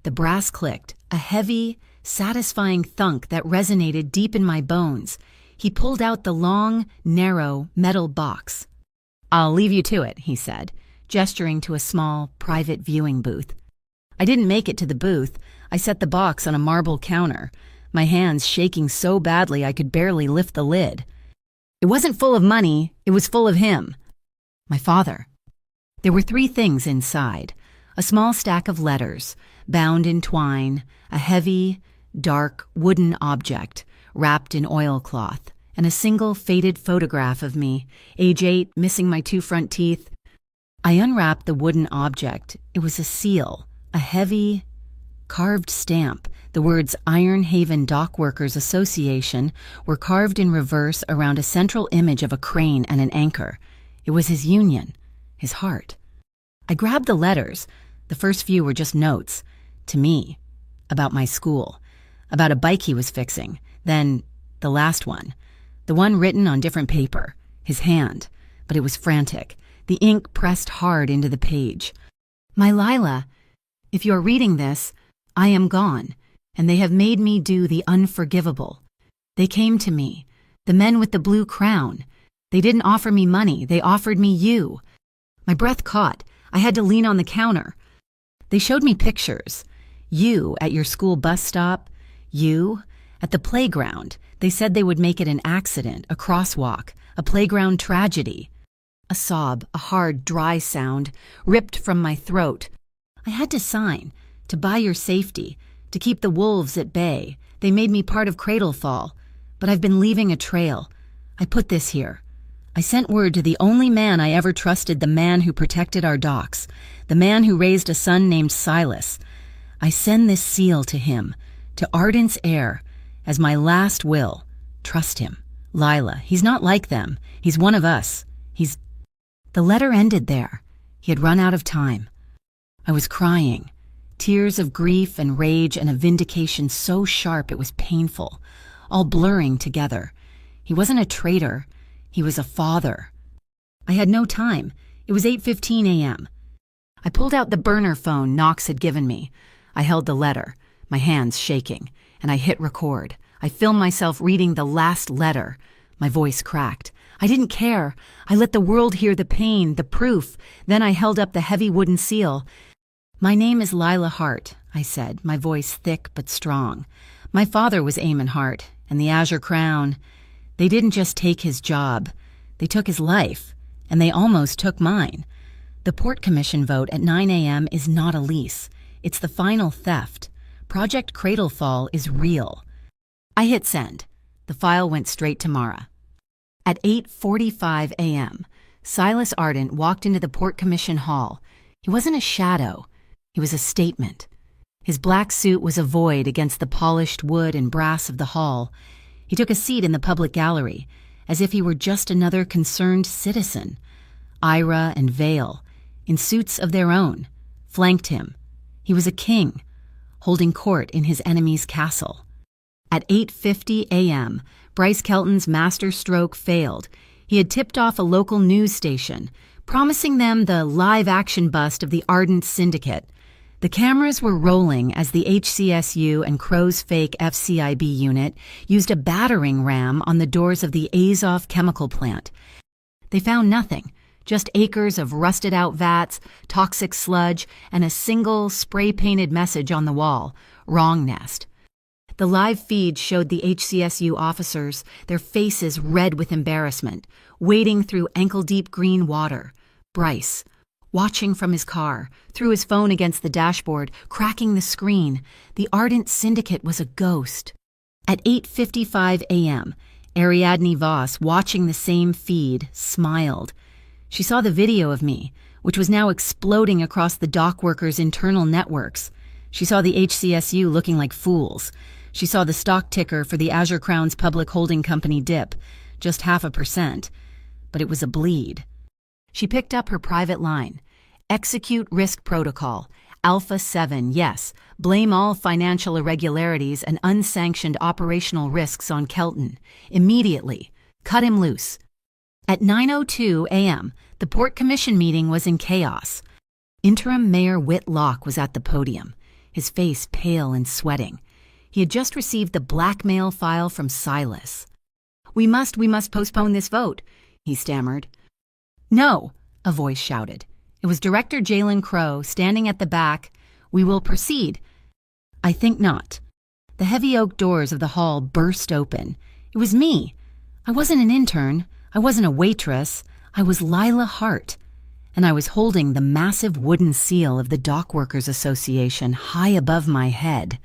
The brass clicked, a heavy, satisfying thunk that resonated deep in my bones. He pulled out the long, narrow metal box. "I'll leave you to it," he said, gesturing to a small, private viewing booth. I didn't make it to the booth. I set the box on a marble counter, my hands shaking so badly I could barely lift the lid. It wasn't full of money, it was full of him. My father. There were 3 things inside: a small stack of letters, bound in twine, a heavy, dark, wooden object, wrapped in oilcloth, and a single faded photograph of me, age 8, missing my 2 front teeth. I unwrapped the wooden object. It was a seal, a heavy, carved stamp. The words Iron Haven Dock Workers Association were carved in reverse around a central image of a crane and an anchor. It was his union, his heart. I grabbed the letters. The first few were just notes, to me, about my school, about a bike he was fixing. Then the last one, the one written on different paper, his hand, but it was frantic. The ink pressed hard into the page. "My Lila, if you're reading this, I am gone, and they have made me do the unforgivable. They came to me, the men with the blue crown. They didn't offer me money, they offered me you." My breath caught. I had to lean on the counter. They showed me pictures. You at your school bus stop, you at the playground. They said they would make it an accident, a crosswalk, a playground tragedy. A sob, a hard, dry sound, ripped from my throat. I had to sign, to buy your safety, to keep the wolves at bay. They made me part of Cradlefall, but I've been leaving a trail. I put this here. I sent word to the only man I ever trusted, the man who protected our docks, the man who raised a son named Silas. I send this seal to him, to Ardent's heir, as my last will. Trust him. Lila, he's not like them. He's one of us. The letter ended there. He had run out of time. I was crying, tears of grief and rage and a vindication so sharp it was painful, all blurring together. He wasn't a traitor. He was a father. I had no time. It was 8:15 a.m. I pulled out the burner phone Knox had given me. I held the letter, my hands shaking, and I hit record. I filmed myself reading the last letter. My voice cracked. I didn't care. I let the world hear the pain, the proof. Then I held up the heavy wooden seal. "My name is Lila Hart," I said, my voice thick but strong. "My father was Eamon Hart, and the Azure Crown. They didn't just take his job. They took his life, and they almost took mine. The Port Commission vote at 9 a.m. is not a lease. It's the final theft. Project Cradlefall is real." I hit send. The file went straight to Mara. At 8:45 a.m., Silas Ardent walked into the Port Commission hall. He wasn't a shadow. He was a statement. His black suit was a void against the polished wood and brass of the hall. He took a seat in the public gallery, as if he were just another concerned citizen. Ira and Vale, in suits of their own, flanked him. He was a king, holding court in his enemy's castle. At 8:50 a.m., Bryce Kelton's master stroke failed. He had tipped off a local news station, promising them the live-action bust of the Ardent Syndicate. The cameras were rolling as the HCSU and Crow's fake FCIB unit used a battering ram on the doors of the Azov chemical plant. They found nothing, just acres of rusted-out vats, toxic sludge, and a single spray-painted message on the wall, "Wrong nest." The live feed showed the HCSU officers, their faces red with embarrassment, wading through ankle-deep green water. Bryce, watching from his car, threw his phone against the dashboard, cracking the screen. The ardent syndicate was a ghost. At 8:55 a.m., Ariadne Voss, watching the same feed, smiled. She saw the video of me, which was now exploding across the dockworkers' internal networks. She saw the HCSU looking like fools. She saw the stock ticker for the Azure Crown's public holding company dip, just 0.5%. But it was a bleed. She picked up her private line. "Execute risk protocol. Alpha 7, yes. Blame all financial irregularities and unsanctioned operational risks on Kelton. Immediately. Cut him loose." At 9:02 a.m., the Port Commission meeting was in chaos. Interim Mayor Whit Locke was at the podium, his face pale and sweating. He had just received the blackmail file from Silas. We must postpone this vote," he stammered. "No," a voice shouted. It was Director Jalen Crow, standing at the back. "We will proceed." "I think not." The heavy oak doors of the hall burst open. It was me. I wasn't an intern. I wasn't a waitress. I was Lila Hart. And I was holding the massive wooden seal of the Dockworkers Association high above my head.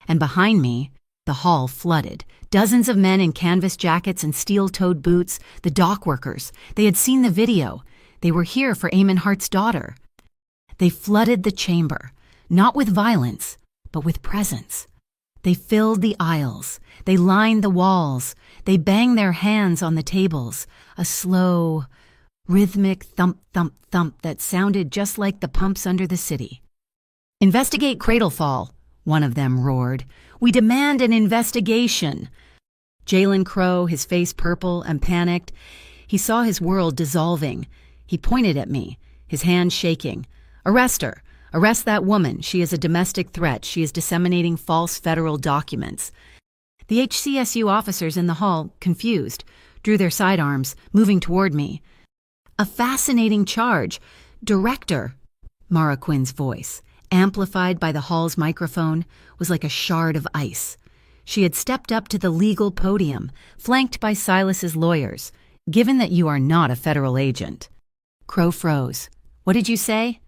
And behind me, the hall flooded. Dozens of men in canvas jackets and steel-toed boots, the dockworkers. They had seen the video. They were here for Eamon Hart's daughter. They flooded the chamber, not with violence, but with presence. They filled the aisles. They lined the walls. They banged their hands on the tables, a slow, rhythmic thump, thump, thump that sounded just like the pumps under the city. "Investigate Cradlefall," one of them roared. "We demand an investigation." Jalen Crow, his face purple and panicked. He saw his world dissolving. He pointed at me, his hand shaking. "Arrest her. Arrest that woman. She is a domestic threat. She is disseminating false federal documents." The HCSU officers in the hall, confused, drew their sidearms, moving toward me. "A fascinating charge. Director," Mara Quinn's voice, amplified by the hall's microphone, was like a shard of ice. She had stepped up to the legal podium, flanked by Silas's lawyers. "Given that you are not a federal agent." Crow froze. "What did you say?"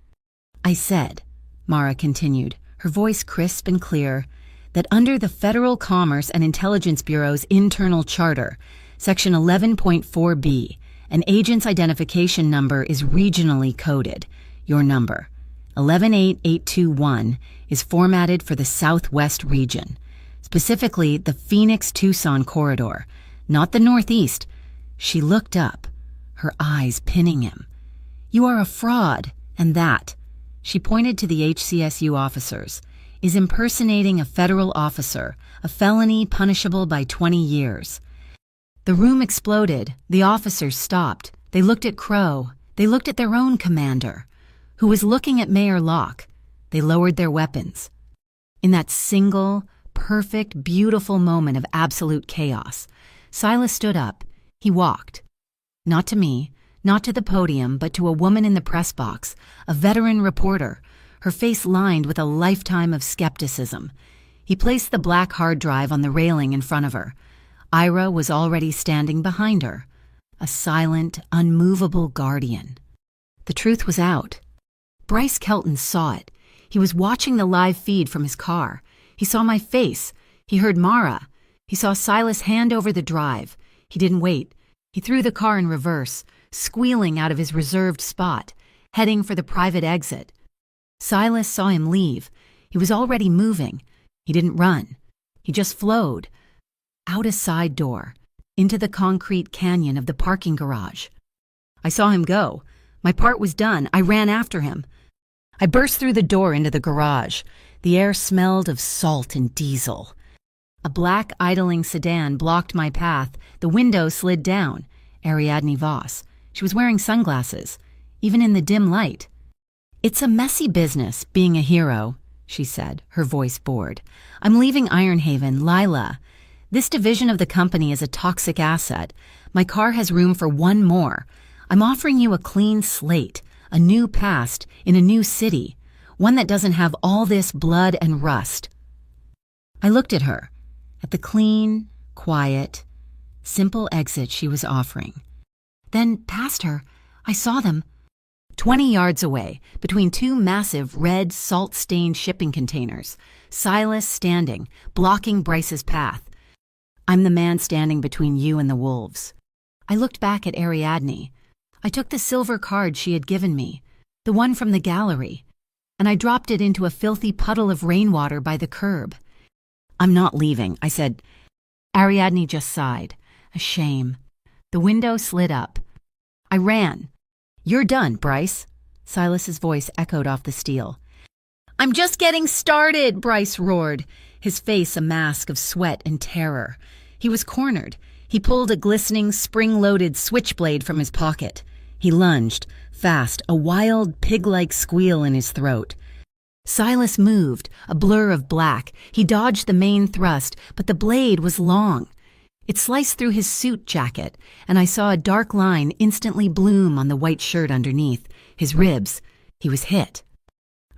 "I said," Mara continued, her voice crisp and clear, "that under the Federal Commerce and Intelligence Bureau's internal charter, Section 11.4b, an agent's identification number is regionally coded. Your number, 118821, is formatted for the Southwest region, specifically the Phoenix-Tucson corridor, not the Northeast." She looked up, her eyes pinning him. "You are a fraud, and that," she pointed to the HCSU officers, "is impersonating a federal officer, a felony punishable by 20 years. The room exploded. The officers stopped. They looked at Crow. They looked at their own commander, who was looking at Mayor Locke. They lowered their weapons. In that single, perfect, beautiful moment of absolute chaos, Silas stood up. He walked. Not to me, not to the podium, but to a woman in the press box, a veteran reporter, her face lined with a lifetime of skepticism. He placed the black hard drive on the railing in front of her. Ira was already standing behind her, a silent, unmovable guardian. The truth was out. Bryce Kelton saw it. He was watching the live feed from his car. He saw my face. He heard Mara. He saw Silas hand over the drive. He didn't wait. He threw the car in reverse, squealing out of his reserved spot, heading for the private exit. Silas saw him leave. He was already moving. He didn't run. He just flowed. Out a side door, into the concrete canyon of the parking garage. I saw him go. My part was done. I ran after him. I burst through the door into the garage. The air smelled of salt and diesel. A black idling sedan blocked my path. The window slid down. Ariadne Voss. She was wearing sunglasses, even in the dim light. "It's a messy business, being a hero," she said, her voice bored. "I'm leaving Ironhaven, Lila. This division of the company is a toxic asset. My car has room for one more. I'm offering you a clean slate, a new past in a new city, one that doesn't have all this blood and rust." I looked at her, at the clean, quiet, simple exit she was offering. Then, past her, I saw them 20 yards away, between two massive red, salt-stained shipping containers. Silas standing, blocking Bryce's path. "I'm the man standing between you and the wolves." I looked back at Ariadne. I took the silver card she had given me, the one from the gallery, and I dropped it into a filthy puddle of rainwater by the curb. "I'm not leaving," I said. Ariadne just sighed. A shame. The window slid up. I ran. "You're done, Bryce." Silas's voice echoed off the steel. "I'm just getting started," Bryce roared, his face a mask of sweat and terror. He was cornered. He pulled a glistening, spring-loaded switchblade from his pocket. He lunged, fast, a wild, pig-like squeal in his throat. Silas moved, a blur of black. He dodged the main thrust, but the blade was long. It sliced through his suit jacket, and I saw a dark line instantly bloom on the white shirt underneath, his ribs. He was hit.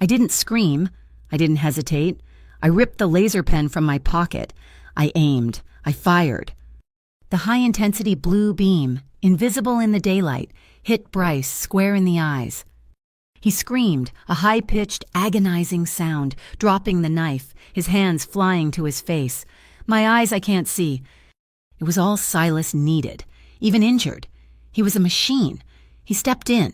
I didn't scream. I didn't hesitate. I ripped the laser pen from my pocket. I aimed. I fired. The high-intensity blue beam, invisible in the daylight, hit Bryce square in the eyes. He screamed, a high-pitched, agonizing sound, dropping the knife, his hands flying to his face. My eyes I can't see. It was all Silas needed, even injured. He was a machine. He stepped in.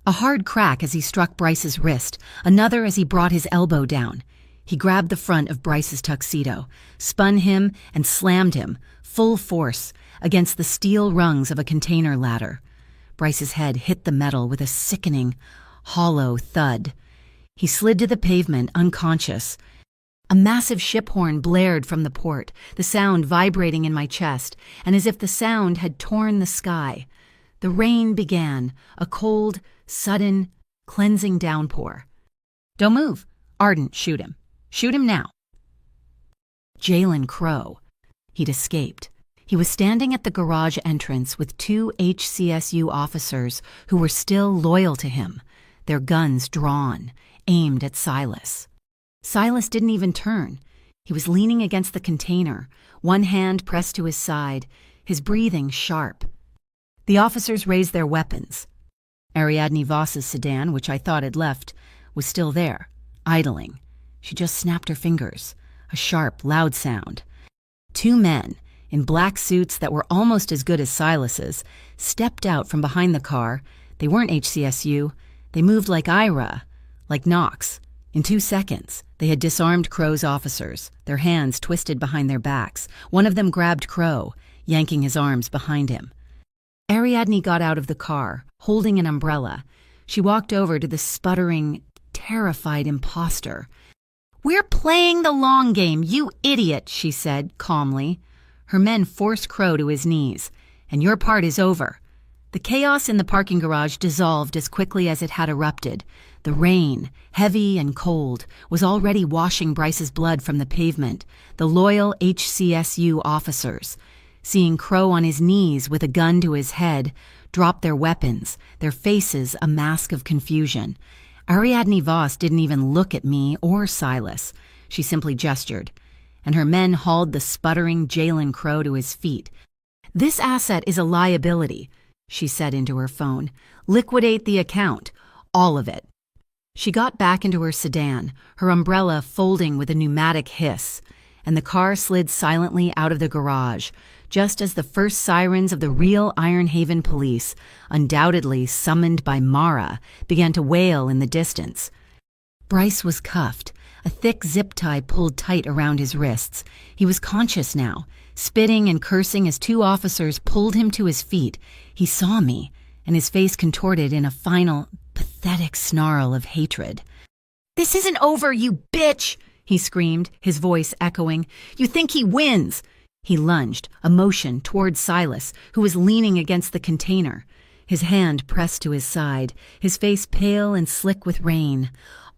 A hard crack as he struck Bryce's wrist, another as he brought his elbow down. He grabbed the front of Bryce's tuxedo, spun him, and slammed him, full force, against the steel rungs of a container ladder. Bryce's head hit the metal with a sickening, hollow thud. He slid to the pavement, unconscious. A massive ship horn blared from the port, the sound vibrating in my chest, and as if the sound had torn the sky. The rain began, a cold, sudden, cleansing downpour. "Don't move. Ardent, shoot him. Shoot him now." Jalen Crow. He'd escaped. He was standing at the garage entrance with two HCSU officers who were still loyal to him, their guns drawn, aimed at Silas. Silas didn't even turn. He was leaning against the container, one hand pressed to his side, his breathing sharp. The officers raised their weapons. Ariadne Voss's sedan, which I thought had left, was still there, idling. She just snapped her fingers, a sharp, loud sound. Two men, in black suits that were almost as good as Silas's, stepped out from behind the car. They weren't HCSU. They moved like Ira, like Knox. In 2 seconds, they had disarmed Crow's officers, their hands twisted behind their backs. One of them grabbed Crow, yanking his arms behind him. Ariadne got out of the car, holding an umbrella. She walked over to the sputtering, terrified imposter. "We're playing the long game, you idiot," she said, calmly. Her men forced Crow to his knees. "And your part is over." The chaos in the parking garage dissolved as quickly as it had erupted. The rain, heavy and cold, was already washing Bryce's blood from the pavement. The loyal HCSU officers, seeing Crow on his knees with a gun to his head, dropped their weapons, their faces a mask of confusion. Ariadne Voss didn't even look at me or Silas. She simply gestured, and her men hauled the sputtering Jalen Crow to his feet. "This asset is a liability," she said into her phone. "Liquidate the account, all of it." She got back into her sedan, her umbrella folding with a pneumatic hiss, and the car slid silently out of the garage, just as the first sirens of the real Ironhaven police, undoubtedly summoned by Mara, began to wail in the distance. Bryce was cuffed, a thick zip tie pulled tight around his wrists. He was conscious now, spitting and cursing as two officers pulled him to his feet. He saw me, and his face contorted in a final, pathetic snarl of hatred. "This isn't over, you bitch!" he screamed, his voice echoing. "You think he wins!" He lunged, a motion, toward Silas, who was leaning against the container. his hand pressed to his side, his face pale and slick with rain.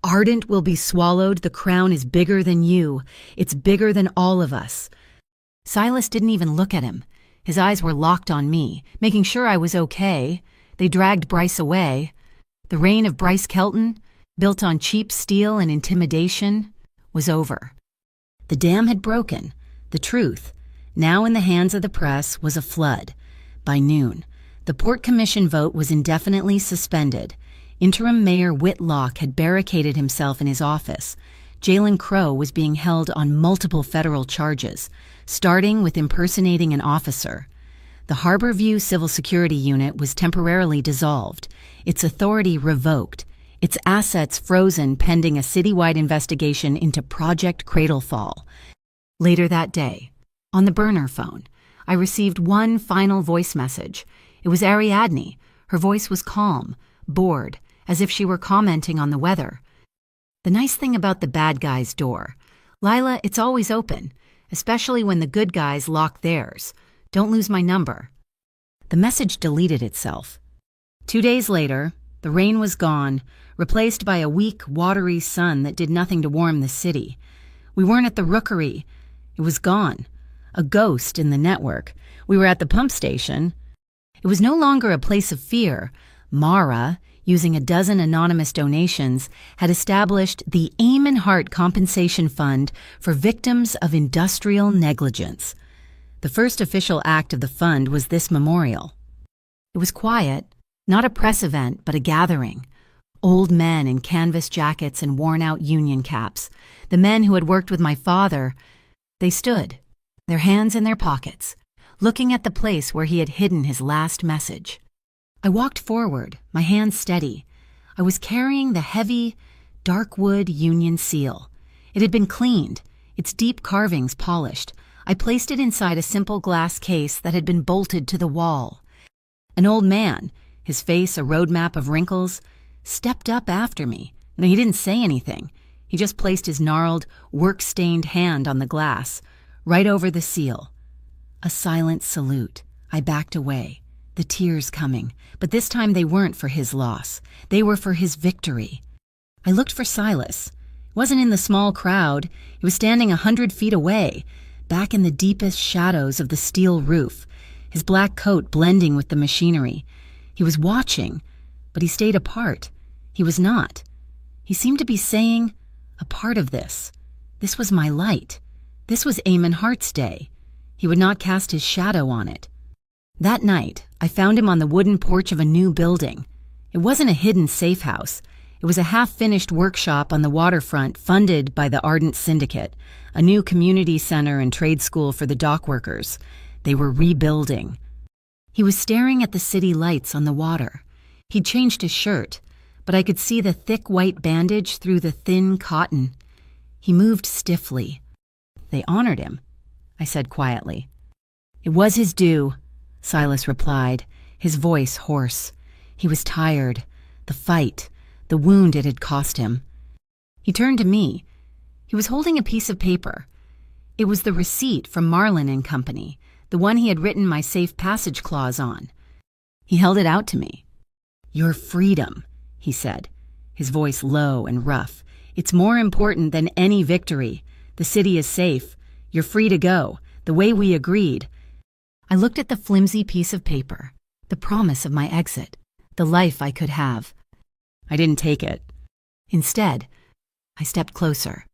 "Ardent will be swallowed. The crown is bigger than you. It's bigger than all of us." Silas didn't even look at him. His eyes were locked on me, making sure I was okay. They dragged Bryce away. The reign of Bryce Kelton, built on cheap steel and intimidation, was over. The dam had broken. The truth, now in the hands of the press, was a flood. By noon, the Port Commission vote was indefinitely suspended. Interim Mayor Whitlock had barricaded himself in his office. Jalen Crow was being held on multiple federal charges, starting with impersonating an officer. The Harborview Civil Security Unit was temporarily dissolved, its authority revoked, its assets frozen pending a citywide investigation into Project Cradlefall. Later that day, on the burner phone, I received one final voice message. It was Ariadne. Her voice was calm, bored, as if she were commenting on the weather. "The nice thing about the bad guy's door, Lila, it's always open, especially when the good guys lock theirs. Don't lose my number." The message deleted itself. 2 days later, the rain was gone, replaced by a weak, watery sun that did nothing to warm the city. We weren't at the Rookery. It was gone. A ghost in the network. We were at the pump station. It was no longer a place of fear. Mara, using a dozen anonymous donations, had established the Aim and Heart Compensation Fund for victims of industrial negligence. The first official act of the fund was this memorial. It was quiet, not a press event, but a gathering. Old men in canvas jackets and worn-out union caps, the men who had worked with my father, they stood, their hands in their pockets, looking at the place where he had hidden his last message. I walked forward, my hands steady. I was carrying the heavy, dark wood Union seal. It had been cleaned, its deep carvings polished. I placed it inside a simple glass case that had been bolted to the wall. An old man, his face a roadmap of wrinkles, stepped up after me. No, he didn't say anything. He just placed his gnarled, work-stained hand on the glass, right over the seal. A silent salute. I backed away, the tears coming, but this time they weren't for his loss. They were for his victory. I looked for Silas. He wasn't in the small crowd. He was standing 100 feet away, back in the deepest shadows of the steel roof, his black coat blending with the machinery. He was watching, but he stayed apart. He was not. He seemed to be saying, "A part of this. This was my light. This was Eamon Hart's day. He would not cast his shadow on it." That night, I found him on the wooden porch of a new building. It wasn't a hidden safe house. It was a half-finished workshop on the waterfront funded by the Ardent Syndicate, a new community center and trade school for the dock workers. They were rebuilding. He was staring at the city lights on the water. He'd changed his shirt, but I could see the thick white bandage through the thin cotton. He moved stiffly. "They honored him," I said quietly. "It was his due," Silas replied, his voice hoarse. He was tired. The fight, the wound it had cost him. He turned to me. He was holding a piece of paper. It was the receipt from Marlin and Company, the one he had written my safe passage clause on. He held it out to me. "Your freedom," he said, his voice low and rough. "It's more important than any victory. The city is safe. You're free to go, the way we agreed." I looked at the flimsy piece of paper, the promise of my exit, the life I could have. I didn't take it. Instead, I stepped closer.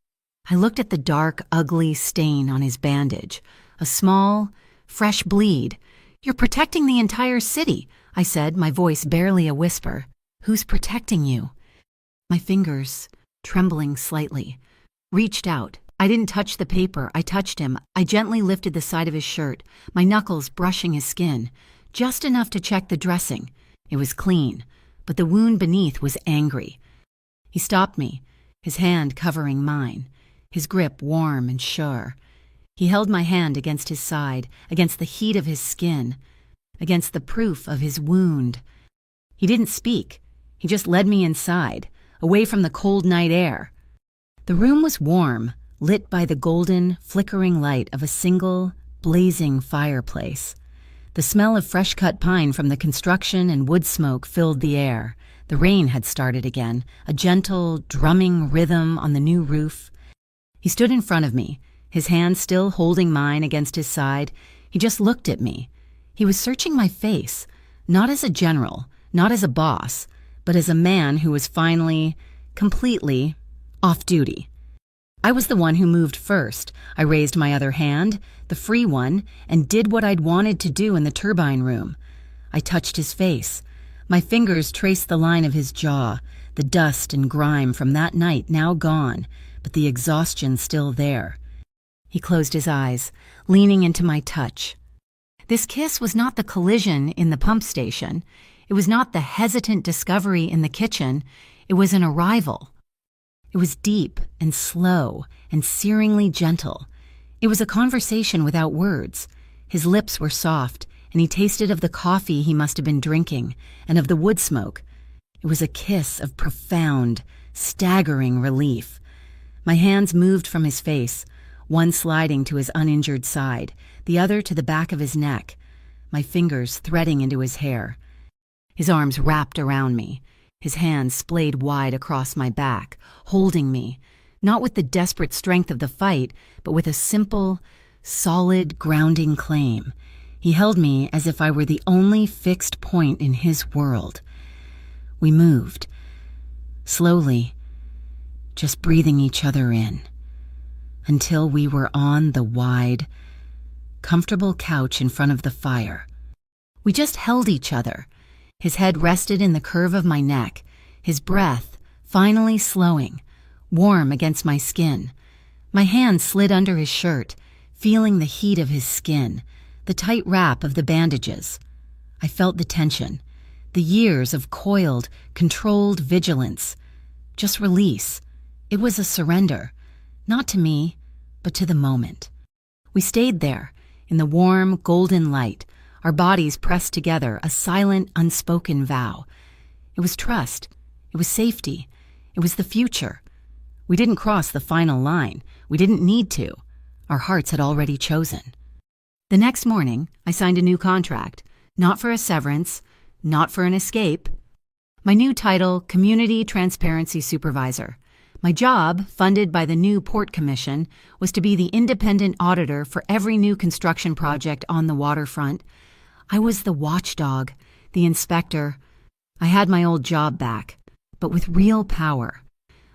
I looked at the dark, ugly stain on his bandage, a small, fresh bleed. "You're protecting the entire city," I said, my voice barely a whisper. "Who's protecting you?" My fingers, trembling slightly, reached out. I didn't touch the paper. I touched him. I gently lifted the side of his shirt, my knuckles brushing his skin, just enough to check the dressing. It was clean, but the wound beneath was angry. He stopped me, his hand covering mine, his grip warm and sure. He held my hand against his side, against the heat of his skin, against the proof of his wound. He didn't speak. He just led me inside, away from the cold night air. The room was warm, lit by the golden, flickering light of a single, blazing fireplace. The smell of fresh-cut pine from the construction and wood smoke filled the air. The rain had started again, a gentle, drumming rhythm on the new roof. He stood in front of me, his hand still holding mine against his side. He just looked at me. He was searching my face, not as a general, not as a boss, but as a man who was finally, completely, off duty. I was the one who moved first. I raised my other hand, the free one, and did what I'd wanted to do in the turbine room. I touched his face. My fingers traced the line of his jaw, the dust and grime from that night now gone, but the exhaustion still there. He closed his eyes, leaning into my touch. This kiss was not the collision in the pump station. It was not the hesitant discovery in the kitchen. It was an arrival. It was deep and slow and searingly gentle. It was a conversation without words. His lips were soft, and he tasted of the coffee he must have been drinking and of the wood smoke. It was a kiss of profound, staggering relief. My hands moved from his face, one sliding to his uninjured side, the other to the back of his neck, my fingers threading into his hair. His arms wrapped around me, his hands splayed wide across my back, holding me, not with the desperate strength of the fight, but with a simple, solid, grounding claim. He held me as if I were the only fixed point in his world. We moved, slowly, just breathing each other in, until we were on the wide, comfortable couch in front of the fire. We just held each other. His head rested in the curve of my neck, his breath finally slowing, warm against my skin. My hand slid under his shirt, feeling the heat of his skin, the tight wrap of the bandages. I felt the tension, the years of coiled, controlled vigilance. Just release. It was a surrender, not to me, but to the moment. We stayed there, in the warm, golden light, our bodies pressed together, a silent, unspoken vow. It was trust. It was safety. It was the future. We didn't cross the final line. We didn't need to. Our hearts had already chosen. The next morning, I signed a new contract, not for a severance, not for an escape. My new title, Community Transparency Supervisor. My job, funded by the new Port Commission, was to be the independent auditor for every new construction project on the waterfront. I was the watchdog, the inspector. I had my old job back, but with real power.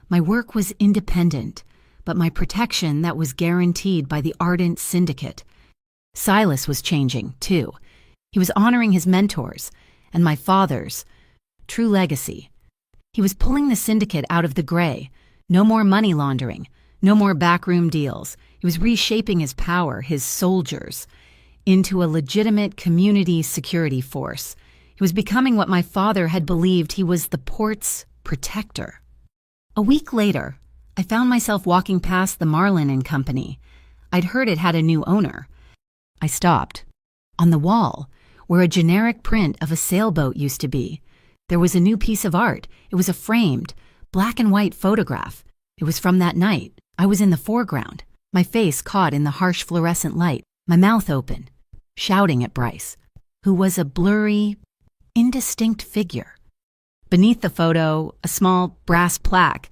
My work was independent, but my protection that was guaranteed by the ardent syndicate. Silas was changing, too. He was honoring his mentors and my father's true legacy. He was pulling the syndicate out of the gray. No more money laundering, no more backroom deals. He was reshaping his power, his soldiers, into a legitimate community security force. He was becoming what my father had believed he was, the port's protector. A week later, I found myself walking past the Marlin and Company. I'd heard it had a new owner. I stopped. On the wall, where a generic print of a sailboat used to be, there was a new piece of art. It was a framed, black and white photograph. It was from that night. I was in the foreground, my face caught in the harsh fluorescent light, my mouth open, shouting at Bryce, who was a blurry, indistinct figure. Beneath the photo, a small brass plaque.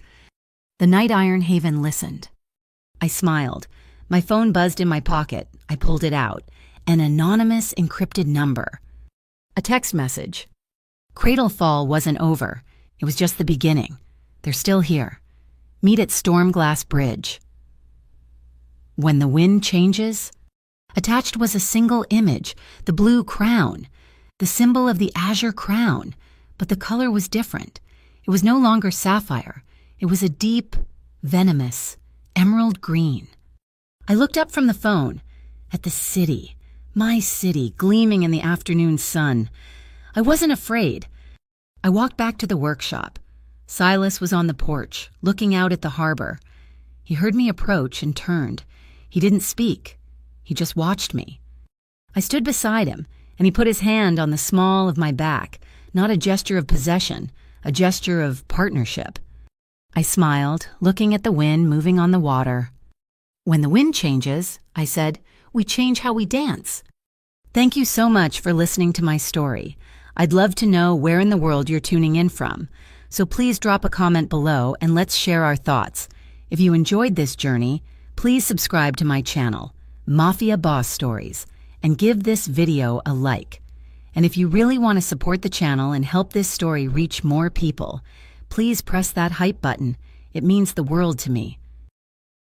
The Night Iron Haven listened. I smiled. My phone buzzed in my pocket. I pulled it out. An anonymous encrypted number. A text message. Cradlefall wasn't over. It was just the beginning. They're still here. Meet at Stormglass Bridge. When the wind changes? Attached was a single image, the blue crown, the symbol of the azure crown, but the color was different. It was no longer sapphire. It was a deep, venomous, emerald green. I looked up from the phone at the city, my city, gleaming in the afternoon sun. I wasn't afraid. I walked back to the workshop. Silas was on the porch, looking out at the harbor. He heard me approach and turned. He didn't speak. He just watched me. I stood beside him, and he put his hand on the small of my back, not a gesture of possession, a gesture of partnership. I smiled, looking at the wind moving on the water. When the wind changes, I said, we change how we dance. Thank you so much for listening to my story. I'd love to know where in the world you're tuning in from, so please drop a comment below and let's share our thoughts. If you enjoyed this journey, please subscribe to my channel, Mafia Boss Stories, and give this video a like. And if you really want to support the channel and help this story reach more people, please press that hype button. It means the world to me.